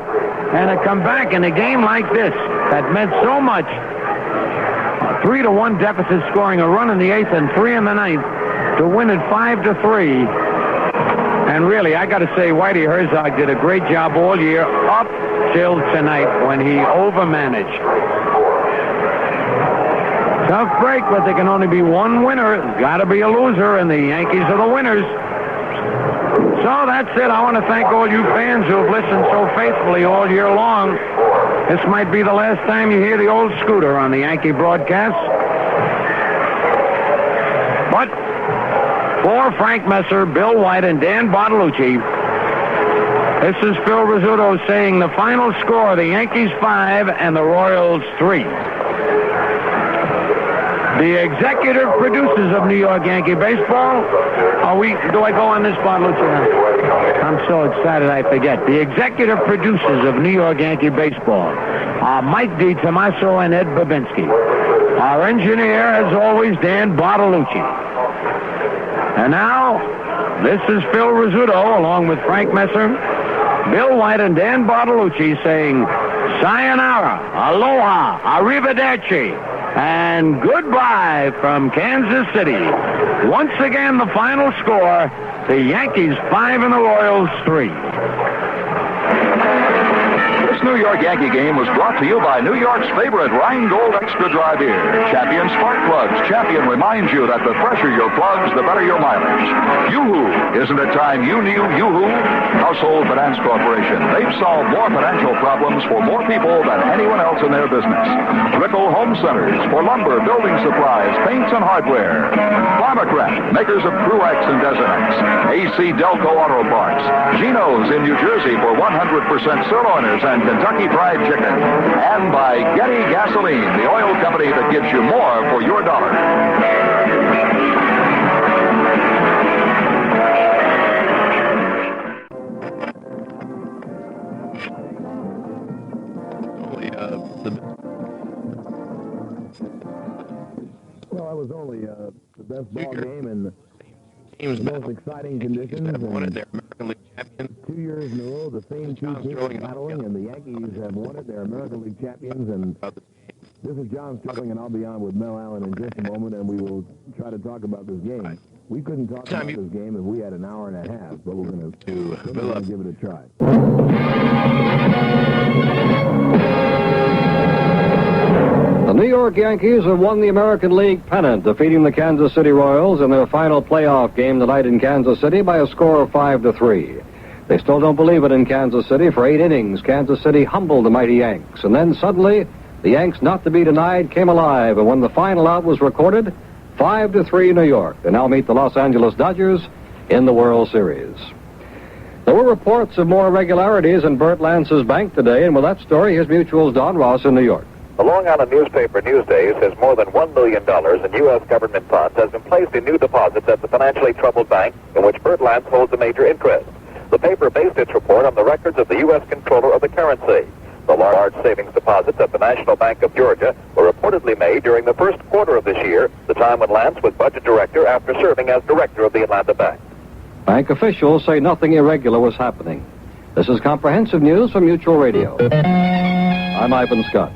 and to come back in a game like this that meant so much. A 3-1 deficit, scoring a run in the 8th and 3 in the 9th to win it 5-3. And really, I got to say, Whitey Herzog did a great job all year up till tonight when he overmanaged. Tough break, but there can only be one winner. There's got to be a loser, and the Yankees are the winners. So that's it. I want to thank all you fans who have listened so faithfully all year long. This might be the last time you hear the old scooter on the Yankee broadcast. But for Frank Messer, Bill White, and Dan Bartolucci, this is Phil Rizzuto saying the final score, the Yankees 5 and the Royals 3. The executive producers of New York Yankee Baseball, do I go on this, Bartolucci? I'm so excited I forget. The executive producers of New York Yankee Baseball are Mike DiTomaso and Ed Babinski. Our engineer, as always, Dan Bartolucci. And now, this is Phil Rizzuto, along with Frank Messer, Bill White, and Dan Bartolucci saying sayonara, aloha, arrivederci, and goodbye from Kansas City. Once again, the final score, the Yankees 5 and the Royals 3. This New York Yankee game was brought to you by New York's favorite Rheingold Extra Dry Beer. Champion Spark Plugs. Champion reminds you that the fresher your plugs, the better your mileage. Yoo-hoo. Isn't it time you knew Yoo-hoo? Household Finance Corporation. They've solved more financial problems for more people than anyone else in their business. Rickle Home Centers for lumber, building supplies, paints, and hardware. Pharmacraft, makers of Truex and Desenex. AC Delco Auto Parts. Geno's in New Jersey for 100% sirloiners and Kentucky Fried Chicken. And by Getty Gasoline, the oil company that gives you more for your dollar. Well, that was only the best ball game in teams most exciting conditions. Have won it. They're American League champions. 2 years in a row, the same two teams battling, and the Yankees have won it. They're American League champions. And this is John Sterling, and I'll be on with Mel Allen in just a moment, and we will try to talk about this game. We couldn't talk about this game if we had an hour and a half, but we're going to give it a try. The New York Yankees have won the American League pennant, defeating the Kansas City Royals in their final playoff game tonight in Kansas City by a score of 5-3. They still don't believe it in Kansas City. For 8 innings, Kansas City humbled the mighty Yanks. And then suddenly, the Yanks, not to be denied, came alive. And when the final out was recorded, 5-3 New York. They now meet the Los Angeles Dodgers in the World Series. There were reports of more irregularities in Bert Lance's bank today. And with that story, here's Mutual's Don Ross in New York. The Long Island newspaper Newsday says more than $1 million in U.S. government funds has been placed in new deposits at the financially troubled bank in which Bert Lance holds a major interest. The paper based its report on the records of the U.S. controller of the currency. The large savings deposits at the National Bank of Georgia were reportedly made during the first quarter of this year, the time when Lance was budget director after serving as director of the Atlanta Bank. Bank officials say nothing irregular was happening. This is comprehensive news from Mutual Radio. I'm Ivan Scott.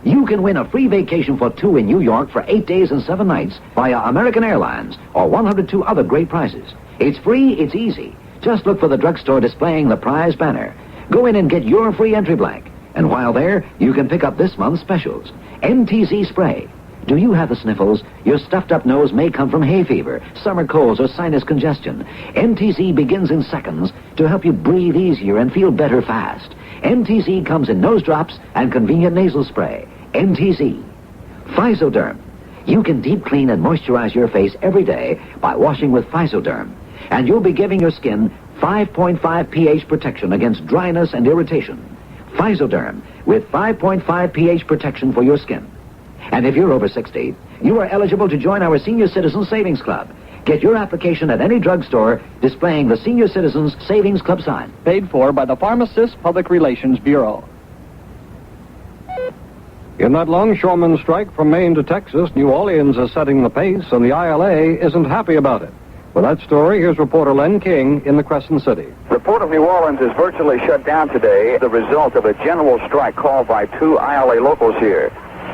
You can win a free vacation for 2 in New York for 8 days and 7 nights via American Airlines or 102 other great prizes. It's free, it's easy. Just look for the drugstore displaying the prize banner. Go in and get your free entry blank. And while there, you can pick up this month's specials. MTZ spray. Do you have the sniffles? Your stuffed up nose may come from hay fever, summer colds, or sinus congestion. MTZ begins in seconds to help you breathe easier and feel better fast. MTZ comes in nose drops and convenient nasal spray. MTZ. Physoderm. You can deep clean and moisturize your face every day by washing with Physoderm. And you'll be giving your skin 5.5 pH protection against dryness and irritation. Physoderm with 5.5 pH protection for your skin. And if you're over 60, you are eligible to join our Senior Citizens Savings Club. Get your application at any drugstore displaying the Senior Citizens Savings Club sign. Paid for by the Pharmacist Public Relations Bureau. In that longshoreman strike from Maine to Texas, New Orleans is setting the pace, and the ILA isn't happy about it. For that story, here's reporter Len King in the Crescent City. The Port of New Orleans is virtually shut down today, the result of a general strike called by 2 ILA locals here.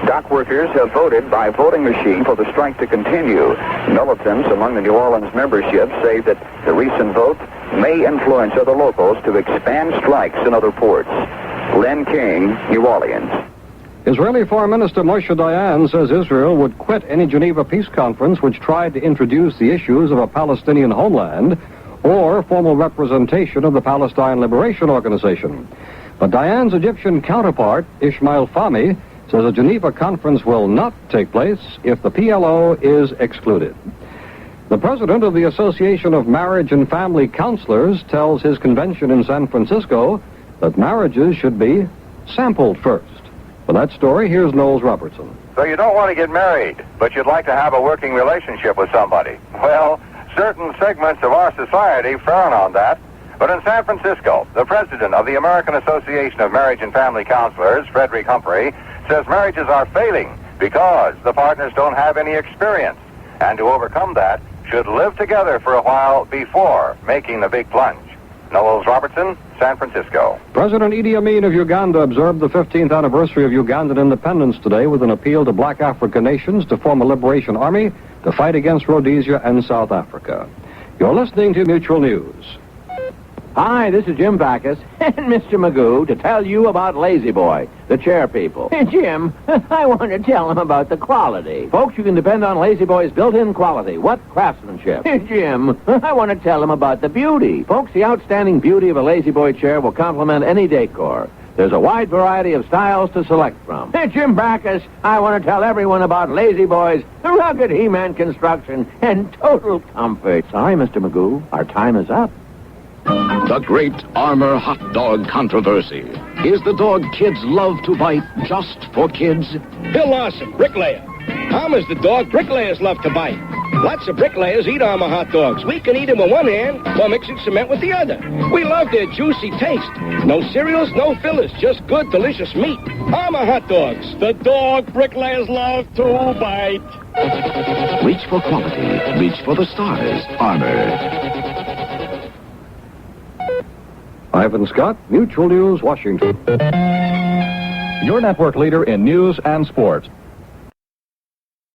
Dock workers have voted by voting machine for the strike to continue. Militants among the New Orleans membership say that the recent vote may influence other locals to expand strikes in other ports. Len King, New Orleans. Israeli Foreign Minister Moshe Dayan says Israel would quit any Geneva peace conference which tried to introduce the issues of a Palestinian homeland or formal representation of the Palestine Liberation Organization. But Dayan's Egyptian counterpart, Ismail Fahmy, says a Geneva conference will not take place if the PLO is excluded. The president of the Association of Marriage and Family Counselors tells his convention in San Francisco that marriages should be sampled first. For that story, here's Knowles Robertson. So you don't want to get married, but you'd like to have a working relationship with somebody. Well, certain segments of our society frown on that. But in San Francisco, the president of the American Association of Marriage and Family Counselors, Frederick Humphrey, says marriages are failing because the partners don't have any experience. And to overcome that, should live together for a while before making the big plunge. Knowles Robertson, San Francisco. President Idi Amin of Uganda observed the 15th anniversary of Ugandan independence today with an appeal to black African nations to form a liberation army to fight against Rhodesia and South Africa. You're listening to Mutual News. Hi, this is Jim Backus and Mr. Magoo to tell you about Lazy Boy, the chair people. Jim, I want to tell them about the quality. Folks, you can depend on Lazy Boy's built-in quality. What craftsmanship? Jim, I want to tell them about the beauty. Folks, the outstanding beauty of a Lazy Boy chair will complement any decor. There's a wide variety of styles to select from. Jim Backus, I want to tell everyone about Lazy Boy's rugged He-Man construction and total comfort. Sorry, Mr. Magoo, our time is up. The great Armour hot dog controversy. Is the dog kids love to bite just for kids? Bill Lawson, bricklayer. Armour's the dog bricklayers love to bite. Lots of bricklayers eat Armour hot dogs. We can eat them with one hand while mixing cement with the other. We love their juicy taste. No cereals, no fillers, just good, delicious meat. Armour hot dogs. The dog bricklayers love to bite. Reach for quality. Reach for the stars. Armor. Ivan Scott, Mutual News, Washington. Your network leader in news and sports.